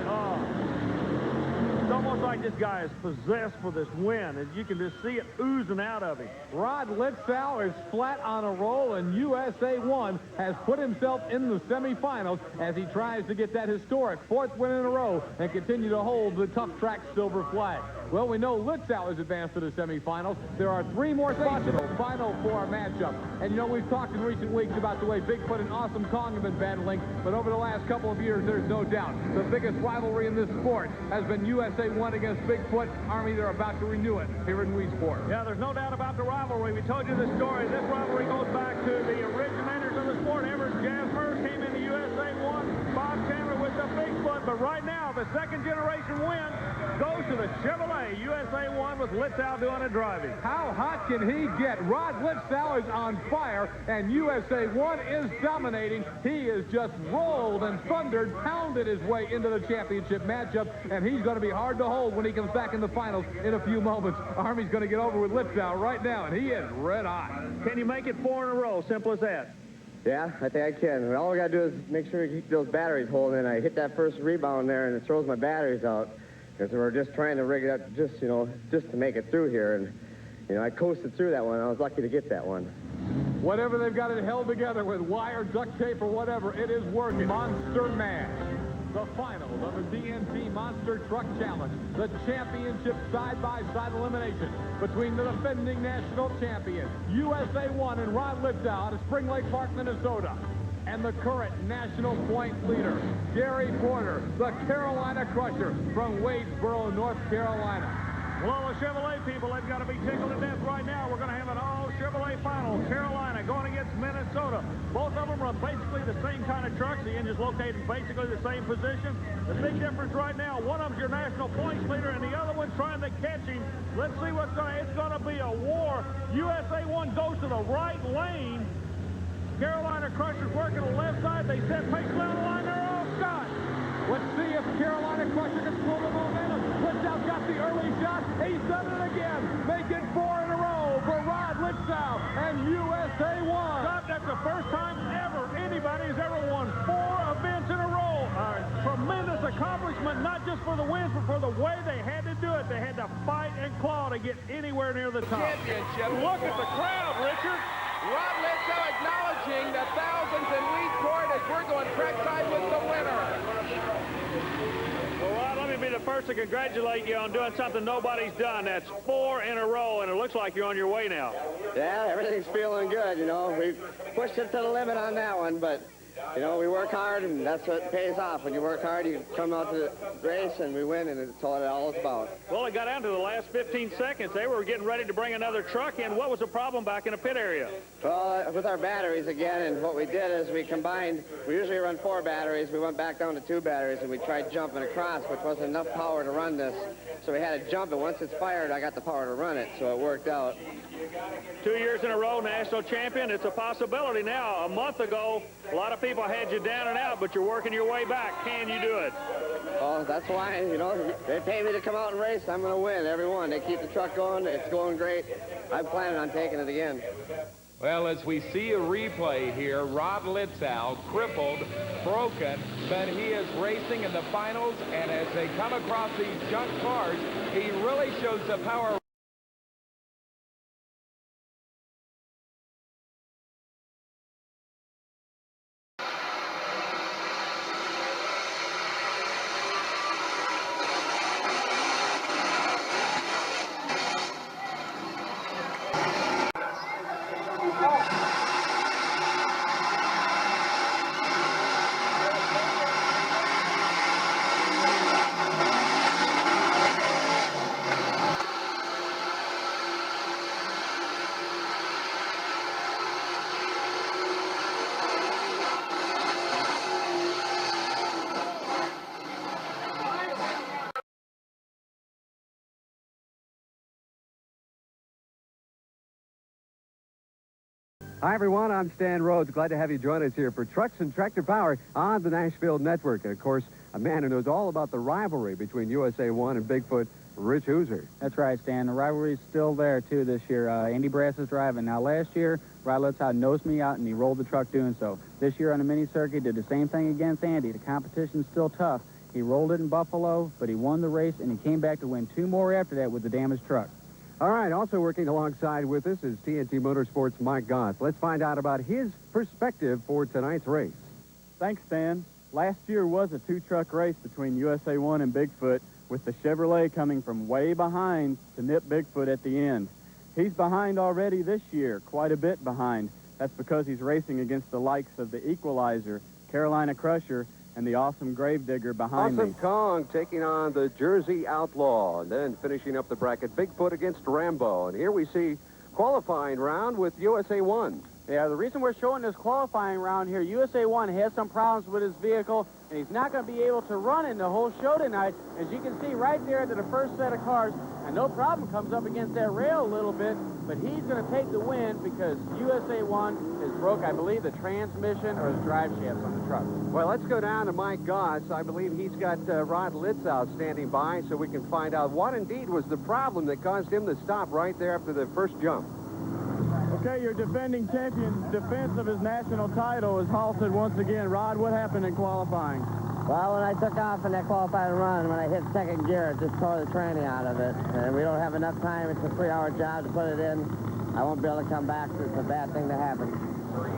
It's almost like this guy is possessed for this win, and you can just see it oozing out of him. Rod Litzow is flat on a roll, and USA 1 has put himself in the semifinals as he tries to get that historic 4th win in a row and continue to hold the Tough Track silver flag. Well, we know Litzow has advanced to the semifinals. There are 3 more spots in the Final 4 matchup. And, you know, we've talked in recent weeks about the way Bigfoot and Awesome Kong have been battling, but over the last couple of years, there's no doubt the biggest rivalry in this sport has been USA 1 against Bigfoot. Army, they're about to renew it here in Weedsport. Yeah, there's no doubt about the rivalry. We told you the story. This rivalry goes back to the originators of the sport. Everett Jasmers came into USA 1. Bob Chandler with the Bigfoot. But right now, the second generation win goes to the Chevrolet USA 1 with Litzow doing the driving. How hot can he get? Rod Litzow is on fire, and USA 1 is dominating. He has just rolled and thundered, pounded his way into the championship matchup, and he's going to be hard to hold when he comes back in the finals in a few moments. Army's going to get over with Litzow right now, and he is red hot. Can you make it 4 in a row? Simple as that. Yeah, I think I can. All we got to do is make sure we keep those batteries holding in. I hit that first rebound there, and it throws my batteries out. Because we're just trying to rig it up just to make it through here. And, you know, I coasted through that one. I was lucky to get that one. Whatever they've got it held together with wire, duct tape, or whatever, it is working. Monster Mash. The finals of the TNT Monster Truck Challenge. The championship side-by-side elimination between the defending national champion, USA 1 and Rod Litzow out of Spring Lake Park, Minnesota, and the current national point leader, Gary Porter, the Carolina Crusher from Weedsport, North Carolina. Well, all the Chevrolet people, they've got to be tickled to death right now. We're going to have an all-Chevrolet final. Carolina going against Minnesota. Both of them run basically the same kind of trucks. The engine's located in basically the same position. The big difference right now, one of them's your national points leader, and the other one's trying to catch him. Let's see what's going to, it's going to be a war. USA 1 goes to the right lane. Carolina Crusher's working the left side. They set pace down the line there. Oh, God. Let's see if Carolina Crusher can pull the momentum. Litzow got the early shot. He's done it again. Making 4 in a row for Rod Litzow and USA 1. Stop, that's the first time ever anybody has ever won 4 events in a row. A tremendous accomplishment, not just for the wins, but for the way they had to do it. They had to fight and claw to get anywhere near the top. Championship. Look at the crowd, Richard. Rod Litzow acknowledging the thousands in Weedsport as we're going trackside with the winner. Well, Rod, let me be the first to congratulate you on doing something nobody's done. That's 4 in a row, and it looks like you're on your way now. Yeah, everything's feeling good, you know. We pushed it to the limit on that one, but, you know, we work hard, and that's what pays off. When you work hard, you come out to the race, and we win, and it's all it all is about. Well, it got down to the last 15 seconds. They were getting ready to bring another truck in. What was the problem back in the pit area? Well, with our batteries again, and what we did is we combined, we usually run 4 batteries. We went back down to 2 batteries, and we tried jumping across, which wasn't enough power to run this. So we had to jump it. Once it's fired, I got the power to run it, so it worked out. 2 years in a row, national champion. It's a possibility now. A month ago, a lot of people had you down and out, but you're working your way back. Can you do it? Well, that's why, you know, they pay me to come out and race. I'm going to win every one. They keep the truck going. It's going great. I'm planning on taking it again. Well, as we see a replay here, Rod Litzow, crippled, broken, but he is racing in the finals, and as they come across these junk cars, he really shows the power. Hi, everyone. I'm Stan Rhodes. Glad to have you join us here for Trucks and Tractor Power on the Nashville Network. And, of course, a man who knows all about the rivalry between USA 1 and Bigfoot, Rich Hooser. That's right, Stan. The rivalry's still there, too, this year. Andy Brass is driving. Now, last year, Rod Litzow nosed me out, and he rolled the truck doing so. This year on the mini circuit, did the same thing against Andy. The competition's still tough. He rolled it in Buffalo, but he won the race, and he came back to win 2 more after that with the damaged truck. All right, also working alongside with us is TNT Motorsports' Mike Goss. Let's find out about his perspective for tonight's race. Thanks, Stan. Last year was a 2-truck race between USA 1 and Bigfoot, with the Chevrolet coming from way behind to nip Bigfoot at the end. He's behind already this year, quite a bit behind. That's because he's racing against the likes of the Equalizer, Carolina Crusher, and the awesome Gravedigger behind me. Awesome Kong taking on the Jersey Outlaw, and then finishing up the bracket, Bigfoot against Rambo. And here we see qualifying round with USA 1. Yeah, the reason we're showing this qualifying round here, USA 1 has some problems with his vehicle, and he's not going to be able to run in the whole show tonight. As you can see right there to the first set of cars, and no problem comes up against that rail a little bit, but he's going to take the win because USA 1 has broke, I believe, the transmission or the drive shafts on the truck. Well, let's go down to Mike Goss. I believe he's got Rod Litzow standing by so we can find out what indeed was the problem that caused him to stop right there after the first jump. Okay, your defending champion's defense of his national title is halted once again. Rod, what happened in qualifying? Well, when I took off in that qualifying run, when I hit second gear, it just tore the tranny out of it. And we don't have enough time. It's a 3-hour job to put it in. I won't be able to come back, so it's a bad thing to happen.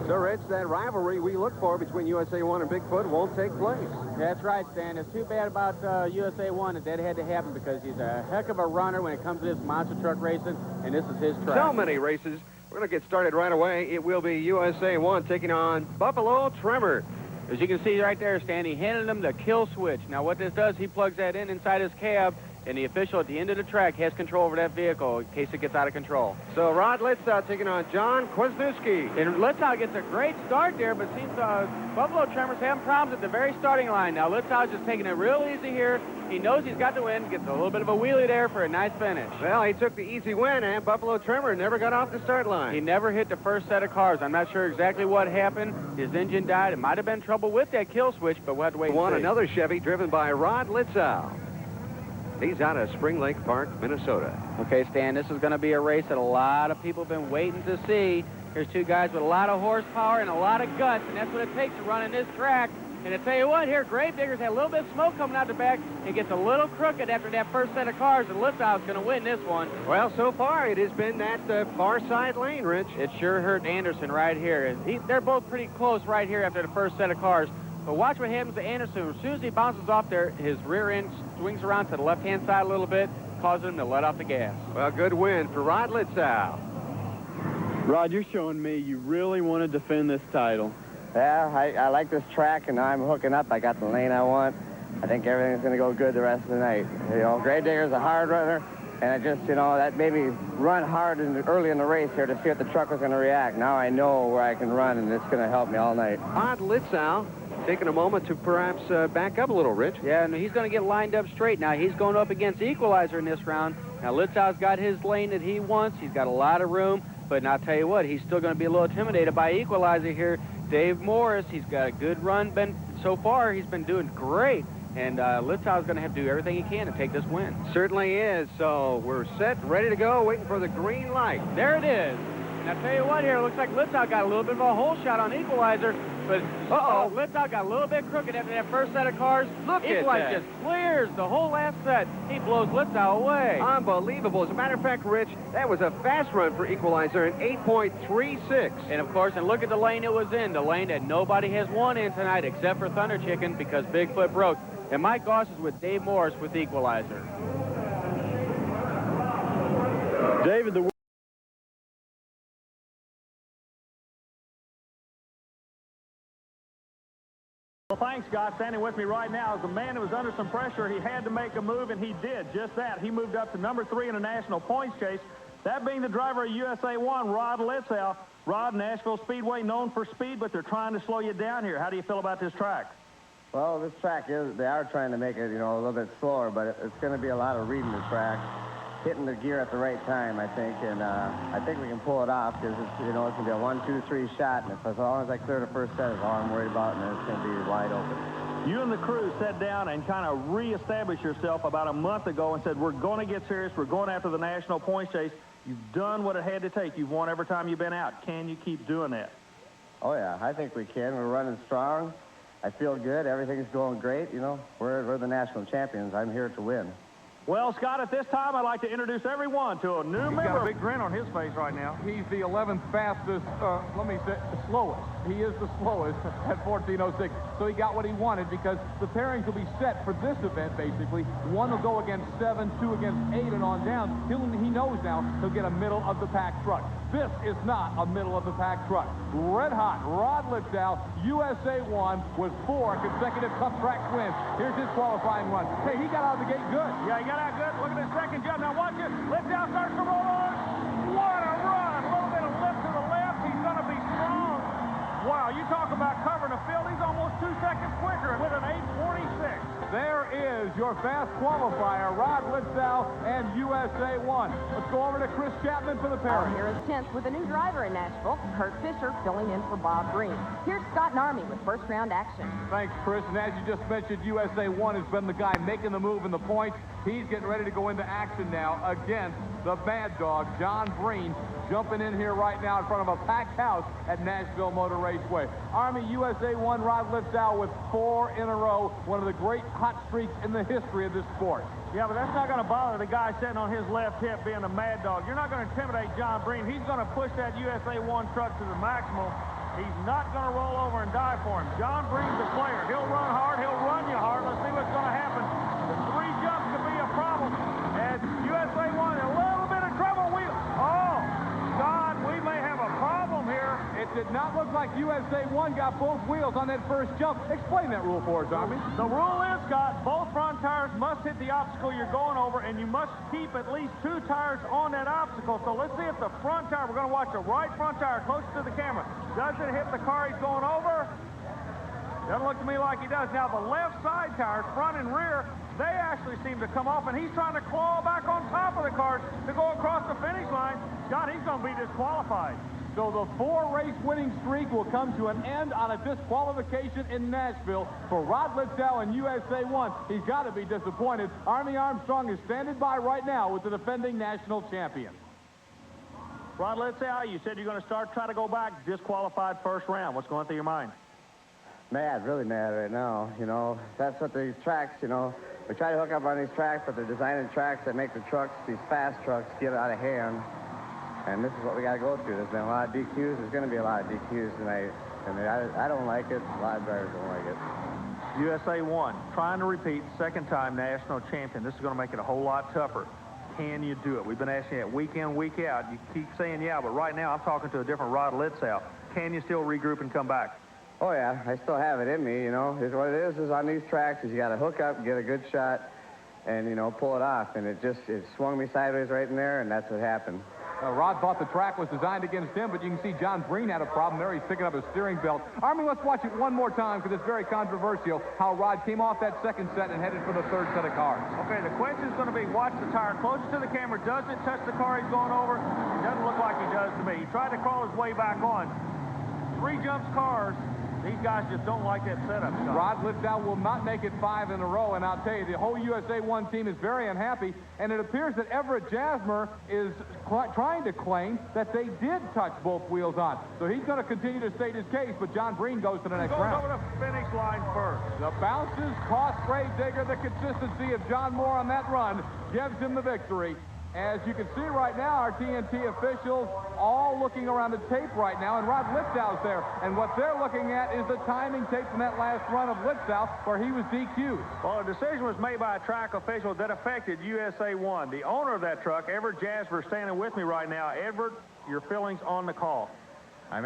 So, Rich, that rivalry we look for between USA 1 and Bigfoot won't take place. That's right, Stan. It's too bad about USA 1 that had to happen because he's a heck of a runner when it comes to this monster truck racing, and this is his track. So many races. We're going to get started right away. It will be USA 1 taking on Buffalo Tremor. As you can see right there, Stan, he handed him the kill switch. Now, what this does, he plugs that in inside his cab, and the official at the end of the track has control over that vehicle in case it gets out of control. So Rod Litzow taking on John Kwasniewski. And Litzow gets a great start there, but seems Buffalo Tremors having problems at the very starting line. Now Litzow's just taking it real easy here. He knows he's got the win, gets a little bit of a wheelie there for a nice finish. Well, he took the easy win, and Buffalo Tremor never got off the start line. He never hit the first set of cars. I'm not sure exactly what happened. His engine died. It might have been trouble with that kill switch, but we'll have to wait and see. Another Chevy driven by Rod Litzow. He's out of Spring Lake Park, Minnesota. Okay, Stan, this is going to be a race that a lot of people have been waiting to see. Here's two guys with a lot of horsepower and a lot of guts, and that's what it takes to run in this track. And I tell you what, here, Gravediggers had a little bit of smoke coming out the back. It gets a little crooked after that first set of cars, and Litzow's going to win this one. Well, so far, it has been that far side lane, Rich. It sure hurt Anderson right here. They're both pretty close right here after the first set of cars. But watch what happens to Anderson. As soon as he bounces off there, his rear end swings around to the left-hand side a little bit, causing him to let off the gas. Well, good win for Rod Litzow. Rod, you're showing me you really want to defend this title. Yeah, I like this track, and I'm hooking up. I got the lane I want. I think everything's going to go good the rest of the night. You know, Gravedigger's a hard runner, and I just, you know, that made me run hard early in the race here to see if the truck was going to react. Now I know where I can run, and it's going to help me all night. Rod Litzow taking a moment to perhaps back up a little, Rich. Yeah, and he's going to get lined up straight now. He's going up against Equalizer in this round. Now, Litzow's got his lane that he wants. He's got a lot of room, but I'll tell you what, he's still going to be a little intimidated by Equalizer here. Dave Morris, he's got a good run. So far, he's been doing great. And Litzow's going to have to do everything he can to take this win. Certainly is. So we're set, ready to go, waiting for the green light. There it is. And I'll tell you what here, it looks like Litzow got a little bit of a hole shot on Equalizer, but Litzow got a little bit crooked after that first set of cars. Look Equalizer at that. just clears the whole last set. He blows Litzow away. Unbelievable. As a matter of fact, Rich, that was a fast run for Equalizer in 8.36. And of course, and look at the lane it was in, the lane that nobody has won in tonight except for Thunder Chicken because Bigfoot broke. And Mike Goss is with Dave Morris with Equalizer. David, Well, thanks, Scott. Standing with me right now is a man who was under some pressure. He had to make a move, and he did just that. He moved up to number 3 in the national points chase, that being the driver of USA 1, Rod Litzow. Rod, Nashville Speedway, known for speed, but they're trying to slow you down here. How do you feel about this track? Well, this track they are trying to make it, you know, a little bit slower, but it's going to be a lot of reading the track, hitting the gear at the right time, I think, and I think we can pull it off because it's, you know, it's going to be a 1, 2, 3 shot, and as long as I clear the first set is all I'm worried about, and it's going to be wide open. You and the crew sat down and kind of reestablished yourself about a month ago and said, we're going to get serious, we're going after the national points chase. You've done what it had to take. You've won every time you've been out. Can you keep doing that? Oh, yeah, I think we can. We're running strong. I feel good. Everything's going great. You know, we're the national champions. I'm here to win. Well, Scott, at this time, I'd like to introduce everyone to a new member. He's got a big grin on his face right now. He's the 11th fastest, slowest. He is the slowest at 14:06. So he got what he wanted because the pairings will be set for this event, basically. One will go against 7, 2 against 8, and on down. He knows now he'll get a middle-of-the-pack truck. This is not a middle-of-the-pack truck. Red hot, Rod Litzow, USA 1 with 4 consecutive Tough Track wins. Here's his qualifying run. Hey, he got out of the gate good. Yeah, he got out good. Look at his second jump. Now watch it. Litzow starts to roll on. What a run. A little bit of lift to the left. He's going to be strong. Wow, you talk about covering the field. He's almost 2 seconds quicker with an 8:46. There is your fast qualifier, Rod Litzow and USA 1. Let's go over to Chris Chapman for the pairing. Here is 10th with a new driver in Nashville, Kurt Fisher filling in for Bob Green. Here's Scott Narmy with first round action. Thanks, Chris. And as you just mentioned, USA 1 has been the guy making the move in the points. He's getting ready to go into action now against the bad dog, John Breen, jumping in here right now in front of a packed house at Nashville Motor Raceway. Army USA 1, Rod Litzow with 4 in a row, one of the great hot streaks in the history of this sport. Yeah, but that's not going to bother the guy sitting on his left hip being a mad dog. You're not going to intimidate John Breen. He's going to push that USA 1 truck to the maximum. He's not going to roll over and die for him. John Breen's a player. He'll run hard. He'll run you hard. Let's see what's going to happen. The 3 jumps could be a problem. And USA 1 in a little bit of trouble. John, we may have a problem here. It's did not look like USA 1 got both wheels on that first jump. Explain that rule for us, Army. The rule is, Scott, both front tires must hit the obstacle you're going over, and you must keep at least 2 tires on that obstacle. So let's see if the front tire, we're going to watch the right front tire close to the camera. Does it hit the car he's going over? Doesn't look to me like he does. Now, the left side tires, front and rear, they actually seem to come off, and he's trying to claw back on top of the cars to go across the finish line. Scott, he's going to be disqualified. So the 4-race winning streak will come to an end on a disqualification in Nashville for Rod Litzow and USA 1. He's got to be disappointed. Army Armstrong is standing by right now with the defending national champion. Rod Litzow, you said you're going to try to go back, disqualified first round. What's going through your mind? Mad, really mad right now. You know, that's what these tracks, you know, we try to hook up on these tracks, but they're designing tracks that make the trucks, these fast trucks, get out of hand. And this is what we got to go through. There's been a lot of DQs. There's going to be a lot of DQs tonight. And I don't like it. A lot of drivers don't like it. USA 1, trying to repeat, second time national champion. This is going to make it a whole lot tougher. Can you do it? We've been asking that week in, week out. You keep saying, yeah, but right now I'm talking to a different Rod Litzow. Can you still regroup and come back? Oh, yeah. I still have it in me, you know. What it is on these tracks is you got to hook up, get a good shot, and, you know, pull it off. And it swung me sideways right in there, and that's what happened. Rod thought the track was designed against him, but you can see John Breen had a problem there. He's picking up his steering belt. Army, let's watch it one more time because it's very controversial how Rod came off that second set and headed for the third set of cars. Okay, the question is going to be, watch the tire closest to the camera. Does it touch the car he's going over? It doesn't look like he does to me. He tried to crawl his way back on. 3 jumps cars. These guys just don't like that setup, Scott. Rod Litzow will not make it 5 in a row, and I'll tell you, the whole USA 1 team is very unhappy, and it appears that Everett Jasmer is trying to claim that they did touch both wheels on. So he's going to continue to state his case, but John Breen goes to the next round. Over the finish line first. The bounces cost Gravedigger. The consistency of John Moore on that run gives him the victory. As you can see right now, our TNT officials all looking around the tape right now, and Rod Litzow's there. And what they're looking at is the timing tape from that last run of Litzow where he was DQ'd. Well, a decision was made by a track official that affected USA 1. The owner of that truck, Everett Jasper, standing with me right now. Everett, your feelings on the call? I'm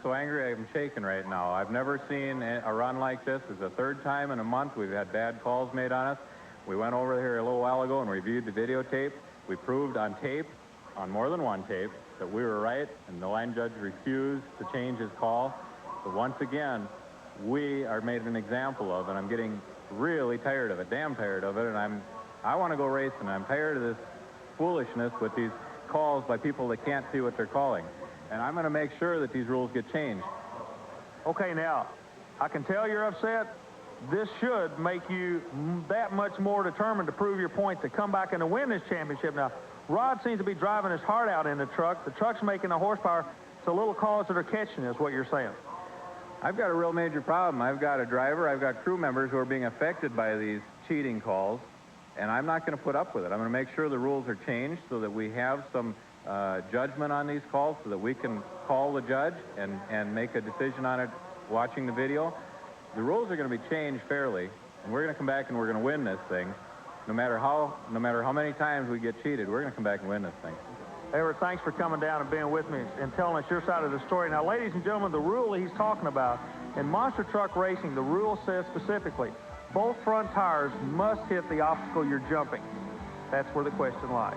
so angry I'm shaking right now. I've never seen a run like this. It's the 3rd time in a month we've had bad calls made on us. We went over here a little while ago and reviewed the videotape. We proved on tape, on more than one tape, that we were right, and the line judge refused to change his call. But once again, we are made an example of, and I'm getting really tired of it, damn tired of it, and I want to go racing. I'm tired of this foolishness with these calls by people that can't see what they're calling. And I'm going to make sure that these rules get changed. Okay, now, I can tell you're upset. This should make you that much more determined to prove your point to come back and to win this championship. Now, Rod seems to be driving his heart out in the truck. The truck's making the horsepower. It's the little calls that are catching is what you're saying. I've got a real major problem. I've got a driver, I've got crew members who are being affected by these cheating calls, and I'm not going to put up with it. I'm going to make sure the rules are changed so that we have some judgment on these calls so that we can call the judge and make a decision on it watching the video. The rules are going to be changed fairly, and we're going to come back and we're going to win this thing. No matter how many times we get cheated, we're going to come back and win this thing. Everett, thanks for coming down and being with me and telling us your side of the story. Now, ladies and gentlemen, the rule that he's talking about, in monster truck racing, the rule says specifically, both front tires must hit the obstacle you're jumping. That's where the question lies.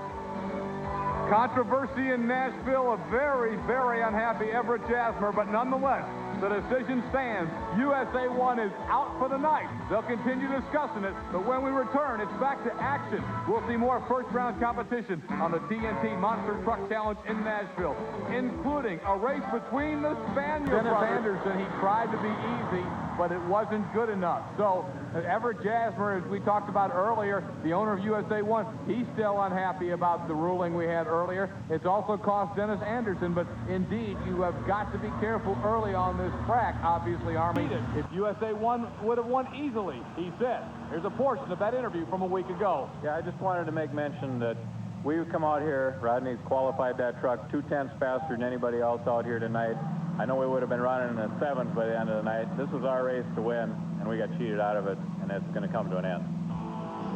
Controversy in Nashville, a very, very unhappy Everett Jasmer, but nonetheless, the decision stands. USA 1 is out for the night. They'll continue discussing it, but when we return, it's back to action. We'll see more first-round competition on the TNT Monster Truck Challenge in Nashville, including a race between the Spaniard brothers. Anderson, he tried to be easy, but it wasn't good enough. So Everett Jasmer, as we talked about earlier, the owner of USA 1, he's still unhappy about the ruling we had earlier. It's also cost Dennis Anderson, but indeed, you have got to be careful early on this track, obviously, Army. If USA 1 would have won easily, he said. Here's a portion of that interview from a week ago. Yeah, I just wanted to make mention that we come out here, Rodney's qualified that truck 2/10 faster than anybody else out here tonight. I know we would have been running in the 7th by the end of the night. This was our race to win, and we got cheated out of it, and it's going to come to an end.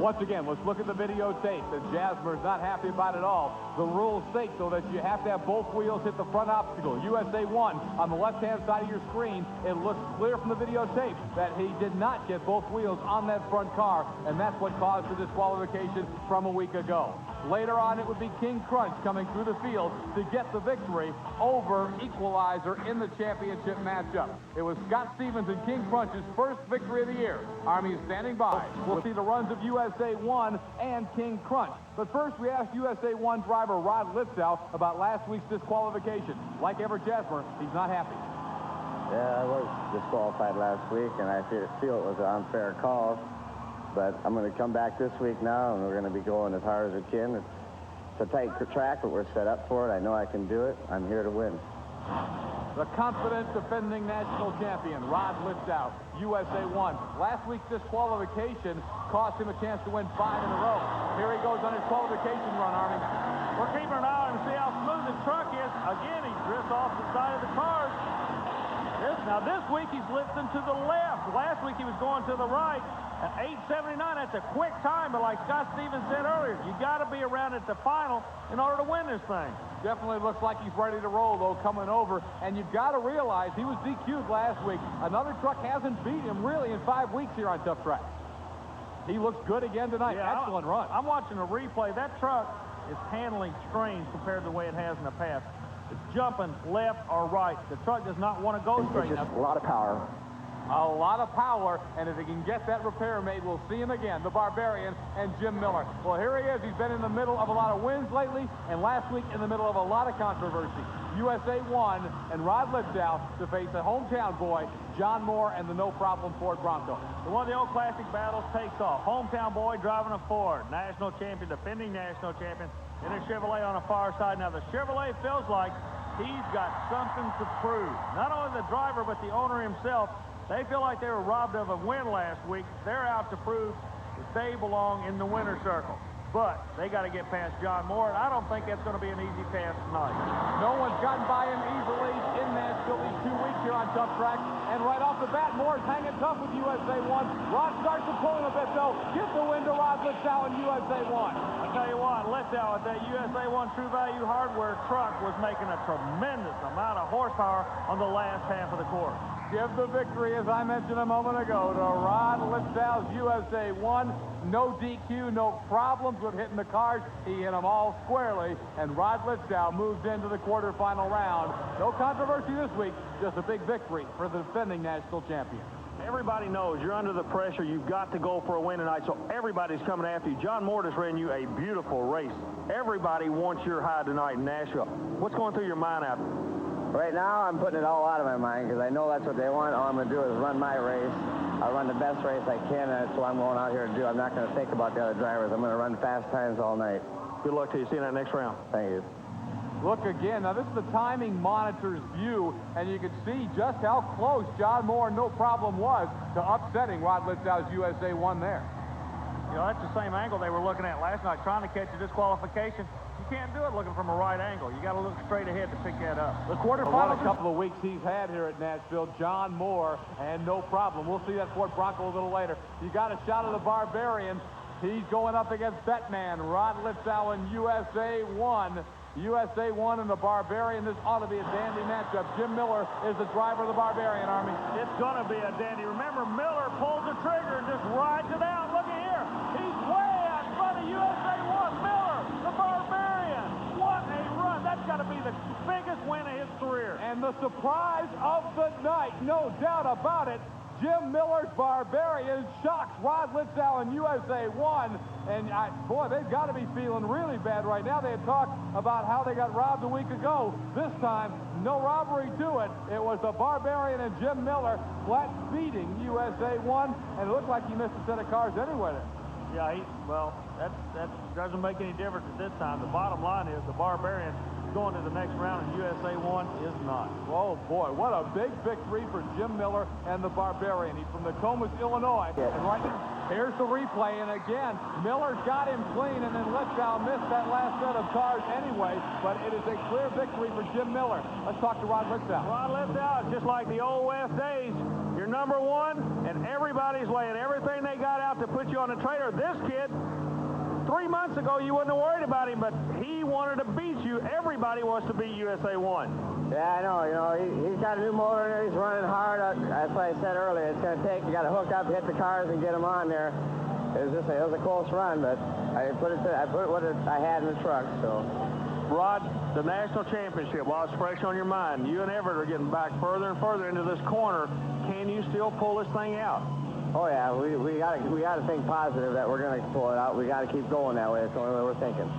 Once again, let's look at the videotape. And Jasmer's not happy about it all. The rules state, though, that you have to have both wheels hit the front obstacle. USA 1 on the left-hand side of your screen. It looks clear from the videotape that he did not get both wheels on that front car, and that's what caused the disqualification from a week ago. Later on, it would be King Crunch coming through the field to get the victory over Equalizer in the championship matchup. It was Scott Stevens and King Crunch's first victory of the year. Army is standing by. We'll see the runs of USA 1 and King Crunch. But first, we asked USA 1 driver Rod Litzow about last week's disqualification. Like Everett Jasmer, he's not happy. Yeah, I was disqualified last week, and I feel it was an unfair call. But I'm going to come back this week now, and we're going to be going as hard as we can. It's a tight track, but we're set up for it. I know I can do it. I'm here to win. The confident defending national champion, Rod Litzow, USA 1. Last week's disqualification cost him a chance to win 5 in a row. Here he goes on his qualification run, Army. We're keeping an eye on him to see how smooth his truck is. Again, he drifts off the side of the cars. Now this week he's lifting to the left. Last week he was going to the right. At 8:79, that's a quick time, but like Scott Stevens said earlier, you got to be around at the final in order to win this thing. Definitely looks like he's ready to roll, though, coming over. And you've got to realize he was DQ'd last week. Another truck hasn't beat him, really, in 5 weeks here on Tough Track. He looks good again tonight. Yeah, excellent run. I'm watching a replay. That truck is handling strange compared to the way it has in the past. It's jumping left or right. The truck does not want to go straight. It's just a lot of power. A lot of power, and if he can get that repair made, we'll see him again, the Barbarian and Jim Miller. Well, here he is. He's been in the middle of a lot of wins lately, and last week in the middle of a lot of controversy. USA 1 and Rod Litzow to face the hometown boy, John Moore, and the no-problem Ford Bronco. So one of the old classic battles takes off. Hometown boy driving a Ford, national champion, defending national champion, in a Chevrolet on the far side. Now, the Chevrolet feels like he's got something to prove. Not only the driver, but the owner himself. They feel like they were robbed of a win last week. They're out to prove that they belong in the winner's circle. But they got to get past John Moore, and I don't think that's going to be an easy task tonight. No one's gotten by him easily in Nashville these 2 weeks here on Tough Track. And right off the bat, Moore's hanging tough with USA 1. Rod starts to pull him a bit, though. Gives the win to Rod Litzow and USA 1. I tell you what, Litzow at that USA 1 True Value Hardware truck was making a tremendous amount of horsepower on the last half of the course. Give the victory, as I mentioned a moment ago, to Rod Litzow's USA 1. No DQ, no problems with hitting the cars. He hit them all squarely, and Rod Litzow moves into the quarterfinal round. No controversy this week, just a big victory for the defending national champion. Everybody knows you're under the pressure. You've got to go for a win tonight, so everybody's coming after you. John Moore has ran you a beautiful race. Everybody wants your high tonight in Nashville. What's going through your mind out there? Right now, I'm putting it all out of my mind because I know that's what they want. All I'm going to do is run my race. I'll run the best race I can, and that's what I'm going out here to do. I'm not going to think about the other drivers. I'm going to run fast times all night. Good luck to you. See you in that next round. Thank you. Look again. Now, this is the timing monitor's view, and you can see just how close John Moore, no problem, was to upsetting Rod Litzow's USA 1 there. You know, that's the same angle they were looking at last night, trying to catch a disqualification. You can't do it looking from a right angle. You got to look straight ahead to pick that up. The quarterfinal, a couple of weeks he's had here at Nashville, John Moore, and no problem. We'll see that Ford Bronco a little later. You got a shot of the Barbarian. He's going up against Batman, Rod Litzow, and USA 1. USA 1 and the Barbarian. This ought to be a dandy matchup. Jim Miller is the driver of the Barbarian, Army. It's going to be a dandy. Remember, Miller pulls the trigger and just rides it out. Look at here. He's way out in front of USA 1. Miller, the Barbarian. What a run. That's got to be the biggest win of his career. And the surprise of the night, no doubt about it, Jim Miller's Barbarian shocks Rod Litzow and USA 1. And, boy, they've got to be feeling really bad right now. They had talked about how they got robbed a week ago. This time, no robbery to it. It was the Barbarian and Jim Miller flat beating USA 1. And it looked like he missed a set of cars anyway. Yeah, well, that doesn't make any difference at this time. The bottom line is the Barbarian going to the next round, and USA 1 is not. Oh, boy, what a big victory for Jim Miller and the Barbarian. He's from Nokomis, Illinois. Yeah. And right now, here's the replay, and again, Miller's got him clean, and then Litzow missed that last set of cars anyway, but it is a clear victory for Jim Miller. Let's talk to Rod Litzow. Rod Litzow is just like the old West days. You're number one, and everybody's laying everything they got out to put you on the trailer. This kid, 3 months ago, you wouldn't have worried about him, but he wanted to beat you. Everybody wants to beat USA 1. Yeah, I know. You know, he's got a new motor in there. He's running hard. That's what I said earlier. It's going to take, you got to hook up, hit the cars, and get them on there. It was a close run, but I put what I had in the truck, so. Rod, the national championship, while it's fresh on your mind, you and Everett are getting back further and further into this corner. Can you still pull this thing out? Oh yeah, we gotta think positive that we're gonna pull it out. We gotta keep going that way. That's the only way we're thinking.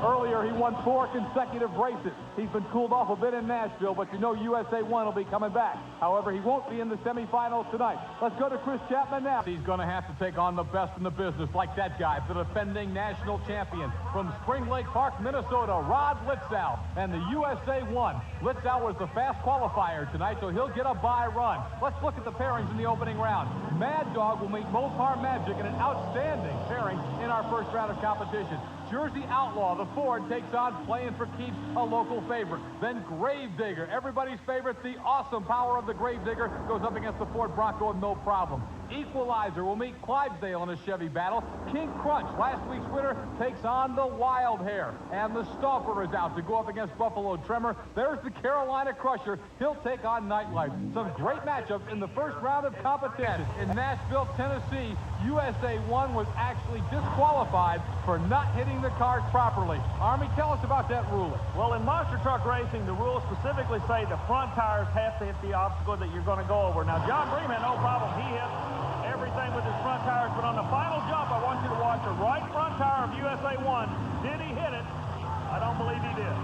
Earlier, he won 4 consecutive races. He's been cooled off a bit in Nashville, but you know USA 1 will be coming back. However, he won't be in the semifinals tonight. Let's go to Chris Chapman now. He's going to have to take on the best in the business, like that guy, the defending national champion from Spring Lake Park, Minnesota, Rod Litzow, and the USA 1. Litzow was the fast qualifier tonight, so he'll get a bye run. Let's look at the pairings in the opening round. Mad Dog will meet Mopar Magic in an outstanding pairing in our first round of competition. Jersey Outlaw, the Ford, takes on Playing for Keeps, a local favorite. Then Gravedigger, everybody's favorite, the awesome power of the Gravedigger, goes up against the Ford Bronco with no problem. Equalizer will meet Clydesdale in a Chevy battle. King Crunch, last week's winner, takes on the Wild Hair. And the Stalker is out to go up against Buffalo Tremor. There's the Carolina Crusher. He'll take on Nightlife. Some great matchups in the first round of competition. In Nashville, Tennessee, USA 1 was actually disqualified for not hitting the cars properly. Army, tell us about that ruling. Well, in monster truck racing, the rules specifically say the front tires have to hit the obstacle that you're going to go over. Now, John Bream had no problem. He hit everything with his front tires, but on the final jump, I want you to watch the right front tire of USA 1. Did he hit it? I don't believe he did.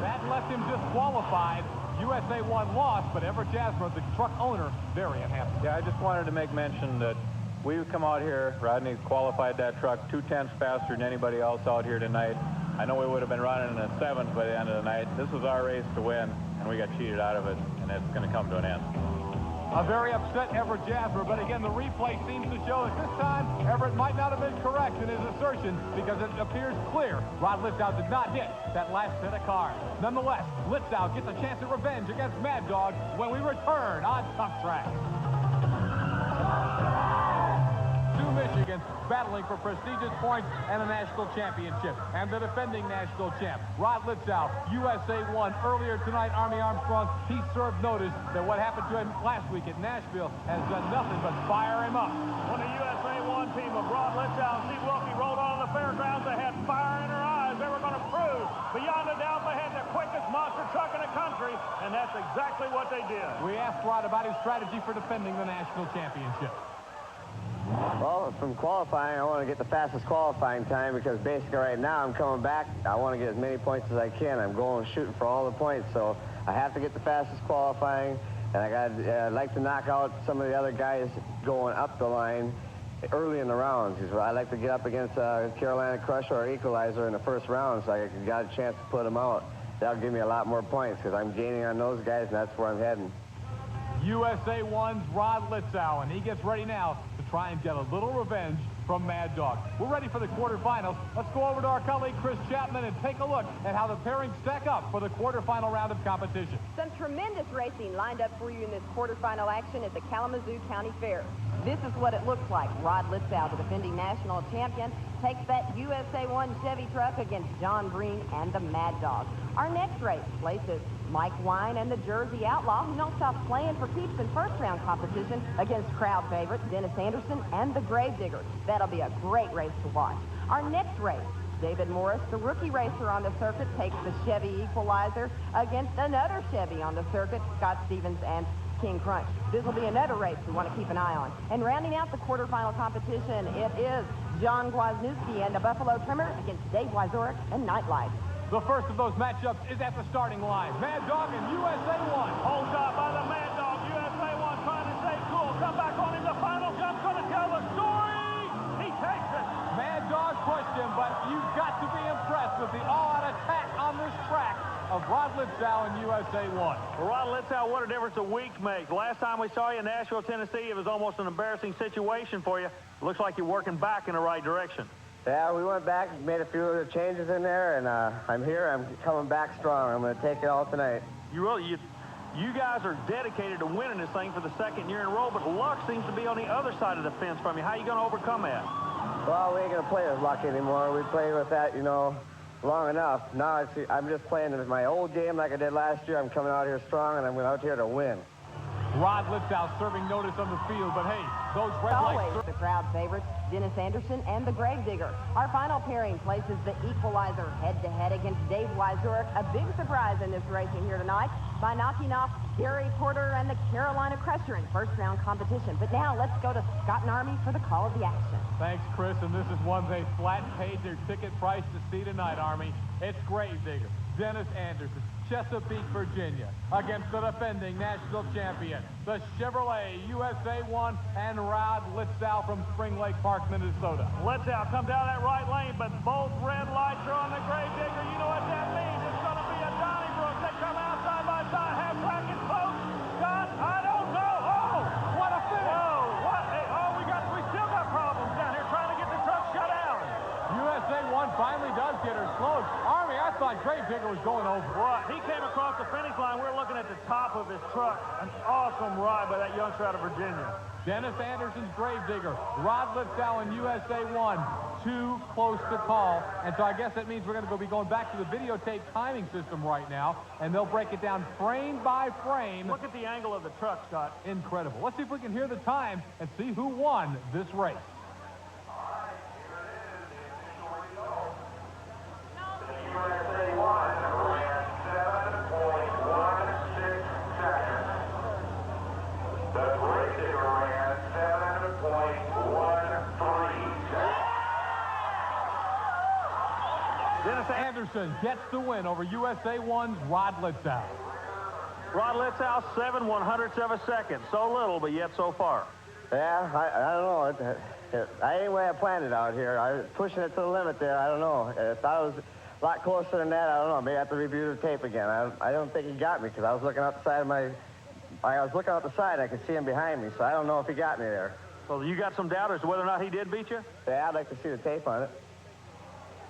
That left him disqualified. USA 1 lost, but Everett Jasmer, the truck owner, very unhappy. Yeah, I just wanted to make mention that we've come out here, Rodney qualified that truck 2/10 faster than anybody else out here tonight. I know we would have been running in a 7th by the end of the night. This was our race to win, and we got cheated out of it, and it's going to come to an end. A very upset Everett Jasmer, but again, the replay seems to show that this time, Everett might not have been correct in his assertion because it appears clear Rod Litzow did not hit that last set of cars. Nonetheless, Litzow gets a chance at revenge against Mad Dog when we return on Tough Track. Two Michigans battling for prestigious points and a national championship. And the defending national champ, Rod Litzow, USA 1. Earlier tonight, Army Armstrong, he served notice that what happened to him last week at Nashville has done nothing but fire him up. When the USA 1 team of Rod Litzow and Steve Wilkie rolled on the fairgrounds, they had fire in their eyes. They were going to prove beyond a doubt they had the quickest monster truck in the country, and that's exactly what they did. We asked Rod about his strategy for defending the national championship. Well, from qualifying, I want to get the fastest qualifying time because basically right now I'm coming back. I want to get as many points as I can. I'm going shooting for all the points, so I have to get the fastest qualifying, and I'd like to knock out some of the other guys going up the line early in the rounds. I like to get up against Carolina Crusher or Equalizer in the first round so I got a chance to put them out. That'll give me a lot more points because I'm gaining on those guys, and that's where I'm heading. USA 1's Rod Litzow, and he gets ready now to try and get a little revenge from Mad Dog. We're ready for the quarterfinals. Let's go over to our colleague Chris Chapman and take a look at how the pairings stack up for the quarterfinal round of competition. Some tremendous racing lined up for you in this quarterfinal action at the Kalamazoo County Fair. This is what it looks like. Rod Litzow, the defending national champion, takes that USA 1 Chevy truck against John Green and the Mad Dog. Our next race places Mike Wine and the Jersey Outlaw, who don't stop playing for keeps in first-round competition against crowd favorite Dennis Anderson and the Gravedigger. That'll be a great race to watch. Our next race, David Morris, the rookie racer on the circuit, takes the Chevy Equalizer against another Chevy on the circuit, Scott Stevens and King Crunch. This will be another race we want to keep an eye on. And rounding out the quarterfinal competition, it is John Gwozniewski and the Buffalo Trimmer against Dave Wyzorek and Nightlife. The first of those matchups is at the starting line. Mad Dog and USA 1. Hold shot by the Mad Dog. USA 1 trying to stay cool. Come back on him. The final jump's going to tell the story. He takes it. Mad Dog pushed him, but you've got to be impressed with the all-out attack on this track of Litzow in USA 1. Well, Rod Litzow, what a difference a week makes. Last time we saw you in Nashville, Tennessee, it was almost an embarrassing situation for you. Looks like you're working back in the right direction. Yeah, we went back, made a few other changes in there, and I'm here. I'm coming back strong. I'm going to take it all tonight. You guys are dedicated to winning this thing for the second year in a row, but luck seems to be on the other side of the fence from you. How are you going to overcome that? Well, we ain't going to play with luck anymore. We played with that, you know, long enough. Now I'm just playing my old game like I did last year. I'm coming out here strong, and I'm out here to win. Rod Litzow serving notice on the field, but hey, those red lights... Always the crowd favorites, Dennis Anderson and the Grave Digger. Our final pairing places the equalizer head-to-head against Dave Wyzurek. A big surprise in this racing here tonight by knocking off Gary Porter and the Carolina Crusher in first-round competition. But now let's go to Scott and Army for the call of the action. Thanks, Chris, and this is one they flat paid their ticket price to see tonight, Army. It's Grave Digger, Dennis Anderson, Chesapeake, Virginia, against the defending national champion, the Chevrolet USA 1 and Rod Litzow from Spring Lake Park, Minnesota. Litzow come down that right lane, but both red lights are on the Grave Digger. You know what that means? It's going to be a Donnybrook. They come out side by side, half bracket close. Scott, I don't know. Oh, what a finish. Whoa, what? Hey, oh, we still got problems down here trying to get the truck shut down. USA 1 finally does get her slowed. Army, I thought Grave Digger was going over. What? He came across the finish line. We're looking at the top of his truck. An awesome ride by that youngster out of Virginia. Dennis Anderson's Grave Digger, Rod Litzow in USA 1. Too close to call. And so I guess that means we're going to be going back to the videotape timing system right now, and they'll break it down frame by frame. Look at the angle of the truck, Scott. Incredible. Let's see if we can hear the time and see who won this race. Dennis Anderson gets the win over USA 1's Rod Litzow. Rod Litzow, 7/100ths of a second. So little, but yet so far. Yeah, I don't know. I ain't way I planned it out here. I was pushing it to the limit there. I don't know. I thought it was a lot closer than that. I don't know. Maybe I have to review the tape again. I don't think he got me because I was looking out the side of I was looking out the side. I could see him behind me, so I don't know if he got me there. So you got some doubt as to whether or not he did beat you? Yeah, I'd like to see the tape on it.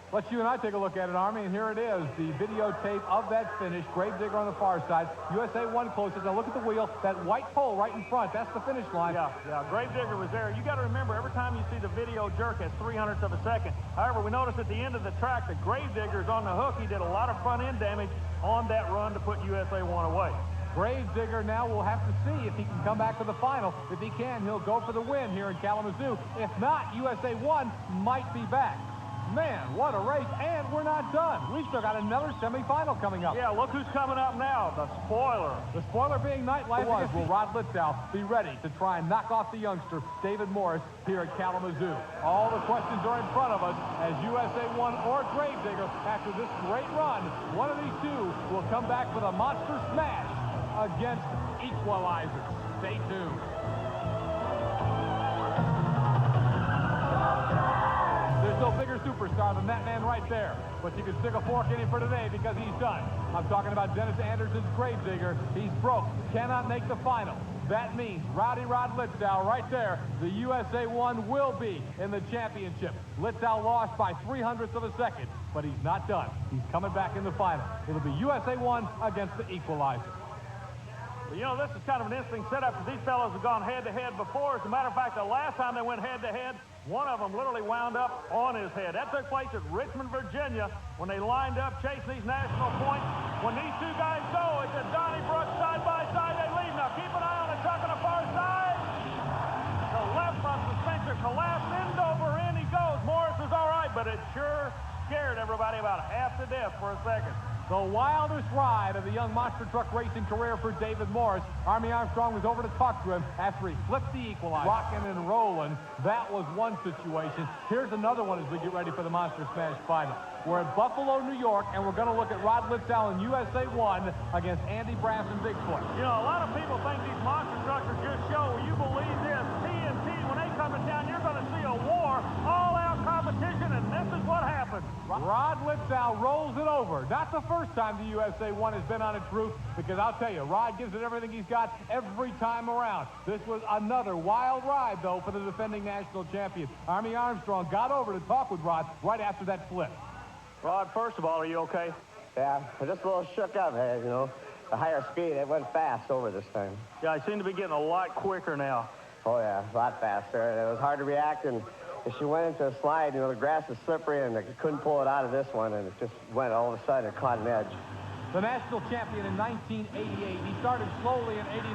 Let's you and I take a look at it, Army, and here it is, the videotape of that finish. Grave Digger on the far side, USA 1 closest. Now look at the wheel, that white pole right in front, that's the finish line. Yeah, Grave Digger was there. You got to remember, every time you see the video jerk at 300ths of a second. However, we noticed at the end of the track that Grave Digger's on the hook. He did a lot of front-end damage on that run to put USA 1 away. Grave Digger now will have to see if he can come back to the final. If he can, he'll go for the win here in Kalamazoo. If not, USA 1 might be back. Man, what a race, and we're not done. We've still got another semifinal coming up. Yeah, look who's coming up now, the spoiler. The spoiler being Nightlife was. Will Rod Litzow be ready to try and knock off the youngster, David Morris, here at Kalamazoo? All the questions are in front of us as USA 1 or Grave Digger, after this great run, one of these two will come back with a monster smash against Equalizer. Stay tuned. There's no bigger superstar than that man right there. But you can stick a fork in him for today because he's done. I'm talking about Dennis Anderson's Grave Digger. He's broke. Cannot make the final. That means Rod Litzow right there. The USA 1 will be in the championship. Litzow lost by 300ths of a second, but he's not done. He's coming back in the final. It'll be USA 1 against the Equalizer. Well, you know, this is kind of an interesting setup because these fellows have gone head-to-head before. As a matter of fact, the last time they went head-to-head, one of them literally wound up on his head. That took place at Richmond, Virginia, when they lined up chasing these national points. When these two guys go, it's a Donnybrook side-by-side. They lead. Now, keep an eye on the truck on the far side. The left front suspension collapsed. End over end he goes. Morris is all right, but it sure scared everybody about half to death for a second. The wildest ride of the young monster truck racing career for David Morris. Army Armstrong was over to talk to him after he flipped the equalizer. Rocking and rolling. That was one situation. Here's another one as we get ready for the Monster Smash final. We're at Buffalo, New York, and we're going to look at Rod Litzow in USA 1 against Andy Brass and Bigfoot. You know, a lot of people think these monster trucks are just show. Will you believe this? TNT, when they come to town, you're going to see a war, all-out competition, and this is what happened. Rod Litzow Litzau rolls it over. Not the first time the USA 1 has been on its roof, because I'll tell you, Rod gives it everything he's got every time around. This was another wild ride, though, for the defending national champion. Army Armstrong got over to talk with Rod right after that flip. Rod, first of all, are you okay? Yeah, I'm just a little shook up, you know. The higher speed, it went fast over this time. Yeah, I seem to be getting a lot quicker now. Oh, yeah, a lot faster. And it was hard to react, and if she went into a slide, you know, the grass is slippery, and I couldn't pull it out of this one, and it just went all of a sudden, it caught an edge. The national champion in 1988. He started slowly in 89,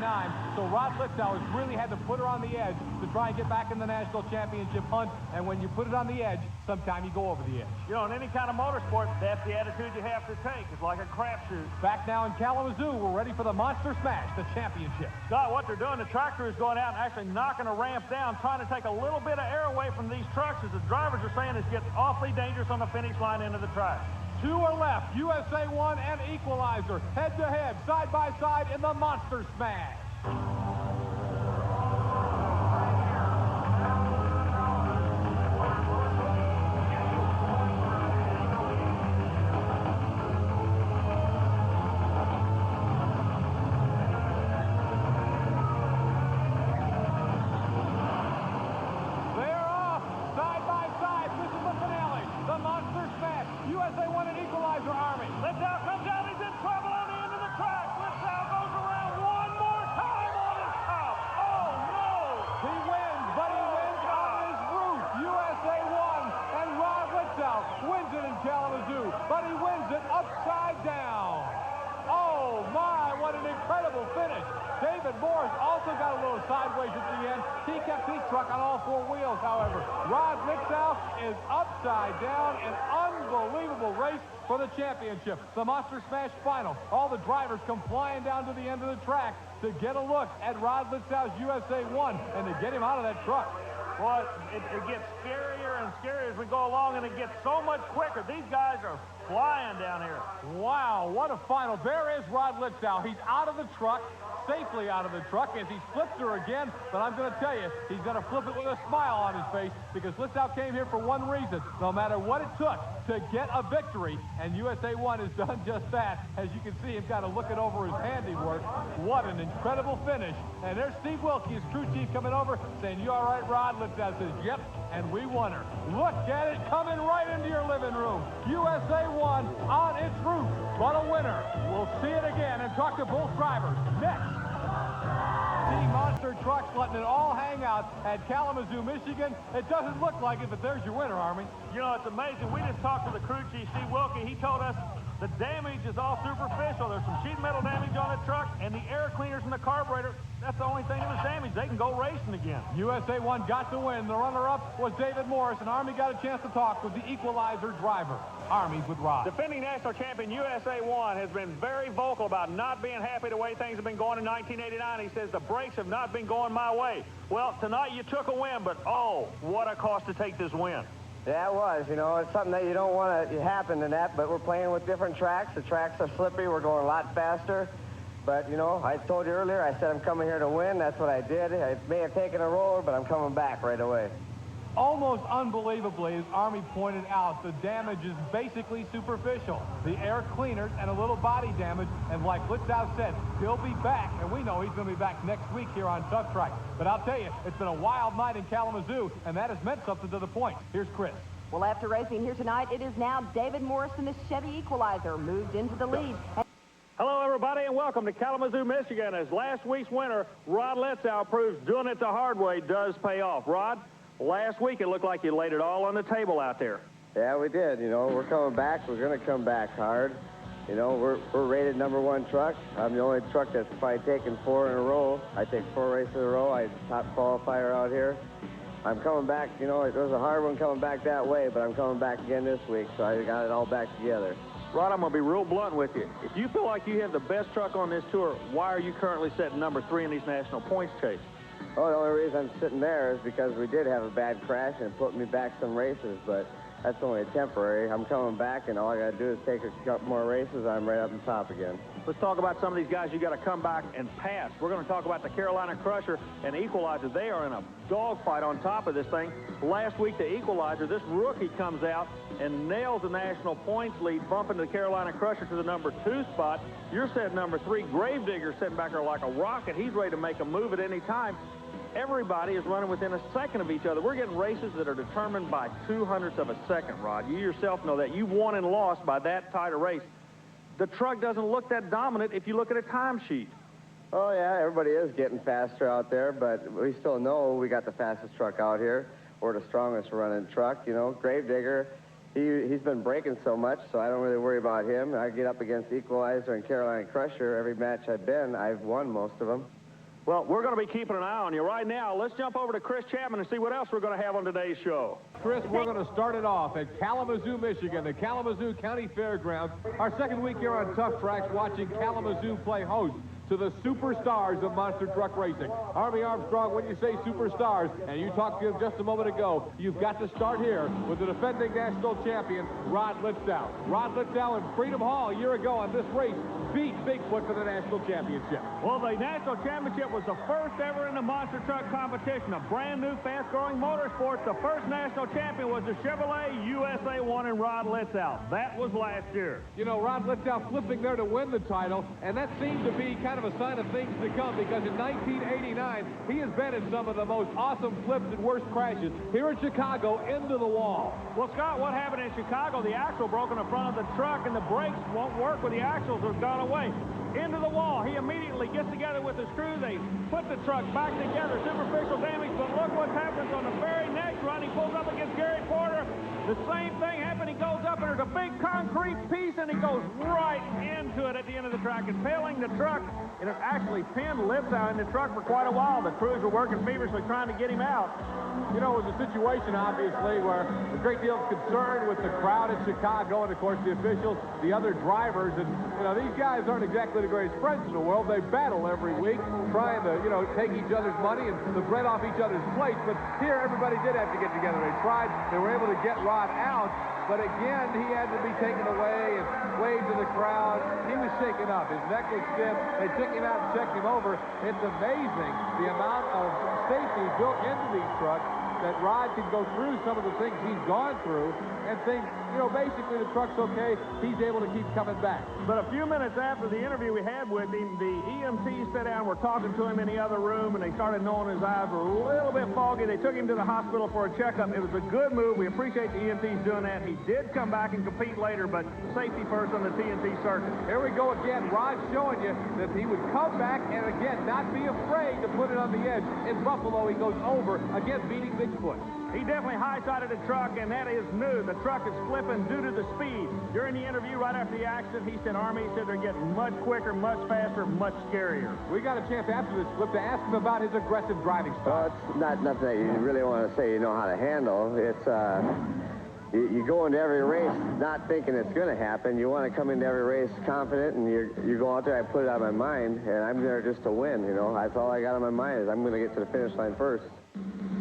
so Rod Litzau has really had to put her on the edge to try and get back in the national championship hunt. And when you put it on the edge, sometimes you go over the edge. You know, in any kind of motorsport, that's the attitude you have to take. It's like a crapshoot. Back now in Kalamazoo, we're ready for the Monster Smash, the championship. Scott, what they're doing, the track crew is going out and actually knocking a ramp down, trying to take a little bit of air away from these trucks, as the drivers are saying it's getting awfully dangerous on the finish line into the track. Two are left, USA 1 and Equalizer, head-to-head, side-by-side in the Monster Smash. They're off, side-by-side. This is the finale, the Monster Smash. USA 1 and Equalizer, Army. Litzau comes out, he's in trouble on the end of the track. Litzau goes around one more time on his top. Oh, no! He wins, but he wins on his roof. USA 1 and Rod Litzau wins it in Kalamazoo, but he wins it upside down. Oh, my, what an incredible finish. David Morris also got a little sideways at the end. He kept his truck on all four wheels, however. Rod Litzau is upside down. An unbelievable race for the championship. The Monster Smash final. All the drivers come flying down to the end of the track to get a look at Rod Litzau's USA 1 and to get him out of that truck. Well, it gets scarier and scarier as we go along, and it gets so much quicker. These guys are flying down here. Wow, what a final. There is Rod Litzau. He's out of the truck, safely out of the truck, as he flips her again. But I'm going to tell you, he's going to flip it with a smile on his face, because Litzau came here for one reason. No matter what it took to get a victory, and USA 1 has done just that. As you can see him kind of looking over his handiwork. What an incredible finish. And there's Steve Wilkie, his crew chief, coming over saying, "You all right, Rod?" Litzau says, "Yep," and we won her. Look at it coming right into your living room. USA 1 on its roof, but a winner. We'll see it again and talk to both drivers next. Monster trucks letting it all hang out at Kalamazoo, Michigan. It doesn't look like it, but there's your winner, Army. You know, it's amazing. We just talked to the crew chief, Steve Wilkie. He told us the damage is all superficial. There's some sheet metal damage on the truck, and the air cleaners in the carburetor, that's the only thing that was damaged. They can go racing again. USA 1 got the win. The runner-up was David Morris, and Army got a chance to talk with the Equalizer driver. Army's with Rod. Defending national champion USA 1 has been very vocal about not being happy the way things have been going in 1989. He says the brakes have not been going my way. Well, tonight you took a win, but oh, what a cost to take this win. Yeah, it was. You know, it's something that you don't want to happen in that, but we're playing with different tracks. The tracks are slippery. We're going a lot faster. But, you know, I told you earlier, I said I'm coming here to win. That's what I did. I may have taken a roller, but I'm coming back right away. Almost unbelievably, as Army pointed out, the damage is basically superficial. The air cleaners and a little body damage, and like Litzau said, he'll be back, and we know he's going to be back next week here on Tough Track. But I'll tell you, it's been a wild night in Kalamazoo, and that has meant something to the point. Here's Chris. Well, after racing here tonight, it is now David Morris in the Chevy Equalizer moved into the lead. Hello, everybody, and welcome to Kalamazoo, Michigan. As last week's winner, Rod Litzau, proves doing it the hard way does pay off. Rod, last week it looked like you laid it all on the table out there. Yeah, we did. You know, we're coming back. We're going to come back hard. You know, we're rated #1 truck. I'm the only truck that's probably taken 4 in a row. I take 4 races in a row. I'm top qualifier out here. I'm coming back. You know, it was a hard one coming back that way, but I'm coming back again this week, so I got it all back together. Rod, I'm going to be real blunt with you. If you feel like you have the best truck on this tour, why are you currently sitting #3 in these national points chase? Oh, the only reason I'm sitting there is because we did have a bad crash and it put me back some races, but that's only temporary. I'm coming back, and all I got to do is take a couple more races. I'm right up on top again. Let's talk about some of these guys you got to come back and pass. We're going to talk about the Carolina Crusher and Equalizer. They are in a dogfight on top of this thing. Last week, the Equalizer, this rookie comes out and nails the national points lead, bumping the Carolina Crusher to the number 2 spot. You're set number 3. Gravedigger sitting back there like a rocket. He's ready to make a move at any time. Everybody is running within a second of each other. We're getting races that are determined by 0.02 of a second, Rod. You yourself know that. You won and lost by that tight a race. The truck doesn't look that dominant if you look at a timesheet. Oh, yeah, everybody is getting faster out there, but we still know we got the fastest truck out here. We're the strongest running truck. You know, Gravedigger, he's been braking so much, so I don't really worry about him. I get up against Equalizer and Carolina Crusher. Every match I've won most of them. Well, we're going to be keeping an eye on you. Right now, let's jump over to Chris Chapman and see what else we're going to have on today's show. Chris, we're going to start it off at Kalamazoo, Michigan, the Kalamazoo County Fairgrounds. Our second week here on Tough Tracks, watching Kalamazoo play host to the superstars of monster truck racing. Army Armstrong, when you say superstars, and you talked to him just a moment ago, you've got to start here with the defending national champion, Rod Litzow. Rod Litzow in Freedom Hall a year ago on this race beat Bigfoot for the national championship. Well, the national championship was the first ever in the monster truck competition, a brand new, fast-growing motorsport. The first national champion was the Chevrolet USA 1 and Rod Litzow. That was last year. You know, Rod Litzow flipping there to win the title, and that seemed to be kind of a sign of things to come, because in 1989, he has been in some of the most awesome flips and worst crashes. Here in Chicago, into the wall. Well, Scott, what happened in Chicago? The axle broke in the front of the truck, and the brakes won't work when the axles have gone away. Into the wall. He immediately gets together with the screw. They put the truck back together. Superficial damage, but look what happens on the very next run. He pulls up against Gary Porter. The same thing happened. He goes up, and there's a big concrete piece, and he goes right into it at the end of the track, impaling the truck. And it actually pinned Litzow in the truck for quite a while. The crews were working feverishly trying to get him out. You know, it was a situation, obviously, where a great deal of concern with the crowd in Chicago and, of course, the officials, the other drivers. And, you know, these guys aren't exactly the greatest friends in the world. They battle every week trying to, you know, take each other's money and the bread off each other's plates. But here, everybody did have to get together. They tried. They were able to get Rod out. But again, he had to be taken away and waved to the crowd. He was shaken up. His neck was stiff. They took him out and checked him over. It's amazing the amount of safety built into these trucks that Rod can go through some of the things he's gone through and think, you know, basically the truck's okay. He's able to keep coming back. But a few minutes after the interview we had with him, the EMTs sat down, were talking to him in the other room, and they started knowing his eyes were a little bit foggy. They took him to the hospital for a checkup. It was a good move. We appreciate the EMTs doing that. He did come back and compete later, but safety first on the TNT circuit. Here we go again. Rod showing you that he would come back and, again, not be afraid to put it on the edge. In Buffalo, he goes over, again, beating Bigfoot. He definitely high-sided the truck, and that is new. The truck is flipping due to the speed. During the interview right after the accident, he said, Army, he said they're getting much quicker, much faster, much scarier. We got a chance after this flip to ask him about his aggressive driving style. Well, it's not nothing that you really want to say you know how to handle. It's, you go into every race not thinking it's going to happen. You want to come into every race confident, and you go out there, I put it on my mind, and I'm there just to win, you know. That's all I got on my mind is I'm going to get to the finish line first.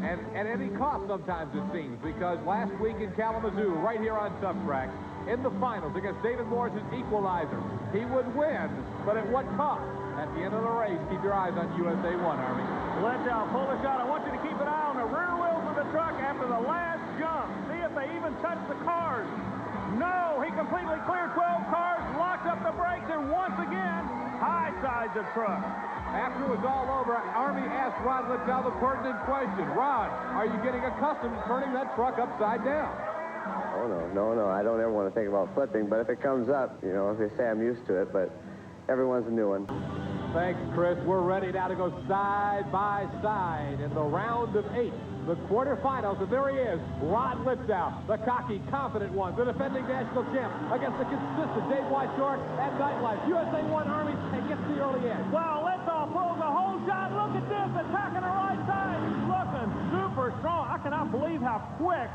And at any cost sometimes, it seems, because last week in Kalamazoo, right here on Tough Tracks, in the finals against David Morris's Equalizer, he would win, but at what cost? At the end of the race, keep your eyes on USA 1, Army. Litzow, pull a shot. I want you to keep an eye on the rear wheels of the truck after the last jump. See if they even touch the cars. No, he completely cleared 12 cars, locked up the brakes, and once again, high-sides the truck. After it was all over, Army asked Rod Litzow the pertinent question. Rod, are you getting accustomed to turning that truck upside down? Oh, no. I don't ever want to think about flipping, but if it comes up, you know, they say I'm used to it, but everyone's a new one. Thanks, Chris. We're ready now to go side by side in the round of 8. The quarterfinals, and there he is, Rod Litzow, the cocky, confident one, the defending national champ, against the consistent Dave White Short and Nightlife. USA 1 Army, and gets the early edge. Wow, Litzow pulls a whole shot. Look at this, attacking the right side. He's looking super strong. I cannot believe how quick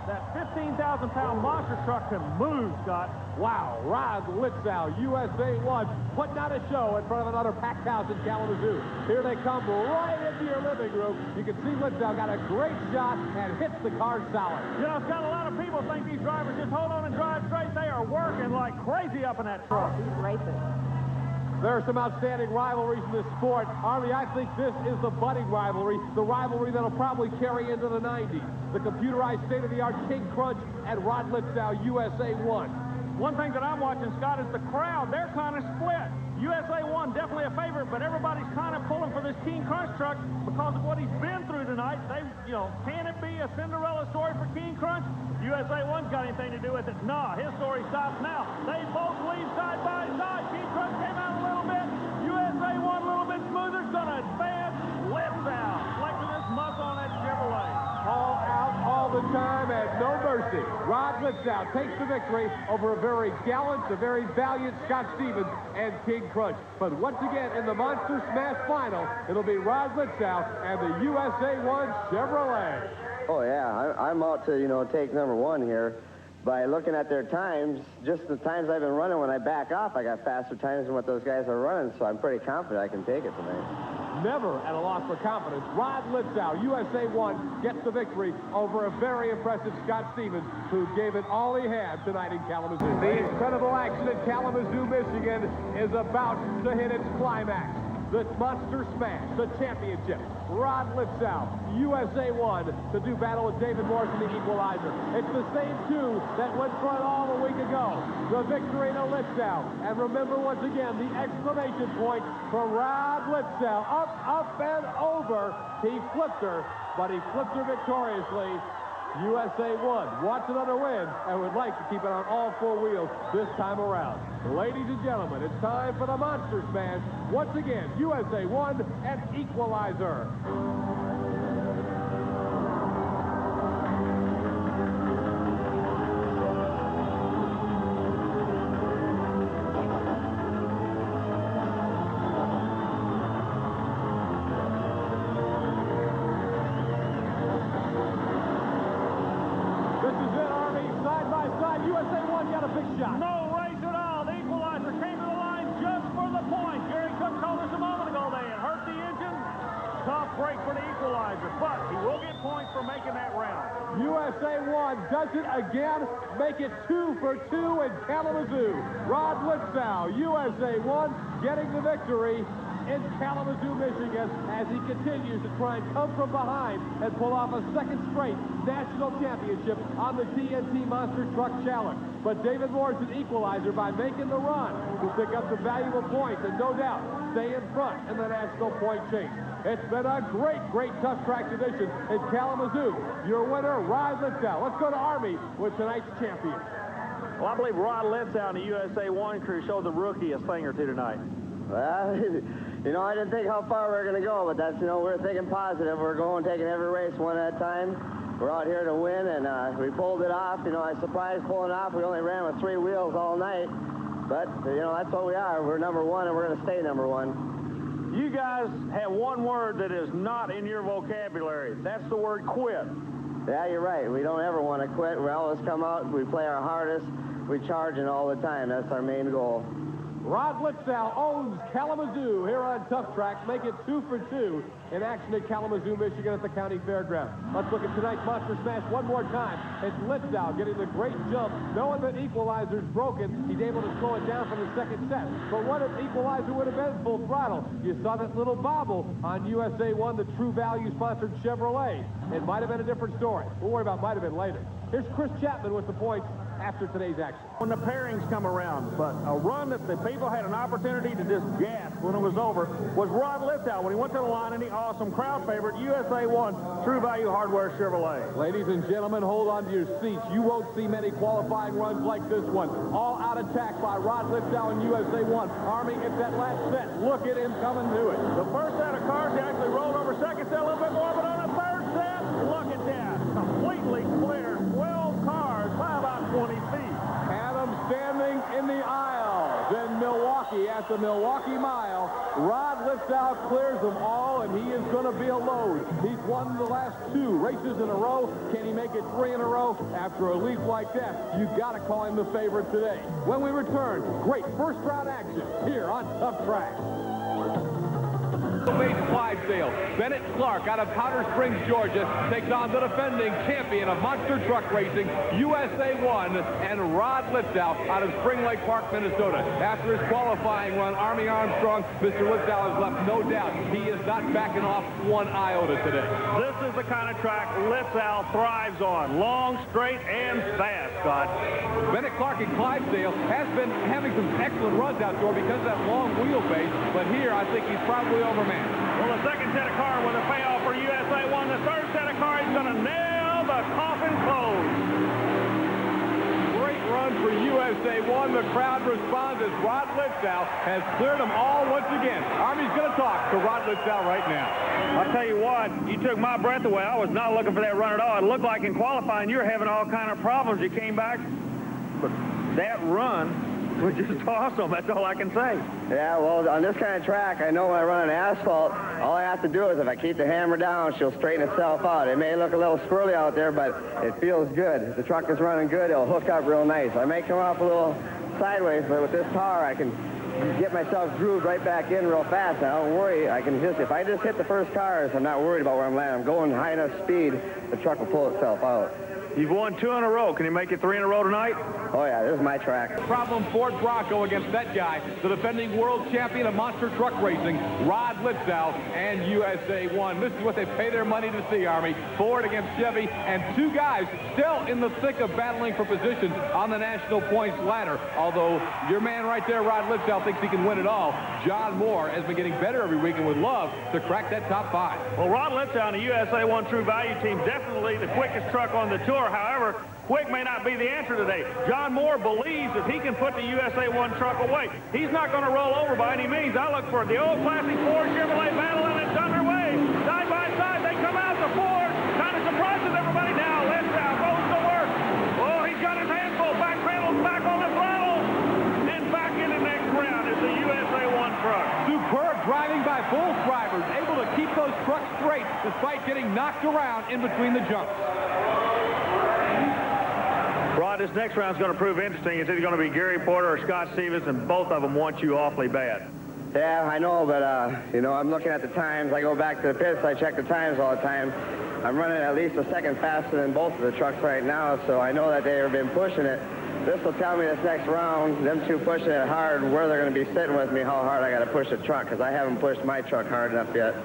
That 15,000-pound monster truck can move, Scott. Wow, Rod Litzow, USA 1, putting on a show in front of another packed house in Kalamazoo. Here they come right into your living room. You can see Litzow got a great shot and hits the car solid. You know, Scott, a lot of people think these drivers just hold on and drive straight. They are working like crazy up in that truck. He's racing. There are some outstanding rivalries in this sport. Army, I think this is the budding rivalry, the rivalry that'll probably carry into the 90s. The computerized state-of-the-art King Crunch and Rod Litzow, USA 1. One thing that I'm watching, Scott, is the crowd. They're kind of split. USA 1 definitely a favorite, but everybody's kind of pulling for this King Crunch truck because of what he's been through tonight. Can it be a Cinderella story for King Crunch? USA 1's got anything to do with it? Nah, his story stops now. They both leave side by side. King Crunch came out a little bit. USA 1 a little bit smoother. It's going to advance. Litzow flexing his muscle on that Chevrolet. All out all the time and no mercy. Rod Litzow takes the victory over a very gallant, a very valiant Scott Stevens and King Crunch. But once again, in the Monster Smash final, it'll be Rod Litzow and the USA 1 Chevrolet. Oh, yeah. I'm out to, take number 1 here. By looking at their times, just the times I've been running, when I back off, I got faster times than what those guys are running, so I'm pretty confident I can take it tonight. Never at a loss for confidence. Rod Litzow, USA 1, gets the victory over a very impressive Scott Stevens, who gave it all he had tonight in Kalamazoo. The incredible action in Kalamazoo, Michigan, is about to hit its climax. The Monster Smash, the championship. Rod Litzow, USA 1, to do battle with David Morrison, the equalizer. It's the same two that went front all a week ago. The victory to Litzow. And remember once again, the exclamation point for Rod Litzow. Up, up, and over. He flipped her, but he flipped her victoriously. USA 1 wants another win and would like to keep it on all 4 wheels this time around. Ladies and gentlemen, it's time for the Monster Smash. Once again, USA 1 and equalizer. USA 1 got a big shot. No race at all. The equalizer came to the line just for the point. Gary Cook told us a moment ago they had hurt the engine. Tough break for the equalizer, but he will get points for making that round. USA 1 does it again. Make it 2 for 2 in Kalamazoo. Rod Litzow, USA 1, getting the victory in Kalamazoo, Michigan, as he continues to try and come from behind and pull off a second straight national championship on the TNT Monster Truck Challenge. But David Morrison equalizer by making the run to pick up the valuable points and no doubt stay in front in the national point chase. It's been a great, great tough track edition in Kalamazoo. Your winner, Rod Litzow. Let's go to Army with tonight's champion. Well, I believe Rod Litzow and the USA 1 crew showed the rookie a thing or two tonight. Well, I didn't think how far we were going to go, but that's, we're thinking positive. We're taking every race one at a time. We're out here to win, and we pulled it off. I was surprised pulling off. We only ran with 3 wheels all night. But, that's what we are. We're number 1, and we're going to stay number 1. You guys have one word that is not in your vocabulary. That's the word quit. Yeah, you're right. We don't ever want to quit. We always come out, we play our hardest. We charge it all the time. That's our main goal. Rod Litzow owns Kalamazoo here on Tough Track. Make it 2 for 2 in action at Kalamazoo, Michigan at the county fairground. Let's look at tonight's Monster Smash one more time. It's Litzow getting the great jump. Knowing that equalizer's broken, he's able to slow it down for the second set. But what if equalizer would have been full throttle? You saw that little bobble on USA 1, the True Value sponsored Chevrolet. It might have been a different story. We'll worry about might have been later. Here's Chris Chapman with the points after today's action. When the pairings come around, but a run that the people had an opportunity to just gasp when it was over was Rod Litzow when he went to the line in the awesome crowd favorite USA 1 True Value Hardware Chevrolet. Ladies and gentlemen, hold on to your seats. You won't see many qualifying runs like this one. All out attack by Rod Litzow and USA 1. Army, it's that last set. Look at him coming to it. The first set of cars, he actually rolled over second set a little bit more, but on the third set, look at that. Completely cleared 12 cars by about 20 feet. Adam standing in the aisle. Then Milwaukee at the Milwaukee Mile. Rod Litzow clears them all, and he is going to be a load. He's won the last 2 races in a row. Can he make it 3 in a row? After a leap like that, you've got to call him the favorite today. When we return, great first-round action here on Tough Track. Base Clydesdale. Bennett Clark out of Powder Springs, Georgia, takes on the defending champion of monster truck racing, USA 1, and Rod Litzow out of Spring Lake Park, Minnesota. After his qualifying run, Army Armstrong, Mr. Litzow has left no doubt he is not backing off 1 iota today. This is the kind of track Litzow thrives on. Long, straight, and fast, Scott. Bennett Clark in Clydesdale has been having some excellent runs outdoor because of that long wheelbase, but here I think he's probably overmanned. Well, the second set of car with a payoff for USA 1. The third set of car is going to nail the coffin close. Great run for USA 1. The crowd responds as Rod Litzow has cleared them all once again. Army's going to talk to Rod Litzow right now. I'll tell you what, you took my breath away. I was not looking for that run at all. It looked like in qualifying you were having all kind of problems. You came back, but that run was just awesome. That's all I can say. Yeah, well, on this kind of track, I know when I run on asphalt, all I have to do is if I keep the hammer down, she'll straighten itself out. It may look a little squirrely out there, but it feels good. If the truck is running good, it'll hook up real nice. I may come up a little sideways, but with this power, I can get myself grooved right back in real fast. I don't worry. I can just, if I just hit the first cars, I'm not worried about where I'm landing. I'm going high enough speed, the truck will pull itself out. You've won 2 in a row. Can you make it 3 in a row tonight? Oh, yeah, this is my track. Problem Ford Bronco against that guy, the defending world champion of monster truck racing, Rod Litzow, and USA 1. This is what they pay their money to see, Army. Ford against Chevy, and 2 guys still in the thick of battling for positions on the national points ladder. Although your man right there, Rod Litzow, thinks he can win it all. John Moore has been getting better every week and would love to crack that top 5. Well, Rod Litzow and the USA 1 True Value team, definitely the quickest truck on the tour. However, quick may not be the answer today. John Moore believes if he can put the USA 1 truck away, he's not going to roll over by any means. I look for the old classic Ford Chevrolet battle, and it's underway. Side by side, they come out. The Ford kind of surprises everybody. Now Litzow goes to work. Oh, he's got his hands full. Back pedals back on the throttle. And back in the next round is the USA 1 truck. Superb driving by both drivers, able to keep those trucks straight despite getting knocked around in between the jumps. Rod, this next round is going to prove interesting. It's either going to be Gary Porter or Scott Stevens, and both of them want you awfully bad. Yeah, I know, but, you know, I'm looking at the times. I go back to the pits. I check the times all the time. I'm running at least a second faster than both of the trucks right now, so I know that they have been pushing it. This will tell me this next round, them 2 pushing it hard, where they're going to be sitting with me, how hard I got to push the truck, because I haven't pushed my truck hard enough yet.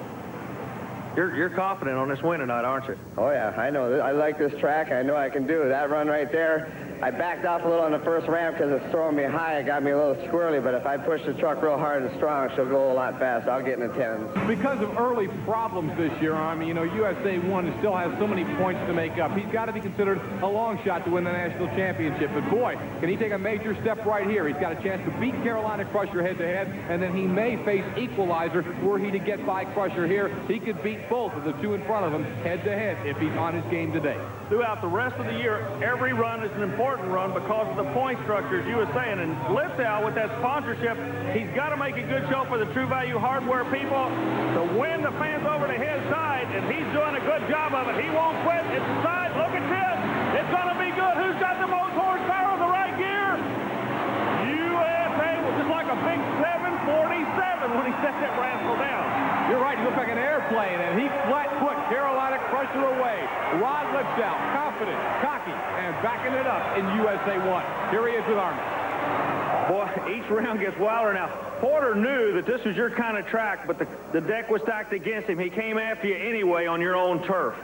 You're confident on this win tonight, aren't you? Oh, yeah, I know. I like this track. I know I can do it. That run right there, I backed off a little on the first ramp because it's throwing me high. It got me a little squirrely, but if I push the truck real hard and strong, she'll go a lot faster. I'll get in the 10s. Because of early problems this year, Army, you know, USA 1 still has so many points to make up. He's got to be considered a long shot to win the national championship. But, boy, can he take a major step right here. He's got a chance to beat Carolina Crusher head-to-head, and then he may face equalizer were he to get by Crusher here. He could beat both of the 2 in front of him head-to-head if he's on his game today. Throughout the rest of the year, every run is an important run because of the point structure, as you were saying. And Litzow, with that sponsorship, he's got to make a good show for the True Value hardware people to win the fans over to his side, and he's doing a good job of it. He won't quit. It's the side. Look at this. It's going to be good. Who's got the most horsepower in the right gear? USA was just like a big 747 when he set that rascal down. You're right. He looks like an airplane, and he flat put Carolina Crusher away. Rod Litzow, confident, cocky, and backing it up in USA 1. Here he is with Army. Boy, each round gets wilder now. Porter knew that this was your kind of track, but the deck was stacked against him. He came after you anyway on your own turf.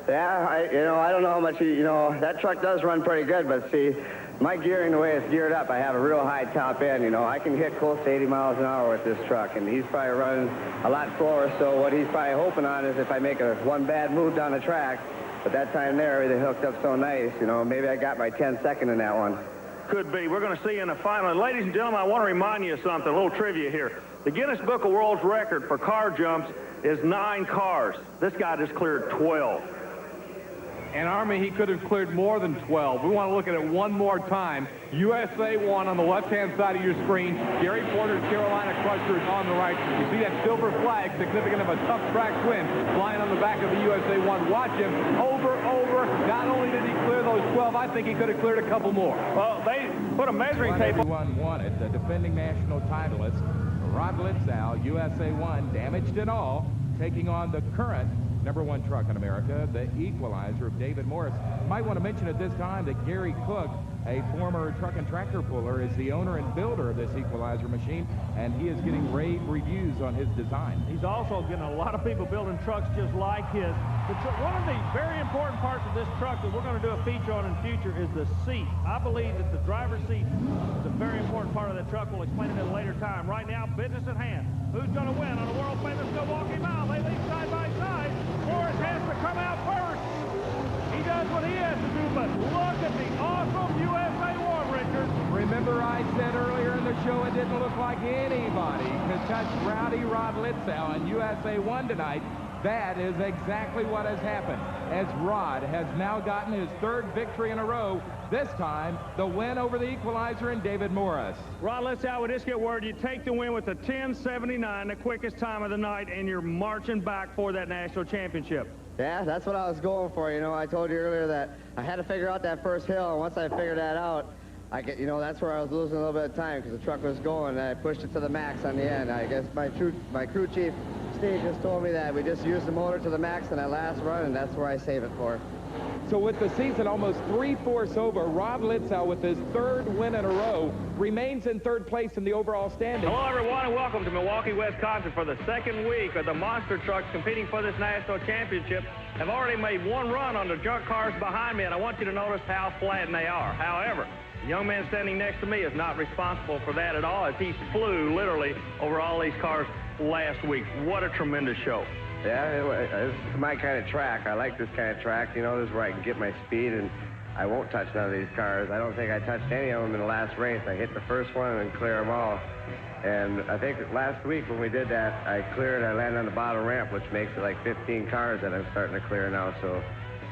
Yeah, I don't know how much, that truck does run pretty good, but see, my gearing, the way it's geared up, I have a real high top end, I can hit close to 80 miles an hour with this truck, and he's probably running a lot slower, so what he's probably hoping on is if I make one bad move down the track, but that time there, they hooked up so nice, maybe I got my 10-second in that one. Could be. We're going to see in the final. And ladies and gentlemen, I want to remind you of something, a little trivia here. The Guinness Book of World Record for car jumps is 9 cars. This guy just cleared 12. And Army, he could have cleared more than 12. We want to look at it one more time. USA 1 on the left-hand side of your screen. Gary Porter's Carolina Crusher is on the right. You see that silver flag, significant of a tough track win, flying on the back of the USA 1. Watch him over. Not only did he clear those 12, I think he could have cleared a couple more. Well, they put a measuring tape. Everyone wanted the defending national titleist, Rod Litzow, USA 1, damaged and all, taking on the current #1 truck in America, the equalizer of David Morris. Might want to mention at this time that Gary Cook, a former truck and tractor puller, is the owner and builder of this equalizer machine, and he is getting rave reviews on his design. He's also getting a lot of people building trucks just like his. One of the very important parts of this truck that we're going to do a feature on in the future is the seat. I believe that the driver's seat is a very important part of the truck. We'll explain it at a later time. Right now, business at hand. Who's going to win on a world-famous Milwaukee Mile? They lead side by side. Morris has to come out first. He does what he has to do, but look at the awesome USA 1, Richard. Remember I said earlier in the show it didn't look like anybody could touch rowdy Rod Litzow in USA 1 tonight. That is exactly what has happened, as Rod has now gotten his 3rd victory in a row, this time the win over the equalizer and David Morris. Rod Litzow, with this get word, you take the win with the 10:79, the quickest time of the night, and you're marching back for that national championship. Yeah, that's what I was going for. You know, I told you earlier that I had to figure out that first hill, and once I figured that out, that's where I was losing a little bit of time because the truck was going, and I pushed it to the max on the end. I guess my crew chief, Steve, just told me that we just used the motor to the max in that last run, and that's where I save it for. So with the season almost 3/4 over, Rod Litzow, with his 3rd win in a row, remains in 3rd place in the overall standings. Hello, everyone, and welcome to Milwaukee, Wisconsin for the 2nd week of the monster trucks competing for this national championship. I've already made 1 run on the junk cars behind me, and I want you to notice how flattened they are. However, the young man standing next to me is not responsible for that at all, as he flew literally over all these cars last week. What a tremendous show. Yeah, it's my kind of track. I like this kind of track. You know, this is where I can get my speed, and I won't touch none of these cars. I don't think I touched any of them in the last race. I hit the first one and clear them all. And I think last week when we did that, I landed on the bottom ramp, which makes it like 15 cars that I'm starting to clear now. So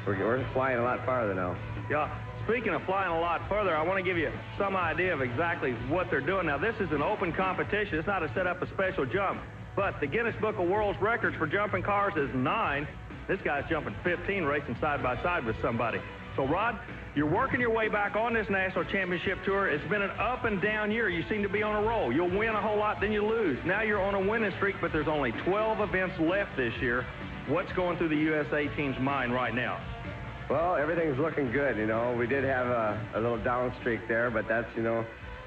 we're flying a lot farther now. Yeah. Speaking of flying a lot further, I want to give you some idea of exactly what they're doing. Now, this is an open competition. It's not to set up a special jump. But the Guinness Book of World Records for jumping cars is 9. This guy's jumping 15, racing side by side with somebody. So, Rod, you're working your way back on this national championship tour. It's been an up and down year. You seem to be on a roll. You'll win a whole lot, then you lose. Now you're on a winning streak, but there's only 12 events left this year. What's going through the USA team's mind right now? Well, everything's looking good, you know. We did have a little down streak there, but that's, you know,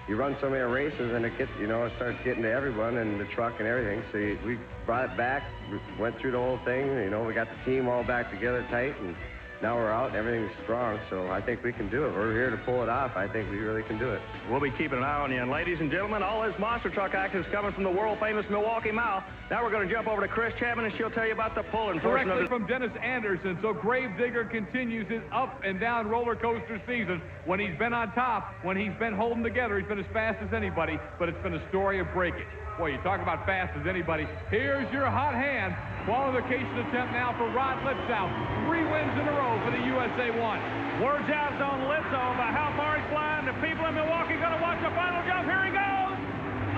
you run so many races and it gets, you know, it starts getting to everyone and the truck and everything. So we brought it back, we went through the whole thing, you know, we got the team all back together tight, and now we're out and everything's strong. So I think we can do it. We're here to pull it off. I think we really can do it. We'll be keeping an eye on you. And ladies and gentlemen, all this monster truck action is coming from the world-famous Milwaukee Mile. Now we're going to jump over to Chris Chapman, and she'll tell you about the pulling portion of Directly it. from Dennis Anderson. So Gravedigger continues his up and down roller coaster season. When he's been on top, when he's been holding together, he's been as fast as anybody, but it's been a story of breakage. Boy, you talk about fast as anybody. Here's your hot hand. Qualification attempt now for Rod Litzow. 3 wins in a row for the USA 1. Words out on Litzow about how far he's flying. The people in Milwaukee going to watch the final jump. Here he goes.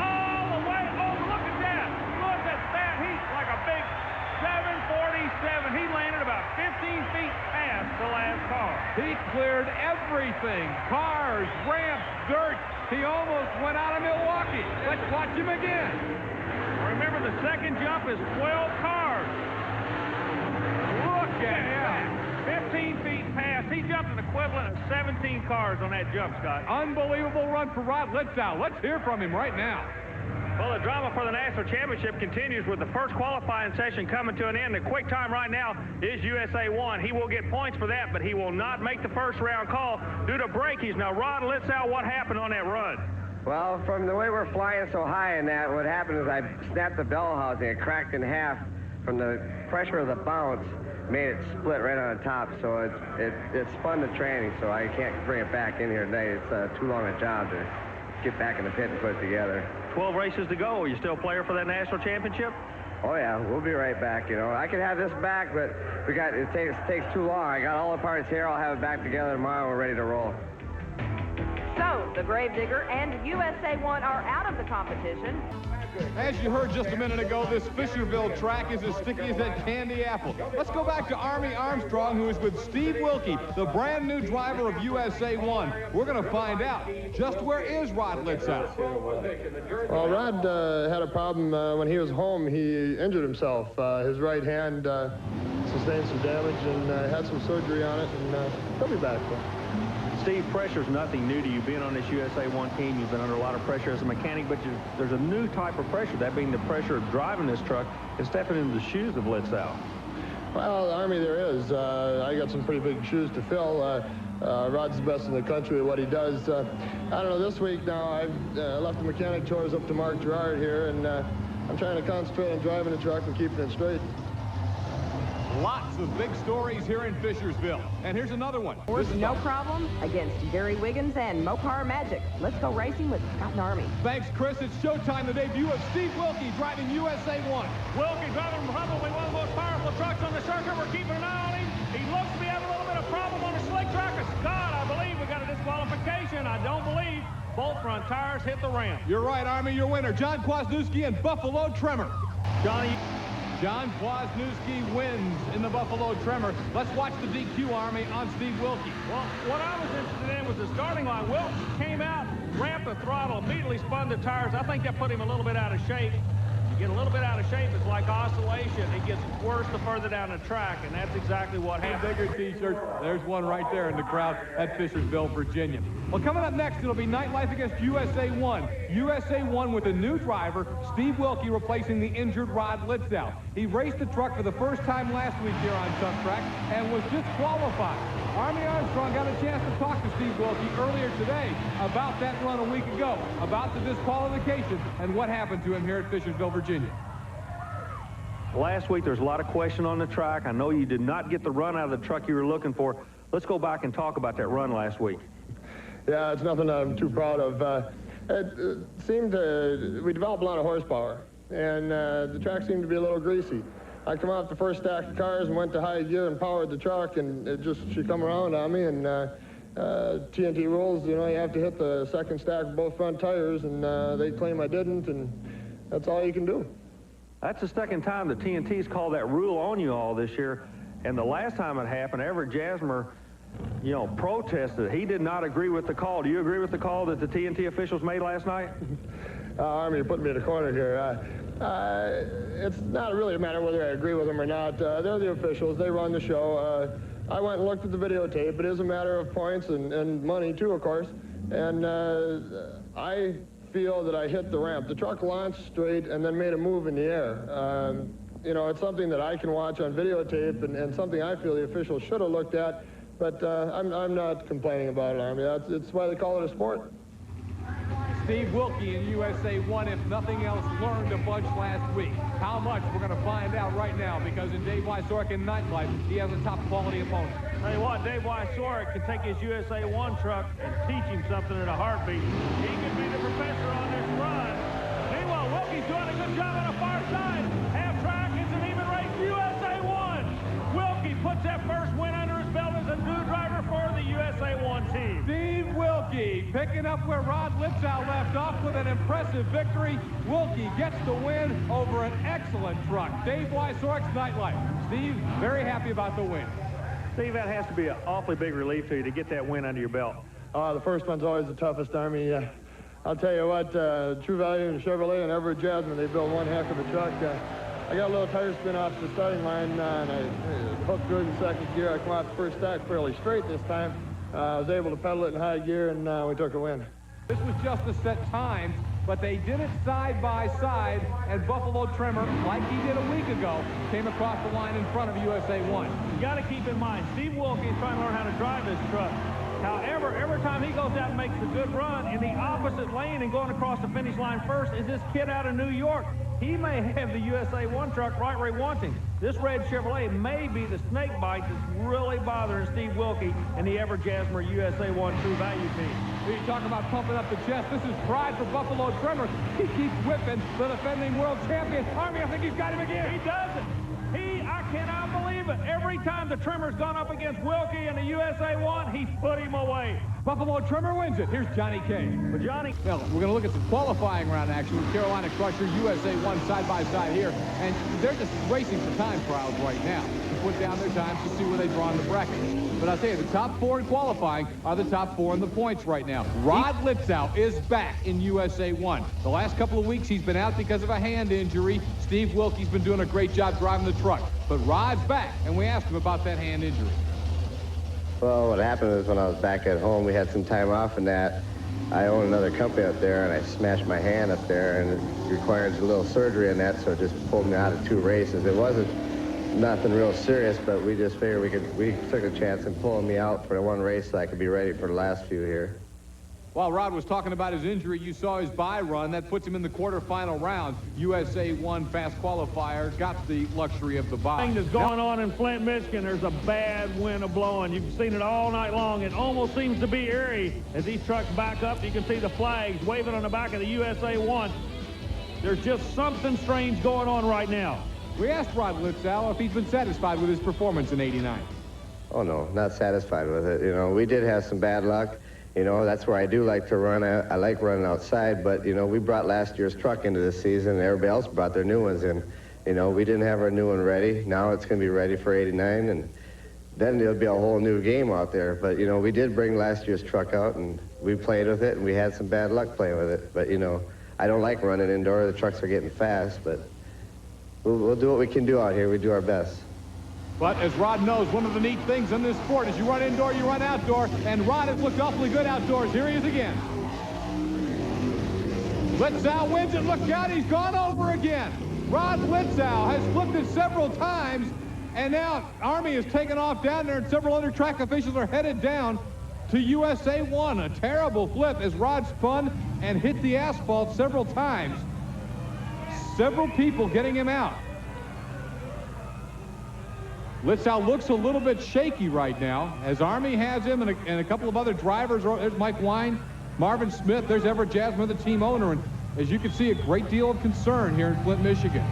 All the way. Oh, look at that. Look at that. He's like a big 747. He landed about 15 feet past the last car. He cleared everything. Cars, ramps, dirt. He almost went out of Milwaukee. Let's watch him again. Remember, the second jump is 12 cars. Look at that. 15 feet past. He jumped an equivalent of 17 cars on that jump, Scott. Unbelievable run for Rod Litzow. Let's hear from him right now. Well, the drama for the national championship continues with the first qualifying session coming to an end. The quick time right now is USA 1. He will get points for that, but he will not make the first round call due to brakies. Now, Rod Litzow, what happened on that run? Well, from the way we're flying so high in that, what happened is I snapped the bell housing. It cracked in half from the pressure of the bounce. Made it split right on the top, so it spun the tranny, so I can't bring it back in here today. It's too long a job to get back in the pit and put it together. 12 races to go. Are you still a player for that national championship? Oh, yeah, we'll be right back, you know. I can have this back, but it takes too long. I got all the parts here. I'll have it back together tomorrow. We're ready to roll. So, the Gravedigger and USA 1 are out of the competition. As you heard just a minute ago, this Fisherville track is as sticky as that candy apple. Let's go back to Army Armstrong, who is with Steve Wilkie, the brand new driver of USA 1. We're going to find out just where is Rod Litzow. Well, Rod had a problem when he was home. He injured himself. His right hand sustained some damage and had some surgery on it, and he'll be back. Steve, pressure's nothing new to you. Being on this USA 1 team, you've been under a lot of pressure as a mechanic, but there's a new type of pressure, that being the pressure of driving this truck and stepping into the shoes of Litzow. Well, Army, there is. I got some pretty big shoes to fill. Rod's the best in the country at what he does. I don't know, this week now, I've left the mechanic chores up to Mark Gerard here, and I'm trying to concentrate on driving the truck and keeping it straight. Lots of big stories here in Fishersville. And here's another one. No problem against Gary Wiggins and Mopar Magic. Let's go racing with Scott and Army. Thanks, Chris. It's showtime, the debut of Steve Wilkie driving USA 1. Wilkie driving probably one of the most powerful trucks on the circuit. We're keeping an eye on him. He looks to be having a little bit of problem on the slick track. Scott, I believe we got a disqualification. I don't believe both front tires hit the ramp. You're right, Army. Your winner, John Kwasniewski and Buffalo Tremor. John Kwasniewski wins in the Buffalo Tremor. Let's watch the DQ, Army, on Steve Wilkie. Well, what I was interested in was the starting line. Wilkie came out, ramped the throttle, immediately spun the tires. I think that put him a little bit out of shape. You get a little bit out of shape, it's like oscillation. It gets worse the further down the track, and that's exactly what happened. Bigger t-shirts. There's one right there in the crowd at Fishersville, Virginia. Well, coming up next, it'll be Nightlife against USA 1. USA 1 with a new driver, Steve Wilkie, replacing the injured Rod Litzow. He raced the truck for the first time last week here on Tough Track and was disqualified. Army Armstrong got a chance to talk to Steve Wilkie earlier today about that run a week ago, about the disqualification and what happened to him here at Fishersville, Virginia. Last week, there's a lot of question on the track. I know you did not get the run out of the truck you were looking for. Let's go back and talk about that run last week. Yeah, it's nothing I'm too proud of. It seemed we developed a lot of horsepower, and the track seemed to be a little greasy. I come off the first stack of cars and went to high gear and powered the truck, and she come around on me, and TNT rules, you know, you have to hit the second stack of both front tires, and they claim I didn't, and that's all you can do. That's the second time the TNT's called that rule on you all this year, and the last time it happened, Everett Jasmer, you know, protested. He did not agree with the call. Do you agree with the call that the TNT officials made last night? Army, you're putting me in a corner here. It's not really a matter whether I agree with them or not. They're the officials. They run the show. I went and looked at the videotape. It is a matter of points and money, too, of course. And I feel that I hit the ramp. The truck launched straight and then made a move in the air. You know, it's something that I can watch on videotape and something I feel the officials should have looked at. But I'm not complaining about it, Army. It's why they call it a sport. Steve Wilkie in USA 1, if nothing else, learned a bunch last week. How much, we're going to find out right now, because in Dave Wysork in Nightlife, he has a top-quality opponent. Tell you what, Dave Wysork can take his USA 1 truck and teach him something in a heartbeat. He can be the professor on this run. Meanwhile, Wilkie's doing a good job on the far side. Half track, it's an even race, USA 1. Wilkie puts that first win under his belt as a new driver for the USA 1 team. Steve Wilkie picking up where Rod Litzow left off with an impressive victory. Wilkie gets the win over an excellent truck. Dave Wysork's Nightlife. Steve, very happy about the win. Steve, that has to be an awfully big relief to you to get that win under your belt. The first one's always the toughest, Army. I'll tell you what, True Value and Chevrolet and Everett Jasmine, they built one heck of a truck. I got a little tire spin off the starting line, and I hooked good in second gear. I come off the first stack fairly straight this time. I was able to pedal it in high gear, and we took a win. This was just a set time, but they did it side by side, and Buffalo Tremor, like he did a week ago, came across the line in front of USA 1. You got to keep in mind, Steve Wilkie is trying to learn how to drive this truck. However, every time he goes out and makes a good run in the opposite lane and going across the finish line first is this kid out of New York. he may have the USA 1 truck right where he wants him. This red Chevrolet may be the snake bite that's really bothering Steve Wilkie and the Ever-Jasmer USA 1 True Value team. You talk about pumping up the chest. This is pride for Buffalo Trimmer. He keeps whipping the defending world champion. Army, I think he's got him again. He does it. I cannot believe it. Every time the Trimmer's gone up against Wilkie in the USA 1, he's put him away. Buffalo Trimmer wins it. Here's Johnny K. But Johnny... Well, we're going to look at some qualifying round action with Carolina Crusher, USA 1 side-by-side here. And they're just racing for time trials right now to put down their times to see where they draw in the bracket. But I'll tell you, the top 4 in qualifying are the top 4 in the points right now. Rod Litzow is back in USA 1. The last couple of weeks, he's been out because of a hand injury. Steve Wilkie's been doing a great job driving the truck. But Rod's back, and we asked him about that hand injury. Well, what happened is when I was back at home, we had some time off and that. I own another company up there, and I smashed my hand up there, and it required a little surgery in that, so it just pulled me out of 2 races. It wasn't nothing real serious, but we just figured we took a chance in pulling me out for 1 race so I could be ready for the last few here. While Rod was talking about his injury, you saw his bye run. That puts him in the quarterfinal round. USA 1 fast qualifier got the luxury of the bye. Thing that's going on in Flint, Michigan, there's a bad wind a-blowing. You've seen it all night long. It almost seems to be eerie. As these trucks back up, you can see the flags waving on the back of the USA 1. There's just something strange going on right now. We asked Rod Litzow if he's been satisfied with his performance in '89. Oh, no, not satisfied with it. You know, we did have some bad luck. You know, that's where I do like to run. I like running outside, but, you know, we brought last year's truck into this season, and everybody else brought their new ones in. You know, we didn't have our new one ready. Now it's going to be ready for '89, and then it'll be a whole new game out there. But, you know, we did bring last year's truck out, and we played with it, and we had some bad luck playing with it. But, you know, I don't like running indoor. The trucks are getting fast, but we'll do what we can do out here. We do our best. But as Rod knows, one of the neat things in this sport is you run indoor, you run outdoor, and Rod has looked awfully good outdoors. Here he is again. Litzow wins it. Look out, he's gone over again. Rod Litzow has flipped it several times, and now Army is taking off down there, and several other track officials are headed down to USA 1. A terrible flip as Rod spun and hit the asphalt several times. Several people getting him out. Litzow looks a little bit shaky right now, as Army has him and a couple of other drivers. There's Mike Wine, Marvin Smith, there's Ever-Jasmer, the team owner, and as you can see, a great deal of concern here in Flint, Michigan.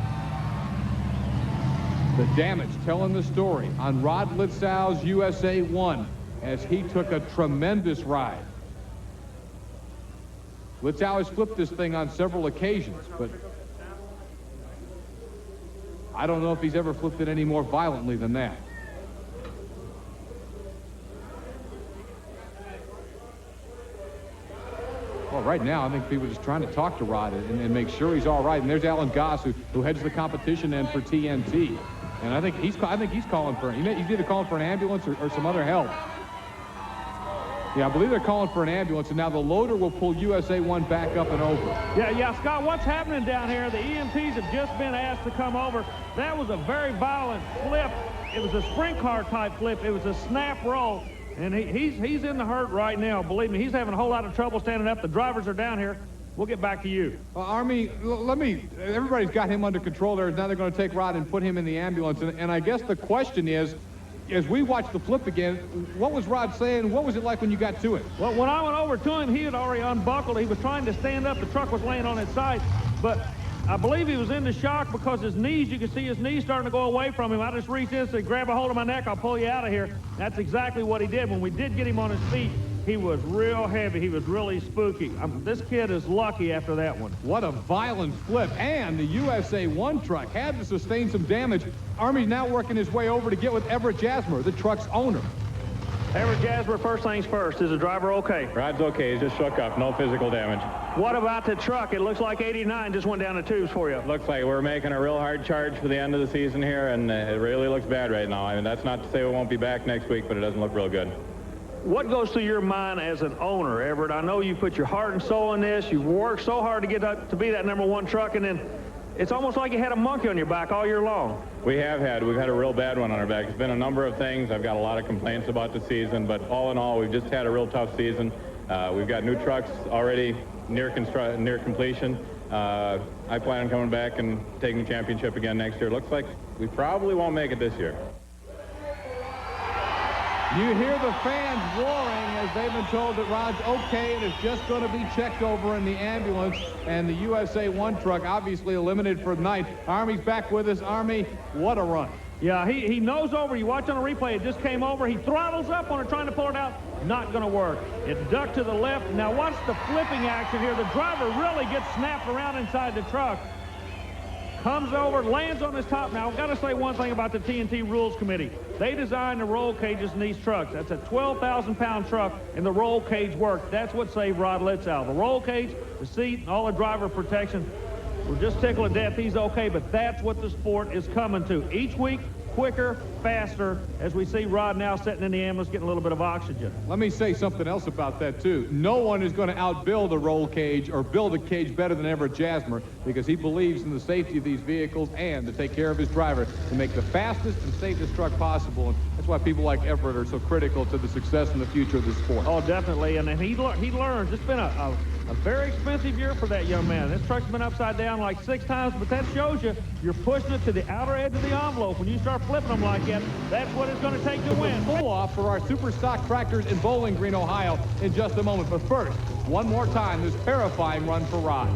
The damage telling the story on Rod Litzow's USA 1 as he took a tremendous ride. Litzow has flipped this thing on several occasions, but I don't know if he's ever flipped it any more violently than that. Well, right now, I think people are just trying to talk to Rod and make sure he's all right. And there's Alan Goss, who heads the competition end for TNT. And I think he's calling for, he's either calling for an ambulance or some other help. Yeah, I believe they're calling for an ambulance, and now the loader will pull USA 1 back up and over. Yeah, Scott, what's happening down here? The EMTs have just been asked to come over. That was a very violent flip. It was a sprint car type flip. It was a snap roll, and he's in the hurt right now. Believe me, he's having a whole lot of trouble standing up. The drivers are down here. We'll get back to you. Well, Army, everybody's got him under control there. Now they're going to take Rod and put him in the ambulance, and I guess the question is, as we watch the flip again, what was Rod saying? What was it like when you got to it? Well, when I went over to him, he had already unbuckled. He was trying to stand up. The truck was laying on its side. But I believe he was into shock because his knees, you can see his knees starting to go away from him. I just reached in and said, grab a hold of my neck. I'll pull you out of here. That's exactly what he did. When we did get him on his feet, he was real heavy. He was really spooky. This kid is lucky after that one. What a violent flip. And the USA 1 truck had to sustain some damage. Army's now working his way over to get with Ever-Jasmer, the truck's owner. Ever-Jasmer, first things first. Is the driver okay? Rod's okay. He's just shook up. No physical damage. What about the truck? It looks like 89 just went down the tubes for you. Looks like we're making a real hard charge for the end of the season here, and it really looks bad right now. I mean, that's not to say we won't be back next week, but it doesn't look real good. What goes through your mind as an owner, Everett? I know you put your heart and soul in this. You've worked so hard to get up to be that #1 truck, and then it's almost like you had a monkey on your back all year long. We've had a real bad one on our back. It's been a number of things. I've got a lot of complaints about the season, but all in all, we've just had a real tough season. We've got new trucks already near completion. I plan on coming back and taking the championship again next year. Looks like we probably won't make it this year. You hear the fans roaring as they've been told that Rod's okay and is just going to be checked over in the ambulance. And the USA 1 truck obviously eliminated for the night. Army's back with us. Army, what a run. Yeah, he nose over. You watch on the replay, it just came over. He throttles up on it, trying to pull it out. Not going to work. It ducked to the left. Now watch the flipping action here. The driver really gets snapped around inside the truck. Comes over, lands on his top. Now, I've got to say one thing about the TNT Rules Committee. They designed the roll cages in these trucks. That's a 12,000-pound truck, and the roll cage worked. That's what saved Rod Litzow. The roll cage, the seat, and all the driver protection will just tickle to death. He's okay, but that's what the sport is coming to. Each week, quicker, faster, as we see Rod now sitting in the ambulance getting a little bit of oxygen. Let me say something else about that, too. No one is going to outbuild a roll cage or build a cage better than Everett Jasmer because he believes in the safety of these vehicles and to take care of his driver to make the fastest and safest truck possible. And that's why people like Everett are so critical to the success and the future of the sport. Oh, definitely. And he learns. It's been a very expensive year for that young man. This truck's been upside down like 6 times, but that shows you you're pushing it to the outer edge of the envelope. When you start flipping them like that, that's what it's going to take to win. Full off for our super stock tractors in Bowling Green, Ohio in just a moment. But first, one more time, this terrifying run for Rod.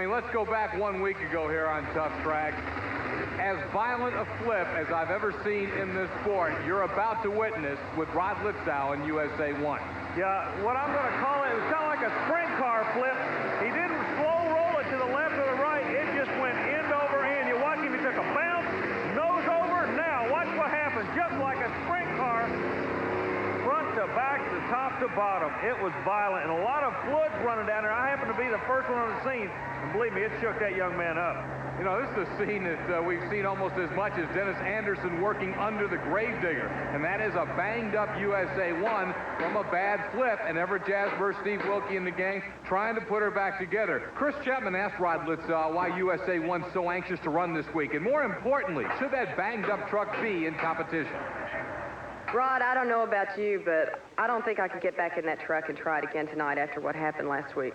Let's go back 1 week ago here on Tough Track. As violent a flip as I've ever seen in this sport, you're about to witness with Rod Litzow in USA 1. Yeah, what I'm going to call it was kind of like a sprint car flip. He didn't slow roll it to the left or the right. It just went end over end. You watch him, he took a bounce, nose over. Now, watch what happens. Just like a sprint car, front to back, to top to bottom. It was violent, and a lot of floods running down there. I happened to be the first one on the scene, and believe me, it shook that young man up. You know, this is a scene that we've seen almost as much as Dennis Anderson working under the gravedigger, and that is a banged-up USA 1 from a bad flip, and Everett Jasper, Steve Wilkie, and the gang trying to put her back together. Chris Chapman asked Rod Litzow why USA 1's so anxious to run this week, and more importantly, should that banged-up truck be in competition? Rod, I don't know about you, but I don't think I could get back in that truck and try it again tonight after what happened last week.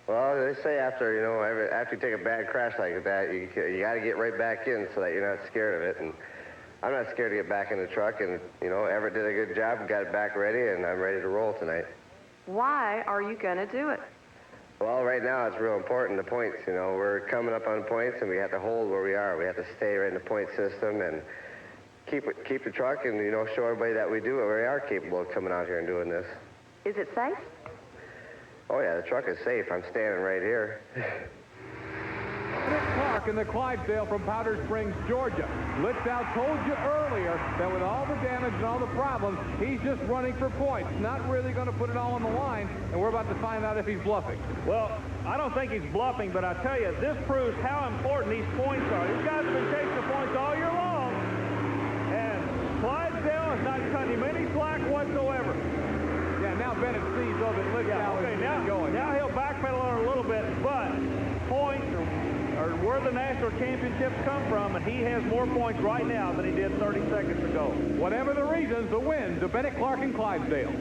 Well, they say after you take a bad crash like that, you got to get right back in so that you're not scared of it. And I'm not scared to get back in the truck. And, Everett did a good job and got it back ready, and I'm ready to roll tonight. Why are you going to do it? Well, right now it's real important, the points. We're coming up on points, and we have to hold where we are. We have to stay right in the point system and keep the truck and, show everybody that we are capable of coming out here and doing this. Is it safe? Oh, yeah, the truck is safe. I'm standing right here. Nick Clark in the Clydesdale from Powder Springs, Georgia. Litzow told you earlier that with all the damage and all the problems, he's just running for points, not really going to put it all on the line, and we're about to find out if he's bluffing. Well, I don't think he's bluffing, but I tell you, this proves how important these points are. These guys have been chasing the points all year long, and Clydesdale is not cutting him any slack whatsoever. Yeah, now Bennett sees though that Litzow is going. Now he'll backpedal on it a little bit, but points are where the national championships come from, and he has more points right now than he did 30 seconds ago. Whatever the reasons, the win to Bennett Clark and Clydesdale.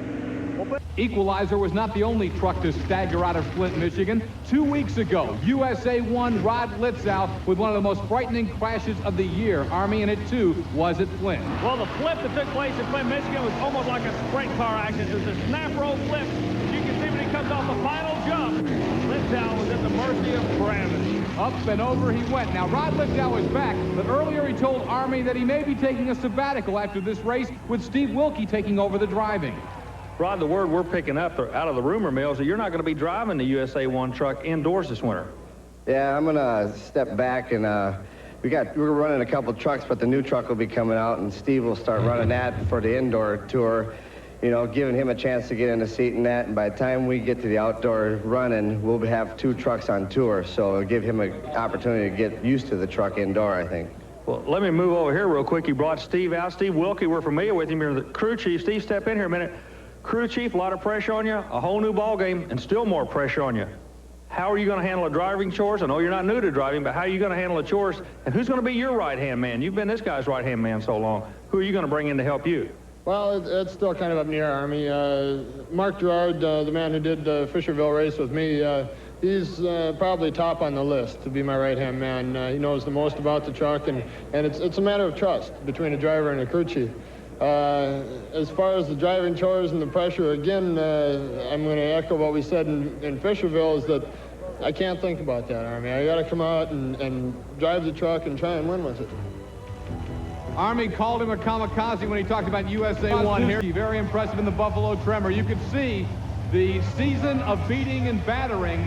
Equalizer was not the only truck to stagger out of Flint, Michigan. 2 weeks ago, USA 1 Rod Litzow with one of the most frightening crashes of the year. Army, and it too was at Flint. Well, the flip that took place at Flint, Michigan was almost like a sprint car accident. It was a snap roll flip. As you can see when he comes off the final jump, Litzow was at the mercy of gravity. Up and over he went. Now, Rod Litzow is back, but earlier he told Army that he may be taking a sabbatical after this race with Steve Wilkie taking over the driving. Rod, the word we're picking up out of the rumor mill is that you're not going to be driving the USA 1 truck indoors this winter. Yeah, I'm going to step back, and we're running a couple trucks, but the new truck will be coming out, and Steve will start running that for the indoor tour. you know, giving him a chance to get in the seat and that. And by the time we get to the outdoor running, we'll have 2 trucks on tour. So it'll give him an opportunity to get used to the truck indoor, I think. Well, let me move over here real quick. He brought Steve out. Steve Wilkie, we're familiar with him. You're the crew chief. Steve, step in here a minute. Crew chief, a lot of pressure on you, a whole new ball game, and still more pressure on you. How are you going to handle the driving chores? I know you're not new to driving, but how are you going to handle the chores? And who's going to be your right-hand man? You've been this guy's right-hand man so long. Who are you going to bring in to help you? Well, it's still kind of up in the air, Army. Mark Gerard, the man who did the Fisherville race with me, he's probably top on the list to be my right-hand man. He knows the most about the truck, and it's a matter of trust between a driver and a crew chief. As far as the driving chores and the pressure, again, I'm going to echo what we said in Fisherville, is that I can't think about that, Army. I got to come out and drive the truck and try and win with it. Army called him a kamikaze when he talked about USA 1 here. Very impressive in the Buffalo Tremor. You could see the season of beating and battering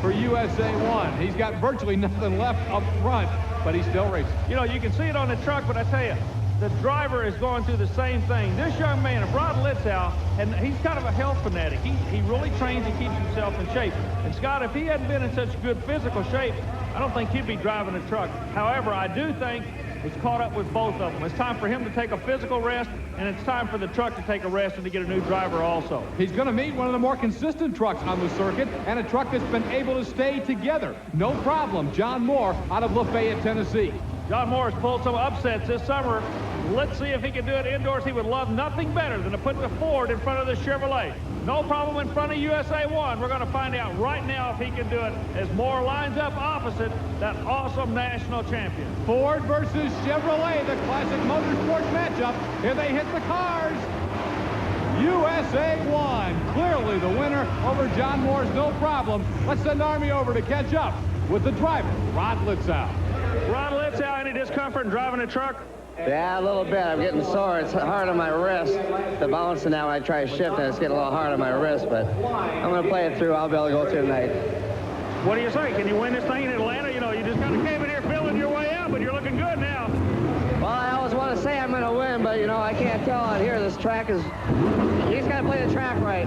for USA 1. He's got virtually nothing left up front, but he's still racing. You know, you can see it on the truck, but I tell you, the driver is going through the same thing. This young man, Rod Litzow, and he's kind of a health fanatic. He really trains and keeps himself in shape. And Scott, if he hadn't been in such good physical shape, I don't think he'd be driving a truck. However, I do think it's caught up with both of them. It's time for him to take a physical rest, and it's time for the truck to take a rest and to get a new driver also. He's going to meet one of the more consistent trucks on the circuit, and a truck that's been able to stay together. No problem. John Moore out of Lafayette, Tennessee. John Moore has pulled some upsets this summer. Let's see if he can do it indoors. He would love nothing better than to put the Ford in front of the Chevrolet. No problem in front of USA 1. We're going to find out right now if he can do it as Moore lines up opposite that awesome national champion. Ford versus Chevrolet, the classic motorsports matchup. Here they hit the cars. USA 1, clearly the winner over John Moore's no problem. Let's send Army over to catch up with the driver, Rod Litzow. Rod Litzow, any discomfort in driving a truck? Yeah, a little bit. I'm getting sore. It's hard on my wrist. The bouncing now, I try to shift, and it's getting a little hard on my wrist, but I'm going to play it through. I'll be able to go through tonight. What do you say? Can you win this thing in Atlanta? You know, you just kind of came in here feeling your way out, but you're looking good now. Well, I always want to say I'm going to win, but, you know, I can't tell out here. This track is... You just got to play the track right.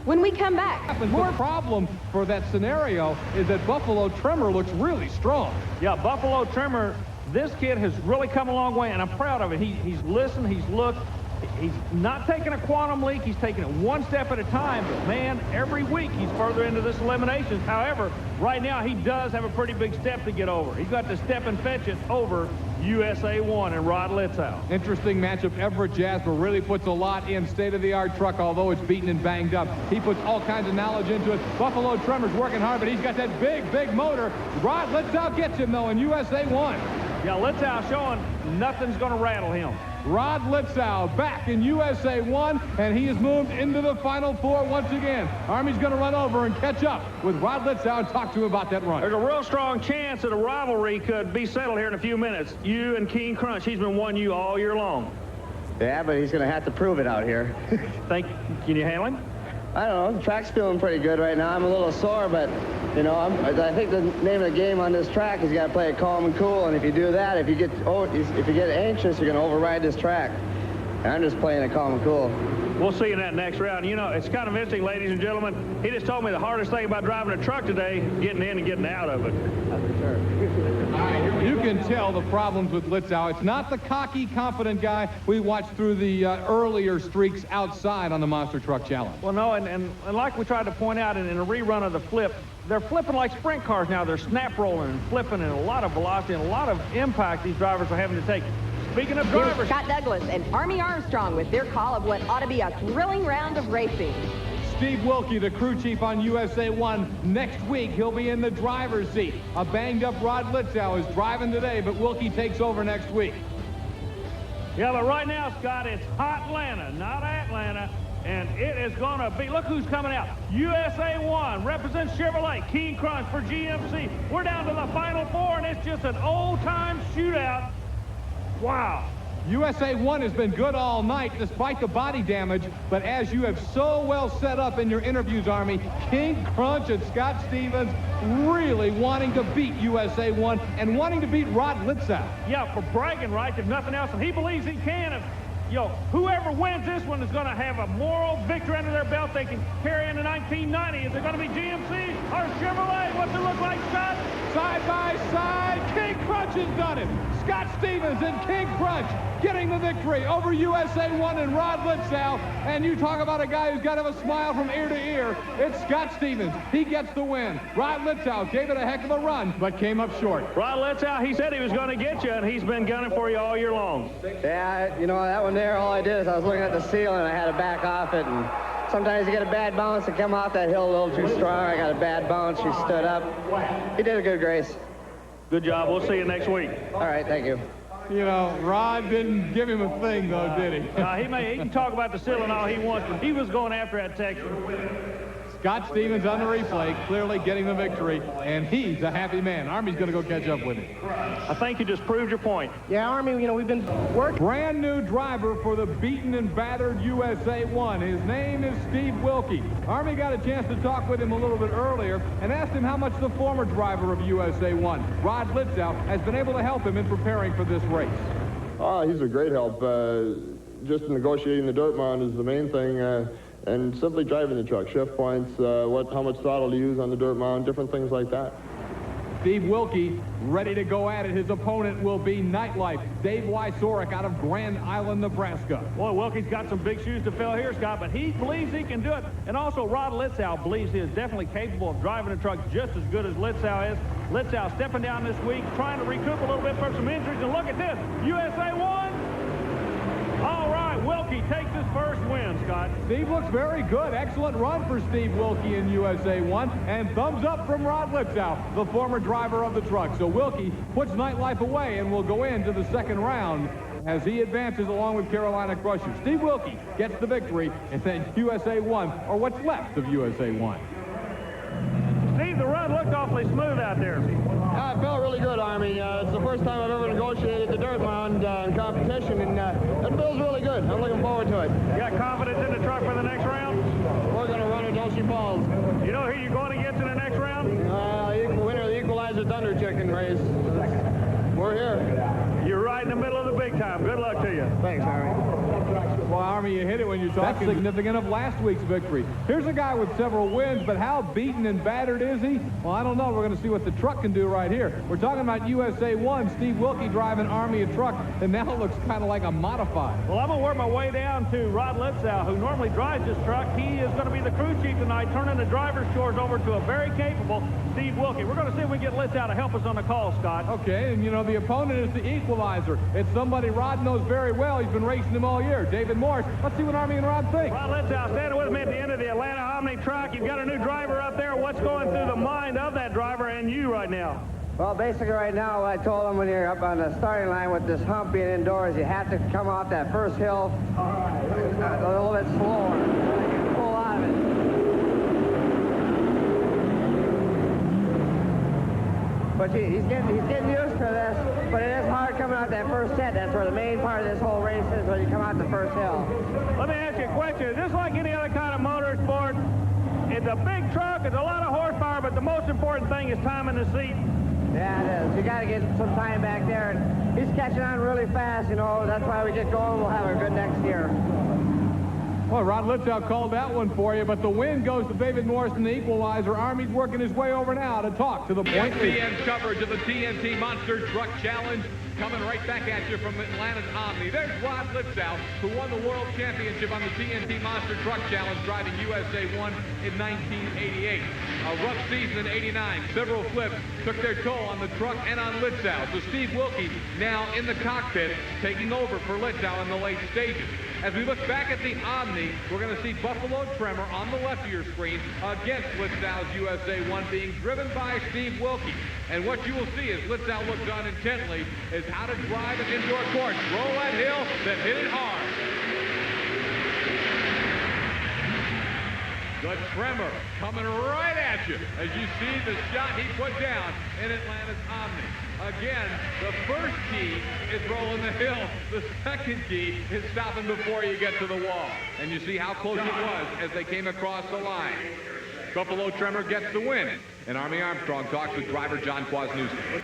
When we come back, more problem for that scenario is that Buffalo Tremor looks really strong. Yeah, Buffalo Tremor, this kid has really come a long way, and I'm proud of it. He's listened, he's looked. He's not taking a quantum leap. He's taking it one step at a time. But, man, every week he's further into this elimination. However, right now he does have a pretty big step to get over. He's got to step and fetch it over USA 1 and Rod Litzow. Interesting matchup. Everett Jasper really puts a lot in state-of-the-art truck, although it's beaten and banged up. He puts all kinds of knowledge into it. Buffalo Tremor's working hard, but he's got that big motor. Rod Litzow gets him, though, in USA 1. Yeah, Litzow showing nothing's going to rattle him. Rod Litzow back in USA 1, and he has moved into the Final Four once again. Army's going to run over and catch up with Rod Litzow and talk to him about that run. There's a real strong chance that a rivalry could be settled here in a few minutes. You and Keen Crunch, he's been wanting you all year long. Yeah, but he's going to have to prove it out here. Can you handle him? I don't know. The track's feeling pretty good right now. I'm a little sore, but, you know, I think the name of the game on this track is you got to play it calm and cool. And if you do that, if you get anxious, you're going to override this track. And I'm just playing it calm and cool. We'll see in that next round. You know, it's kind of interesting, ladies and gentlemen. He just told me the hardest thing about driving a truck today, getting in and getting out of it. That's for sure. You can tell the problems with Litzow. It's not the cocky, confident guy we watched through the earlier streaks outside on the Monster Truck Challenge. Well, no, and like we tried to point out in a rerun of the flip, they're flipping like sprint cars now. They're snap rolling and flipping, and a lot of velocity and a lot of impact these drivers are having to take. Speaking of drivers... Here's Scott Douglas and Army Armstrong with their call of what ought to be a thrilling round of racing. Steve Wilkie, the crew chief on USA 1. Next week, he'll be in the driver's seat. A banged-up Rod Litzow is driving today, but Wilkie takes over next week. Yeah, but right now, Scott, it's hot Atlanta, not Atlanta, and it is going to be... Look who's coming out. USA 1 represents Chevrolet. Keen Crunch for GMC. We're down to the Final Four, and it's just an old-time shootout. Wow. USA 1 has been good all night despite the body damage, but as you have so well set up in your interviews, Army, King Crunch and Scott Stevens really wanting to beat USA 1 and wanting to beat Rod Litzow. Yeah, for bragging rights, if nothing else, and he believes he can. whoever wins this one is going to have a moral victory under their belt they can carry into 1990. Is it going to be GMC or Chevrolet? What's it look like, Scott? Side by side, King Crutch has done it. Scott Stevens and King Crutch getting the victory over USA 1 and Rod Litzow. And you talk about a guy who's got to have a smile from ear to ear. It's Scott Stevens. He gets the win. Rod Litzow gave it a heck of a run, but came up short. Rod Litzow, he said he was going to get you, and he's been gunning for you all year long. Yeah, you know, that one there, all I did is I was looking at the ceiling, and I had to back off it, and sometimes you get a bad bounce and come off that hill a little too strong. I got a bad bounce. She stood up. He did a good race. Good job. We'll see you next week. All right, thank you. You know, Rod didn't give him a thing, though, did he? He can talk about the ceiling all he wants, but he was going after that Texan. Scott Stevens on the replay, clearly getting the victory, and he's a happy man. Army's going to go catch up with him. I think you just proved your point. Yeah, Army, you know, we've been working. Brand new driver for the beaten and battered USA 1. His name is Steve Wilkie. Army got a chance to talk with him a little bit earlier and asked him how much the former driver of USA 1, Rod Litzow, has been able to help him in preparing for this race. Oh, he's a great help. Just negotiating the dirt mound is the main thing. And simply driving the truck, shift points, how much throttle to use on the dirt mound, different things like that. Steve Wilkie ready to go at it. His opponent will be Nightlife, Dave Wysorek out of Grand Island, Nebraska. Boy, Wilkie's got some big shoes to fill here, Scott, but he believes he can do it. And also, Rod Litzow believes he is definitely capable of driving a truck just as good as Litzow is. Litzow stepping down this week, trying to recoup a little bit from some injuries. And look at this, USA 1. All right, Wilkie takes his first win, Scott. Steve looks very good. Excellent run for Steve Wilkie in USA 1. And thumbs up from Rod Litzow, the former driver of the truck. So Wilkie puts Nightlife away and will go into the second round as he advances along with Carolina Crusher. Steve Wilkie gets the victory, and then USA 1, or what's left of USA 1. Steve, the run looked awfully smooth out there. It felt really good, Army. It's the first time I've ever negotiated the dirt mound in competition, and it feels really good. I'm looking forward to it. You got confidence in the truck for the next round? We're going to run it till she falls. You know who you're going against in the next round? Winner of the Equalizer Thunder Chicken race. We're here. You're right in the middle of the big time. Good luck to you. Thanks, Army. Well, Army, you hit it when you're talking. That's significant of last week's victory. Here's a guy with several wins, but how beaten and battered is he? Well, I don't know. We're going to see what the truck can do right here. We're talking about USA 1, Steve Wilkie driving Army a truck, and now it looks kind of like a modified. Well, I'm going to work my way down to Rod Litzow, who normally drives this truck. He is going to be the crew chief tonight, turning the driver's chores over to a very capable Steve Wilkie. We're going to see if we can get Litzow to help us on the call, Scott. Okay, and you know, the opponent is the equalizer. It's somebody Rod knows very well. He's been racing him all year. David Morris. Let's see what Army and Rod think. Rod Litzow standing with me at the end of the Atlanta Omni track. You've got a new driver up there. What's going through the mind of that driver and you right now? Well, basically right now, I told him when you're up on the starting line with this hump being indoors, you have to come off that first hill a little bit slower. You pull out of it. But he's getting used to this, but it is hard coming out that first set. That's where the main part of this whole race is, when you come out the first hill. Let me ask you a question. Is this like any other kind of motorsport? It's a big truck, it's a lot of horsepower, but the most important thing is time in the seat. Yeah, it is. You got to get some time back there. And he's catching on really fast, you know. That's why we get going. We'll have a good next year. Well, Rod Litzow called that one for you, but the win goes to David Morris in the equalizer. Army's working his way over now to talk to the point. ESPN coverage of the TNT Monster Truck Challenge. Coming right back at you from Atlanta's Omni. There's Rod Litzow, who won the World Championship on the TNT Monster Truck Challenge, driving USA 1 in 1988. A rough season in 89. Several flips took their toll on the truck and on Litzow. So Steve Wilkie now in the cockpit, taking over for Litzow in the late stages. As we look back at the Omni, we're going to see Buffalo Tremor on the left of your screen against Litzow's USA 1 being driven by Steve Wilkie. And what you will see as Litzow looks on intently is how to drive an indoor course. Roll that hill, then hit it hard. The Tremor coming right at you as you see the shot he put down in Atlanta's Omni. Again, the first key is rolling the hill. The second key is stopping before you get to the wall. And you see how close it was as they came across the line. Buffalo Tremor gets the win. And Army Armstrong talks with driver John Kwasniewski.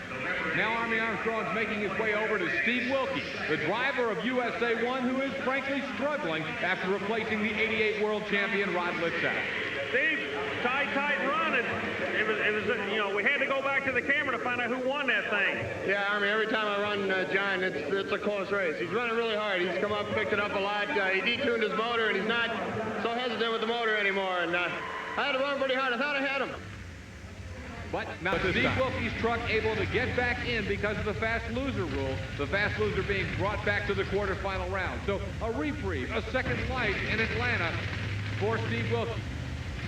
Now Now Army Armstrong's making his way over to Steve Wilkie, the driver of USA 1, who is frankly struggling after replacing the '88 world champion Rod Litzow. Steve, tight run. It was, you know, we had to go back to the camera to find out who won that thing. Yeah, Army, every time I run John, it's a close race. He's running really hard. He's come up, picked it up a lot. He detuned his motor, and he's not so hesitant with the motor anymore. And I had to run pretty hard. I thought I had him. But now Steve Wilkie's truck able to get back in because of the fast loser rule. The fast loser being brought back to the quarterfinal round. So a reprieve, a second life in Atlanta for Steve Wilkie.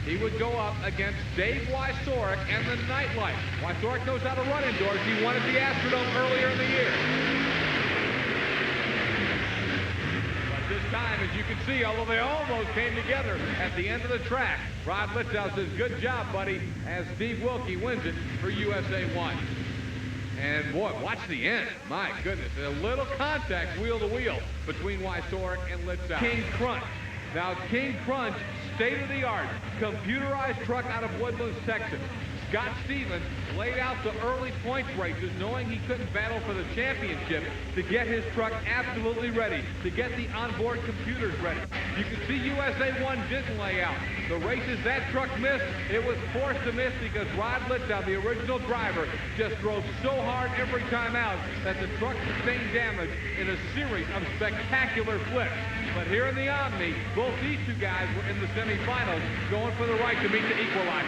He would go up against Dave Wysorek and the Nightlight. Wysorek knows how to run indoors. He won at the Astrodome earlier in the year. But this time, as you can see, although they almost came together at the end of the track, Rod Litzow says, good job, buddy, as Steve Wilkie wins it for USA 1. And boy, watch the end. My goodness, a little contact wheel to wheel between Wysorek and Litzow. King Crunch. Now, King Crunch, state-of-the-art, computerized truck out of Woodlands, Texas. Scott Stevens laid out the early points races knowing he couldn't battle for the championship to get his truck absolutely ready, to get the onboard computers ready. You can see USA 1 didn't lay out. The races that truck missed, it was forced to miss because Rod Litzow, the original driver, just drove so hard every time out that the truck sustained damage in a series of spectacular flips. But here in the Omni, both these two guys were in the semifinals going for the right to meet the equalizer.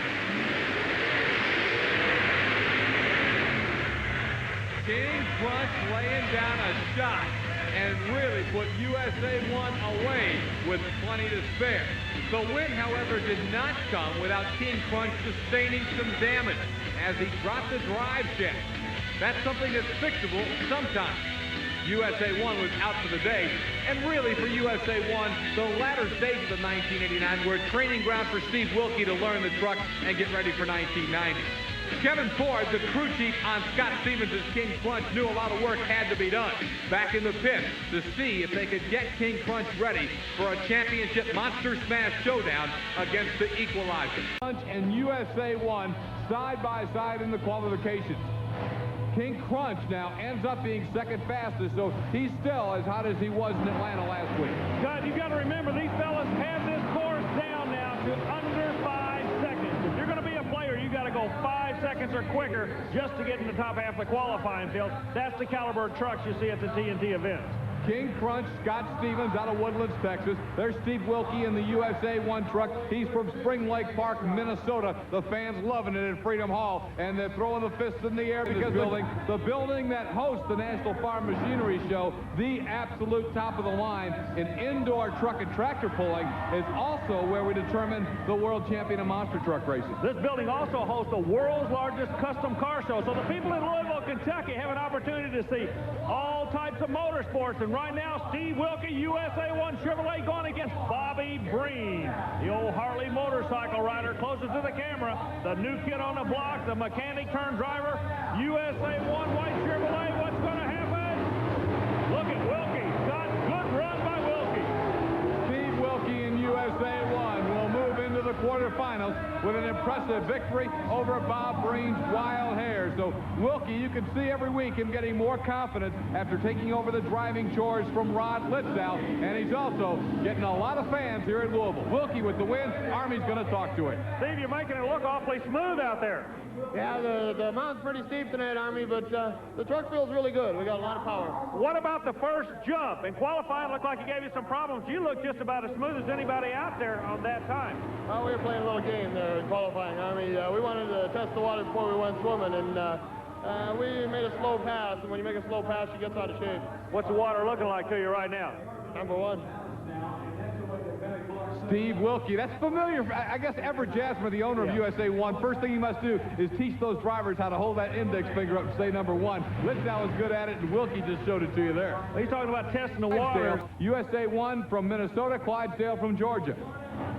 King Crunch laying down a shot and really put USA 1 away with plenty to spare. The win, however, did not come without King Crunch sustaining some damage as he dropped the drive shaft. That's something that's fixable sometimes. USA 1 was out for the day, and really for USA 1, the latter stages of 1989 were a training ground for Steve Wilkie to learn the truck and get ready for 1990. Kevin Ford, the crew chief on Scott Stevens' King Crunch, knew a lot of work had to be done back in the pit to see if they could get King Crunch ready for a championship Monster Smash showdown against the equalizer. Crunch and USA 1 side by side in the qualifications. King Crunch now ends up being second fastest, so he's still as hot as he was in Atlanta last week. God, you've got to remember, these fellas have this course down now to under 5 seconds. If you're going to be a player, you got to go 5 seconds or quicker just to get in the top half of the qualifying field. That's the caliber of trucks you see at the TNT events. King Crunch, Scott Stevens out of Woodlands, Texas. There's Steve Wilkie in the USA 1 truck. He's from Spring Lake Park, Minnesota. The fans loving it at Freedom Hall, and they're throwing the fists in the air because the building that hosts the National Farm Machinery Show, the absolute top of the line in indoor truck and tractor pulling, is also where we determine the world champion of monster truck racing. This building also hosts the world's largest custom car show, so the people in Louisville, Kentucky have an opportunity to see all types of motorsports. And right now, Steve Wilkie, USA 1 Chevrolet, going against Bobby Breen, the old Harley motorcycle rider, closest to the camera, the new kid on the block, the mechanic turned driver, USA 1 white Chevrolet. What's going to happen? Look at Wilkie. Got good run by Wilkie. Steve Wilkie in USA 1 will move into the quarterfinals with an impressive victory over Bob Breen's Wild Hair. So Wilkie, you can see every week him getting more confidence after taking over the driving chores from Rod Litzow, and he's also getting a lot of fans here in Louisville. Wilkie with the win. Army's going to talk to him. Steve, you're making it look awfully smooth out there. Yeah, the mountain's pretty steep tonight, Army, but the truck feels really good. We got a lot of power. What about the first jump? In qualifying, it looked like it gave you some problems. You look just about as smooth as anybody out there on that time. We were playing a little game there in qualifying, Army. We wanted to test the water before we went swimming, and we made a slow pass, and when you make a slow pass, you get out of shape. What's the water looking like to you right now? Number 1. Steve Wilkie, that's familiar. I guess Everett Jasmer, the owner of USA 1, first thing he must do is teach those drivers how to hold that index finger up and say number 1. Litzow is good at it, and Wilkie just showed it to you there. He's talking about testing the water. USA 1 from Minnesota, Clydesdale from Georgia.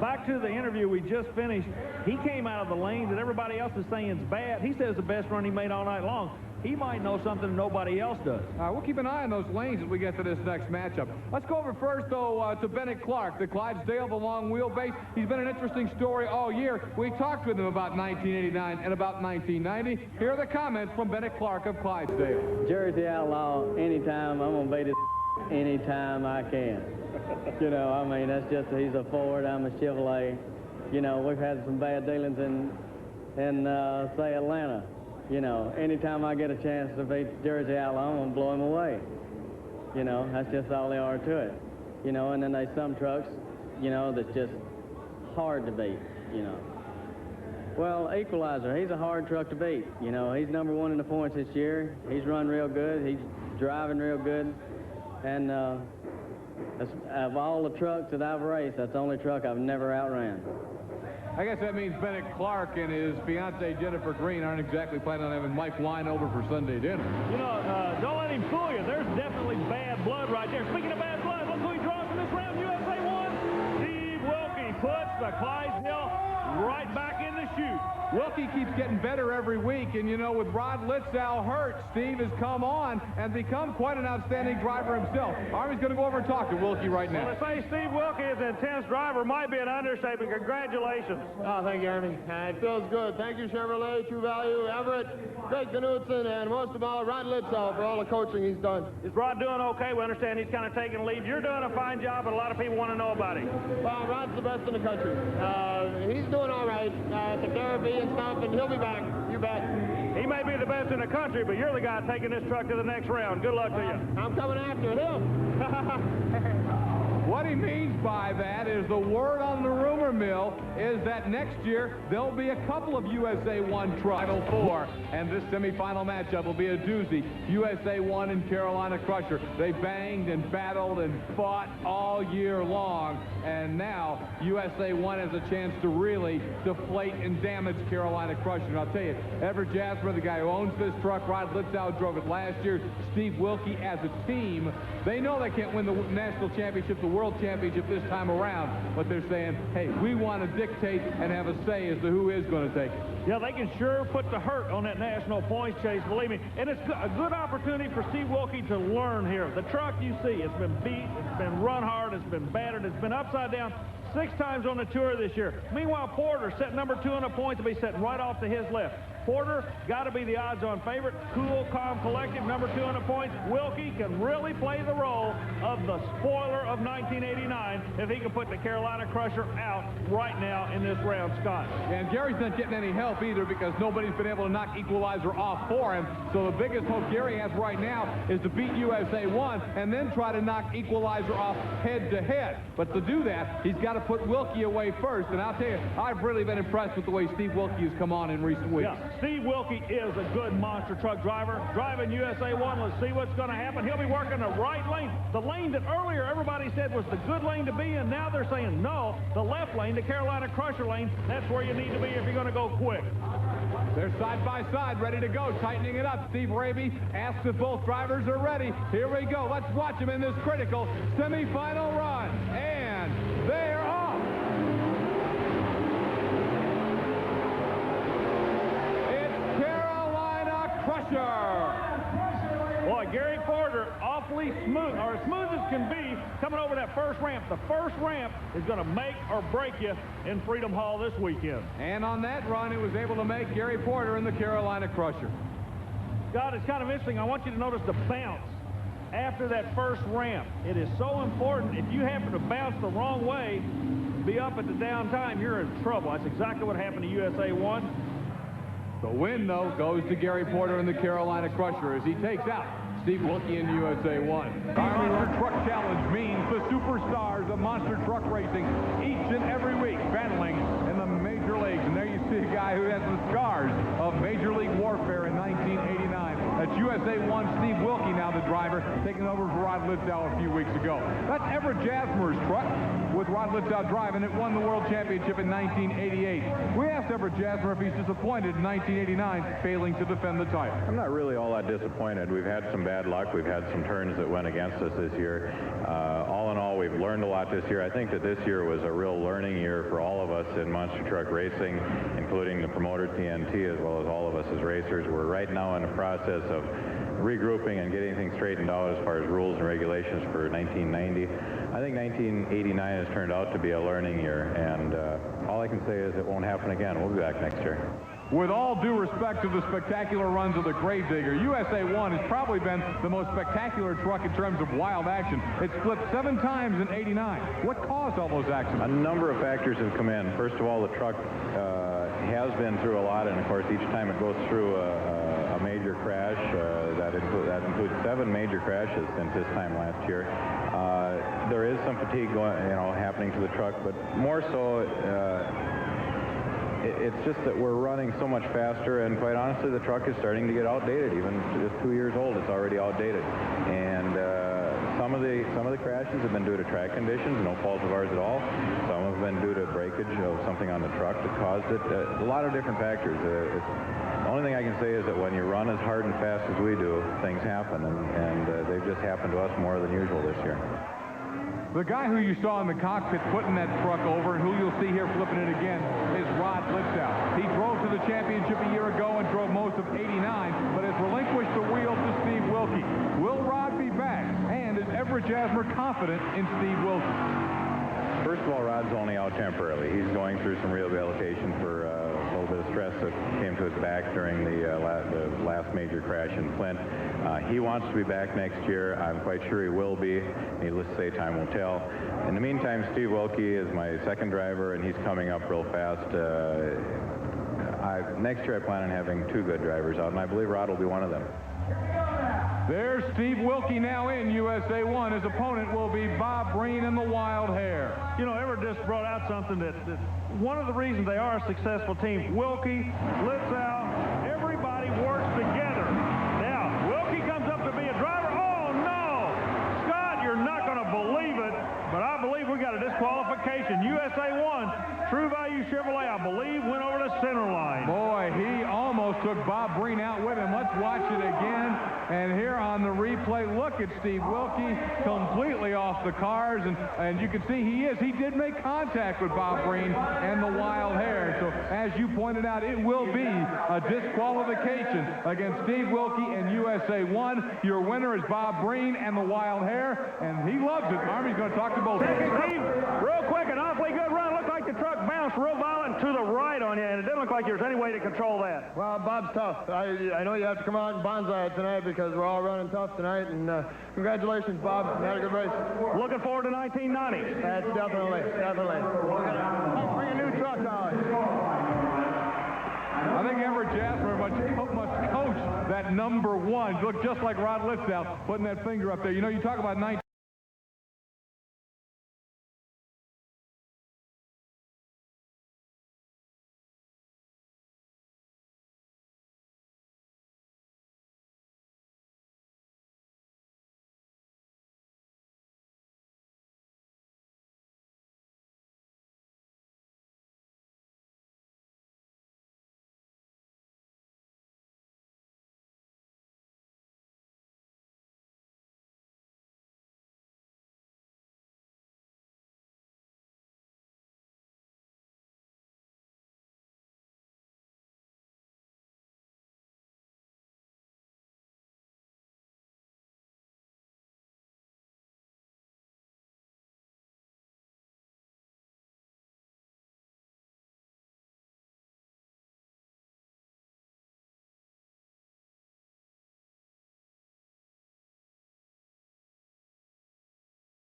back to the interview we just finished. He came out of the lane that everybody else is saying is bad. He says the best run he made all night long. He might know something nobody else does. We'll keep an eye on those lanes as we get to this next matchup. Let's go over first, though, to Bennett Clark, the Clydesdale, the long wheelbase. He's been an interesting story all year. We talked with him about 1989 and about 1990. Here are the comments from Bennett Clark of Clydesdale. Jersey Outlaw, anytime. I'm going to beat his anytime I can. You know, I mean, that's just, he's a Ford, I'm a Chevrolet. You know, we've had some bad dealings in say, Atlanta. You know, anytime I get a chance to beat Jersey Outlaw, I'm going to blow him away. You know, that's just all there are to it. You know, and then there's some trucks, you know, that's just hard to beat, you know. Well, Equalizer, he's a hard truck to beat. You know, he's #1 in the points this year. He's run real good. He's driving real good. And of all the trucks that I've raced, that's the only truck I've never outran. I guess that means Bennett Clark and his fiancée Jennifer Green aren't exactly planning on having Mike Wine over for Sunday dinner. You know, don't let him fool you. There's definitely bad blood right there. Speaking of bad blood, look who he draws in this round. USA 1. Steve Wilkie puts the Clydesdale right back in the chute. Wilkie keeps getting better every week, and you know, with Rod Litzow hurt, Steve has come on and become quite an outstanding driver himself. Army's going to go over and talk to Wilkie right now. Well, to say Steve Wilkie is an intense driver might be an understatement. Congratulations. Oh, thank you, Army. It feels good. Thank you, Chevrolet, True Value, Everett, Greg Knudsen, and most of all, Rod Litzow for all the coaching he's done. Is Rod doing okay? We understand he's kind of taking the lead. You're doing a fine job, and a lot of people want to know about him. Well, Rod's the best in the country. He's doing all right. The therapy and stuff, and he'll be back. You bet. He may be the best in the country, but you're the guy taking this truck to the next round. Good luck to you. I'm coming after him. What he means by that is the word on the rumor mill is that next year there'll be a couple of USA 1 trucks. Final 4, and this semifinal matchup will be a doozy. USA 1 and Carolina Crusher. They banged and battled and fought all year long, and now USA 1 has a chance to really deflate and damage Carolina Crusher. And I'll tell you, Everett Jasper, the guy who owns this truck, Rod Litzow drove it last year, Steve Wilkie as a team, they know they can't win the national championship, the World Championship this time around, but they're saying, hey, we want to dictate and have a say as to who is going to take it. Yeah, they can sure put the hurt on that national points chase, believe me. And it's a good opportunity for Steve Wilkie to learn here. The truck you see, it's been beat, it's been run hard, it's been battered, it's been upside down 6 times on the tour this year. Meanwhile, Porter, set #2 in the points, will be sitting right off to his left. Porter, got to be the odds-on favorite. Cool, calm, collective, #2 in the points. Wilkie can really play the role of the spoiler of 1989 if he can put the Carolina Crusher out right now in this round, Scott. And Gary's not getting any help either because nobody's been able to knock Equalizer off for him. So the biggest hope Gary has right now is to beat USA 1 and then try to knock Equalizer off head-to-head. But to do that, he's got to put Wilkie away first. And I'll tell you, I've really been impressed with the way Steve Wilkie has come on in recent weeks. Yeah. Steve Wilkie is a good monster truck driver. Driving USA 1, let's see what's going to happen. He'll be working the right lane. The lane that earlier everybody said was the good lane to be in, now they're saying no. The left lane, the Carolina Crusher lane, that's where you need to be if you're going to go quick. They're side by side, ready to go, tightening it up. Steve Raby asks if both drivers are ready. Here we go. Let's watch them in this critical semifinal run. And they're off. Boy, Gary Porter, awfully smooth, or as smooth as can be, coming over that first ramp. The first ramp is going to make or break you in Freedom Hall this weekend. And on that run, he was able to make Gary Porter in the Carolina Crusher. Scott, it's kind of interesting. I want you to notice the bounce after that first ramp. It is so important. If you happen to bounce the wrong way, be up at the downtime, you're in trouble. That's exactly what happened to USA 1. The win, though, goes to Gary Porter in the Carolina Crusher as he takes out Steve Wilkie in USA 1. Army Monster Truck Challenge means the superstars of monster truck racing each and every week battling in the major leagues. And there you see a guy who has the scars of Major League Warfare in 1989. That's USA USA 1 Steve Wilkie, now the driver, taking over for Rod Litzow a few weeks ago. That's Everett Jasmer's truck with Rod Litzow driving. It won the World Championship in 1988. We asked Everett Jasmer if he's disappointed in 1989, failing to defend the title. I'm not really all that disappointed. We've had some bad luck. We've had some turns that went against us this year. All in all, we've learned a lot this year. I think that this year was a real learning year for all of us in monster truck racing, including the promoter TNT, as well as all of us as racers. We're right now in the process of regrouping and getting things straightened out as far as rules and regulations for 1990. I think 1989 has turned out to be a learning year, and all I can say is it won't happen again. We'll be back next year. With all due respect to the spectacular runs of the Gravedigger, USA 1 has probably been the most spectacular truck in terms of wild action. It split 7 times in '89. What caused all those accidents? A number of factors have come in. First of all, the truck has been through a lot, and of course, each time it goes through a major crash. That includes 7 major crashes since this time last year. There is some fatigue happening to the truck, but more so, it's just that we're running so much faster, and quite honestly, the truck is starting to get outdated. Even just 2 years old, it's already outdated. And some of the crashes have been due to track conditions, no fault of ours at all. Some have been due to breakage of something on the truck that caused it. A lot of different factors. The only thing I can say is that when you run as hard and fast as we do, things happen, and they've just happened to us more than usual this year. The guy who you saw in the cockpit putting that truck over, and who you'll see here flipping it again, is Rod Litzow. He drove to the championship a year ago and drove most of '89, but has relinquished the wheel to Steve Wilkie. Will Rod be back? And is Everett Jasmer confident in Steve Wilkie? First of all, Rod's only out temporarily. He's going through some rehabilitation for a little bit of stress that came to his back during the last major crash in Flint. He wants to be back next year. I'm quite sure he will be. Needless to say, time will tell. In the meantime, Steve Wilkie is my second driver, and he's coming up real fast. Next year, I plan on having 2 good drivers out, and I believe Rod will be one of them. There's Steve Wilkie now in USA 1. His opponent will be Bob Breen in the Wild Hair. You know, Everett just brought out something that one of the reasons they are a successful team. Wilkie, Litzow, everybody works together. Now, Wilkie comes up to be a driver. Oh, no! Scott, you're not going to believe it, but I believe we got a disqualification. USA 1, True Value Chevrolet, I believe, went over the center line. Boy, he almost took Bob Breen out with him. Let's watch it again. And here on the replay, look at Steve Wilkie completely off the cars, and you can see he did make contact with Bob Breen and the Wild Hair. So as you pointed out, it will be a disqualification against Steve Wilkie and USA 1. Your winner is Bob Breen and the Wild Hair, and he loves it. Army's going to talk to both of them. Steve, real quick, an awfully good run. Looked like the truck bounced real violent to the right on you, and it didn't look like there was any way to control that. Well, Bob's tough. I know you have to come out and bonsai it tonight because we're all running tough tonight, and congratulations, Bob. You had a good race. Looking forward to 1990. That's definitely. Bring a new truck out. I think Everett Jasmer must coach that number 1. Look just like Rod Litzow putting that finger up there. You know, you talk about 19.